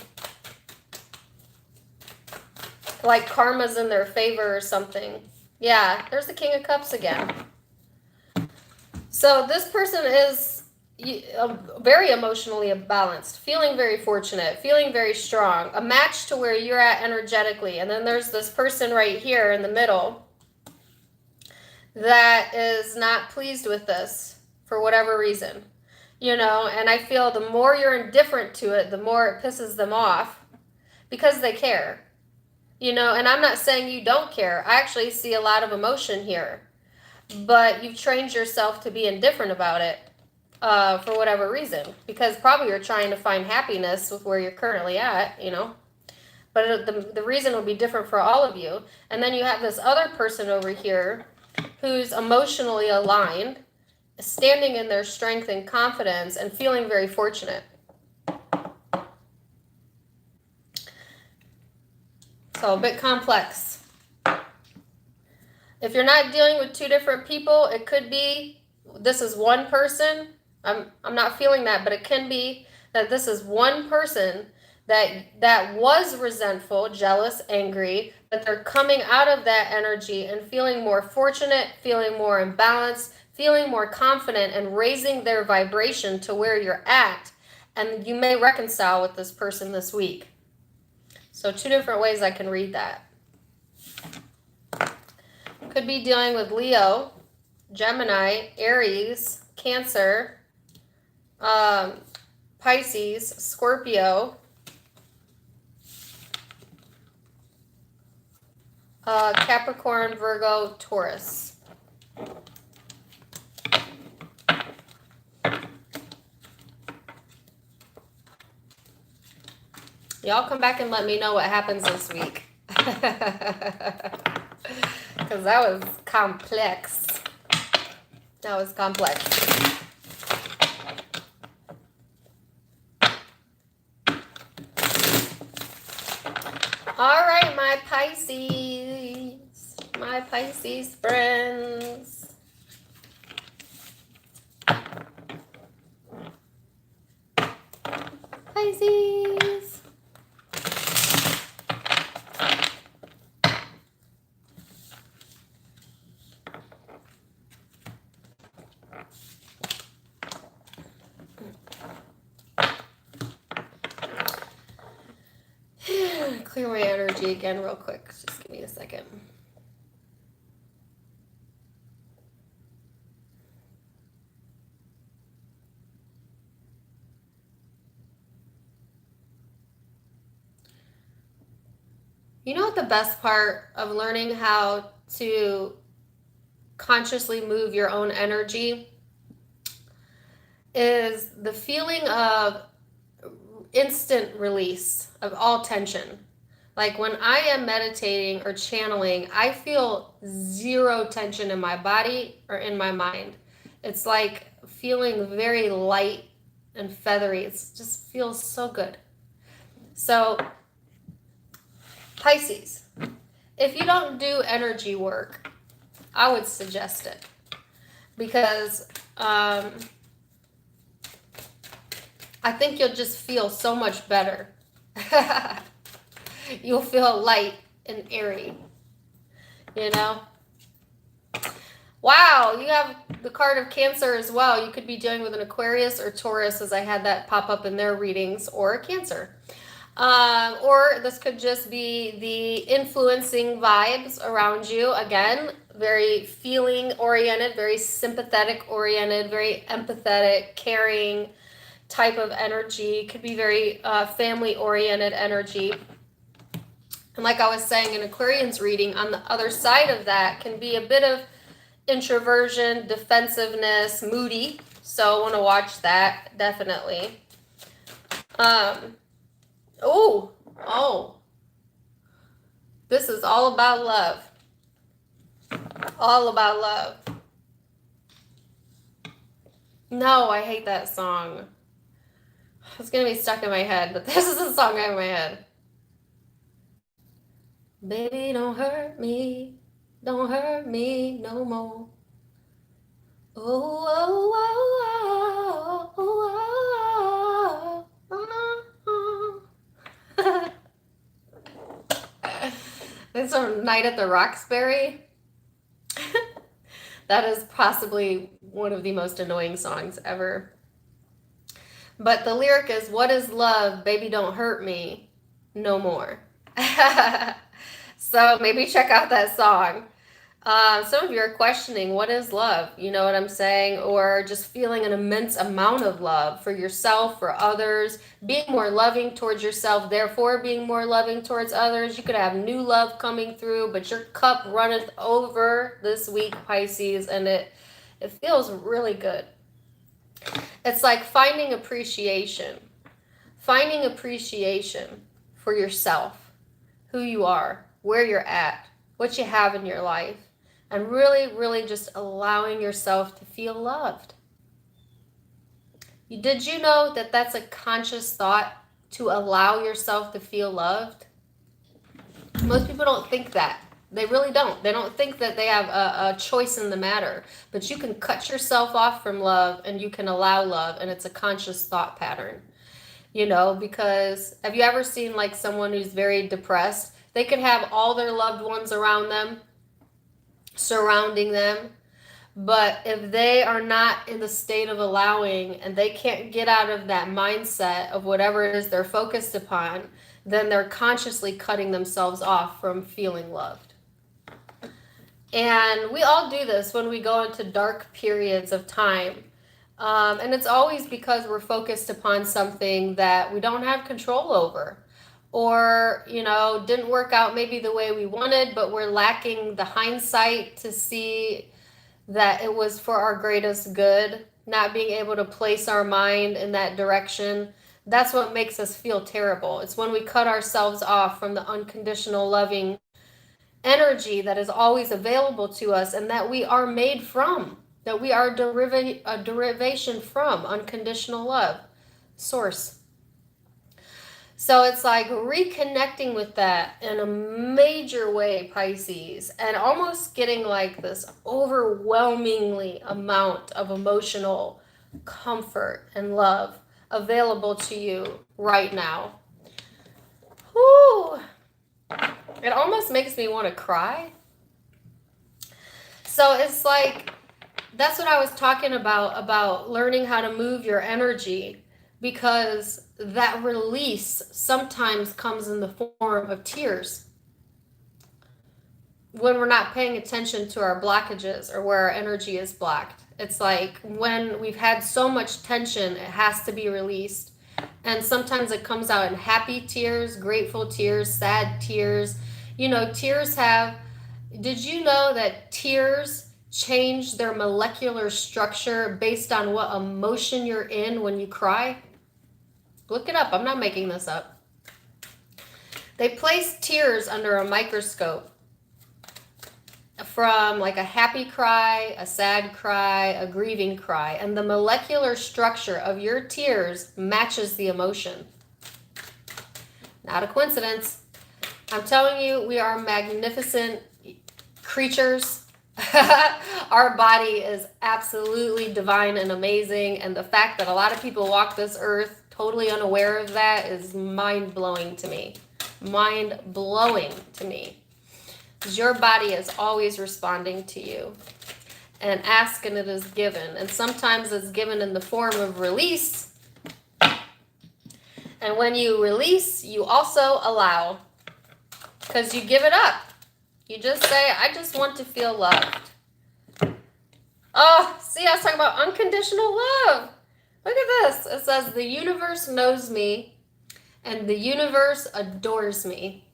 Like karma's in their favor or something. Yeah, there's the King of Cups again. So this person is very emotionally balanced, feeling very fortunate, feeling very strong, a match to where you're at energetically. And then there's this person right here in the middle that is not pleased with this for whatever reason, you know. And I feel the more you're indifferent to it, the more it pisses them off because they care. You know, and I'm not saying you don't care. I actually see a lot of emotion here. But you've trained yourself to be indifferent about it for whatever reason. Because probably you're trying to find happiness with where you're currently at, you know. But the reason will be different for all of you. And then you have this other person over here who's emotionally aligned, standing in their strength and confidence, and feeling very fortunate. So a bit complex. If you're not dealing with two different people, it could be this is one person. I'm not feeling that, but it can be that this is one person that was resentful, jealous, angry, but they're coming out of that energy and feeling more fortunate, feeling more imbalanced, feeling more confident, and raising their vibration to where you're at. And you may reconcile with this person this week. So 2 different ways I can read that. Could be dealing with Leo, Gemini, Aries, Cancer, Pisces, Scorpio, Capricorn, Virgo, Taurus. Y'all come back and let me know what happens this week. Because that was complex. That was complex. All right, my Pisces friends. Pisces. Clear my energy again real quick. Just give me a second. You know what the best part of learning how to consciously move your own energy is? The feeling of instant release of all tension. Like when I am meditating or channeling, I feel zero tension in my body or in my mind. It's like feeling very light and feathery. It just feels so good. So Pisces, if you don't do energy work, I would suggest it, because I think you'll just feel so much better. You'll feel light and airy, you know? Wow, you have the card of Cancer as well. You could be dealing with an Aquarius or Taurus, as I had that pop up in their readings, or a Cancer. Or this could just be the influencing vibes around you. Again, very feeling oriented, very sympathetic oriented, very empathetic, caring type of energy. Could be very family oriented energy. And like I was saying, in Aquarian's reading, on the other side of that can be a bit of introversion, defensiveness, moody. So I want to watch that, definitely. Oh, this is all about love. All about love. No, I hate that song. It's going to be stuck in my head, but this is the song I have in my head. Baby, don't hurt me no more. Oh, oh, oh, oh, oh, oh, oh. It's from Night at the Roxbury. That is possibly one of the most annoying songs ever. But the lyric is, what is love? Baby, don't hurt me no more. So maybe check out that song. Some of you are questioning, what is love? You know what I'm saying? Or just feeling an immense amount of love for yourself, for others, being more loving towards yourself, therefore being more loving towards others. You could have new love coming through, but your cup runneth over this week, Pisces, and it feels really good. It's like finding appreciation for yourself, who you are, where you're at, what you have in your life, and really, really just allowing yourself to feel loved. Did you know that that's a conscious thought, to allow yourself to feel loved? Most people don't think that. They really don't. They don't think that they have a choice in the matter. But you can cut yourself off from love and you can allow love, and it's a conscious thought pattern. You know, because have you ever seen like someone who's very depressed? They could have all their loved ones around them, surrounding them, But if they are not in the state of allowing and they can't get out of that mindset of whatever it is they're focused upon, then they're consciously cutting themselves off from feeling loved. And we all do this when we go into dark periods of time. And it's always because we're focused upon something that we don't have control over. Or, didn't work out maybe the way we wanted, but we're lacking the hindsight to see that it was for our greatest good, not being able to place our mind in that direction. That's what makes us feel terrible. It's when we cut ourselves off from the unconditional loving energy that is always available to us and that we are made from, that we are a derivation from unconditional love, source. So it's like reconnecting with that in a major way, Pisces, and almost getting like this overwhelmingly amount of emotional comfort and love available to you right now. Whew. It almost makes me want to cry. So it's like, that's what I was talking about learning how to move your energy, because that release sometimes comes in the form of tears when we're not paying attention to our blockages or where our energy is blocked. It's like when we've had so much tension, it has to be released. And sometimes it comes out in happy tears, grateful tears, sad tears. Tears have, did you know that tears change their molecular structure based on what emotion you're in when you cry? Look it up. I'm not making this up. They place tears under a microscope from like a happy cry, a sad cry, a grieving cry, and the molecular structure of your tears matches the emotion. Not a coincidence. I'm telling you, we are magnificent creatures. Our body is absolutely divine and amazing, and the fact that a lot of people walk this earth totally unaware of that is mind-blowing to me. Mind-blowing to me. Because your body is always responding to you. And ask and it is given. And sometimes it's given in the form of release. And when you release, you also allow. Because you give it up. You just say, I just want to feel loved. Oh, see, I was talking about unconditional love. Look at this. It says, the universe knows me and the universe adores me.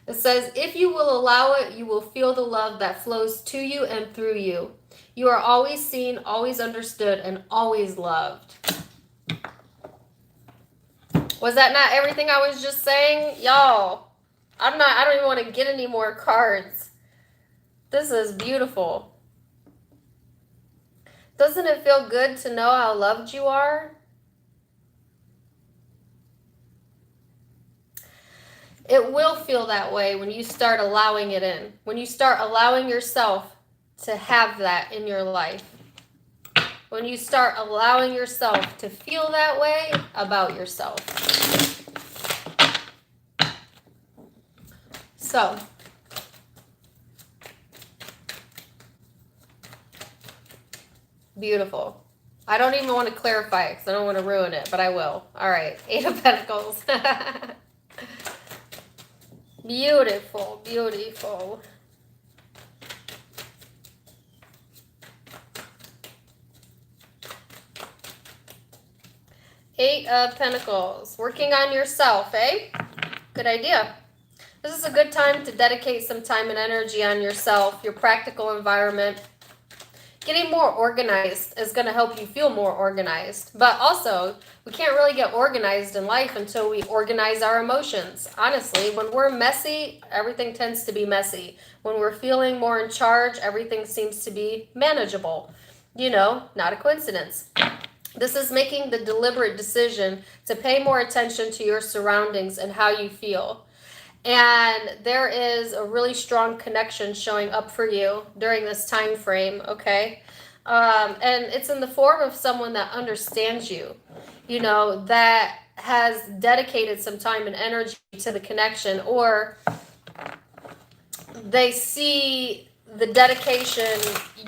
It says, if you will allow it, you will feel the love that flows to you and through you. You are always seen, always understood, and always loved. Was that not everything I was just saying? Y'all, I don't even want to get any more cards. This is beautiful. Doesn't it feel good to know how loved you are? It will feel that way when you start allowing it in. When you start allowing yourself to have that in your life. When you start allowing yourself to feel that way about yourself. So, beautiful. I don't even want to clarify it because I don't want to ruin it, but I will. All right, 8 of Pentacles. Beautiful, beautiful. Eight of Pentacles. Working on yourself, eh? Good idea. This is a good time to dedicate some time and energy on yourself, your practical environment. Getting more organized is going to help you feel more organized. But also, we can't really get organized in life until we organize our emotions. Honestly, when we're messy, everything tends to be messy. When we're feeling more in charge, everything seems to be manageable. Not a coincidence. This is making the deliberate decision to pay more attention to your surroundings and how you feel. And there is a really strong connection showing up for you during this time frame, okay? And it's in the form of someone that understands you, that has dedicated some time and energy to the connection, or they see the dedication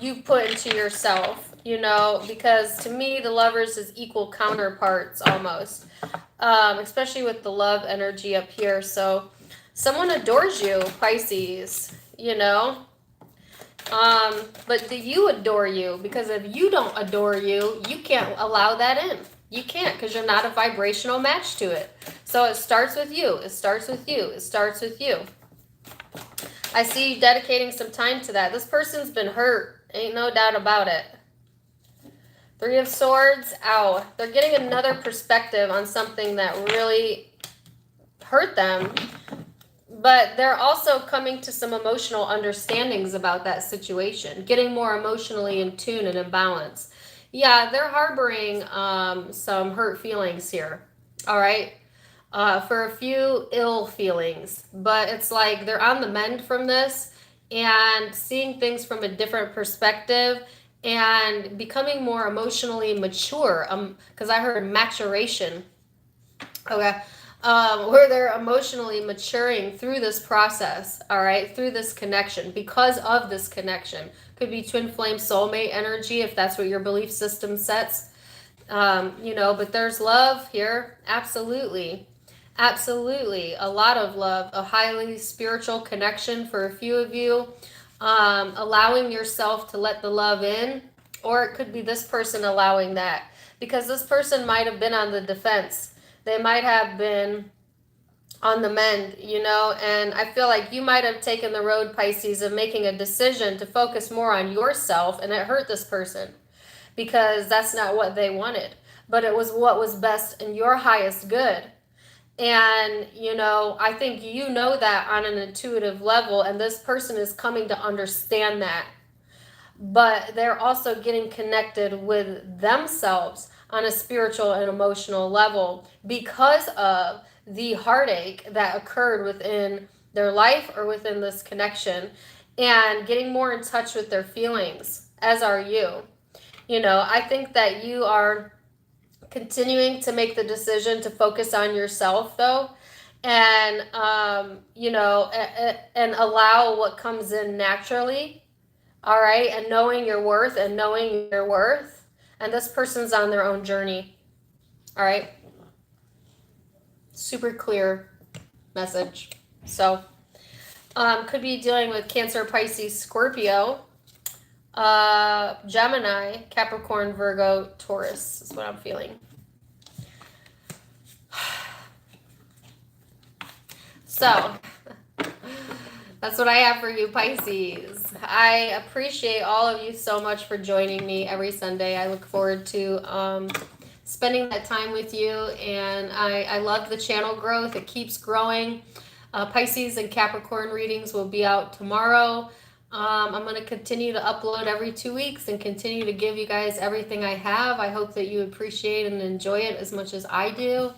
you put into yourself, you know, because to me, the Lovers is equal counterparts almost, especially with the love energy up here. So someone adores you, Pisces, you know, but do you adore you? Because if you don't adore you, you can't allow that in. You can't, because you're not a vibrational match to it. So it starts with you. It starts with you. It starts with you. I see you dedicating some time to that. This person's been hurt. Ain't no doubt about it. Three of Swords. Ow. They're getting another perspective on something that really hurt them. But they're also coming to some emotional understandings about that situation. Getting more emotionally in tune and in balance. Yeah, they're harboring some hurt feelings here. All right. For a few ill feelings. But it's like they're on the mend from this and seeing things from a different perspective and becoming more emotionally mature. Because I heard maturation. Okay. Where they're emotionally maturing through this process, all right, through this connection, because of this connection. Could be twin flame soulmate energy if that's what your belief system sets, you know, but there's love here. Absolutely. Absolutely. A lot of love, a highly spiritual connection for a few of you, allowing yourself to let the love in, or it could be this person allowing that, because this person might have been on the defense. They might have been on the mend, you know, and I feel like you might have taken the road, Pisces, of making a decision to focus more on yourself, and it hurt this person because that's not what they wanted, but it was what was best in your highest good. And, you know, I think you know that on an intuitive level, and this person is coming to understand that. But they're also getting connected with themselves on a spiritual and emotional level because of the heartache that occurred within their life or within this connection, and getting more in touch with their feelings, as are you. You know, I think that you are continuing to make the decision to focus on yourself, though, and, you know, and allow what comes in naturally. All right. And knowing your worth and knowing your worth. And this person's on their own journey. All right. Super clear message. So, could be dealing with Cancer, Pisces, Scorpio, Gemini, Capricorn, Virgo, Taurus is what I'm feeling. So, that's what I have for you, Pisces. I appreciate all of you so much for joining me every Sunday. I look forward to spending that time with you, and I love the channel growth. It keeps growing. Pisces and Capricorn readings will be out tomorrow. I'm going to continue to upload every 2 weeks and continue to give you guys everything I have. I hope that you appreciate and enjoy it as much as I do.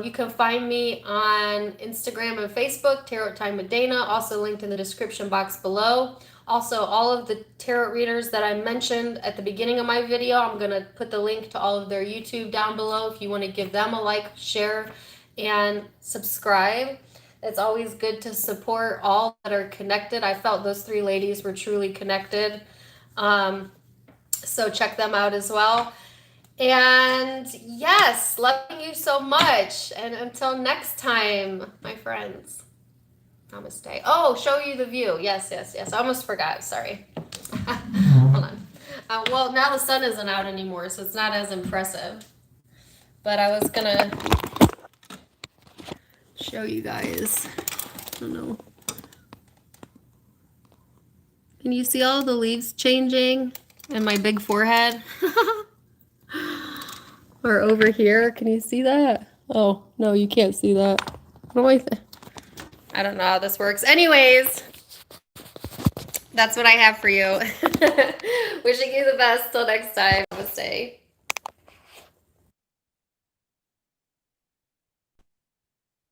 You can find me on Instagram and Facebook, Tarot Time with Dana, also linked in the description box below. Also, all of the tarot readers that I mentioned at the beginning of my video, I'm going to put the link to all of their YouTube down below if you want to give them a like, share, and subscribe. It's always good to support all that are connected. I felt those three ladies were truly connected. So check them out as well. And yes, loving you so much. And until next time, my friends. Namaste. Oh, show you the view. Yes. I almost forgot. Sorry. Hold on. Well, now the sun isn't out anymore, so it's not as impressive. But I was going to show you guys. I don't know. Can you see all the leaves changing and my big forehead? Or over here, can you see that? Oh, no, you can't see that. What do I don't know how this works. Anyways, that's what I have for you. Wishing you the best. Till next time. Namaste.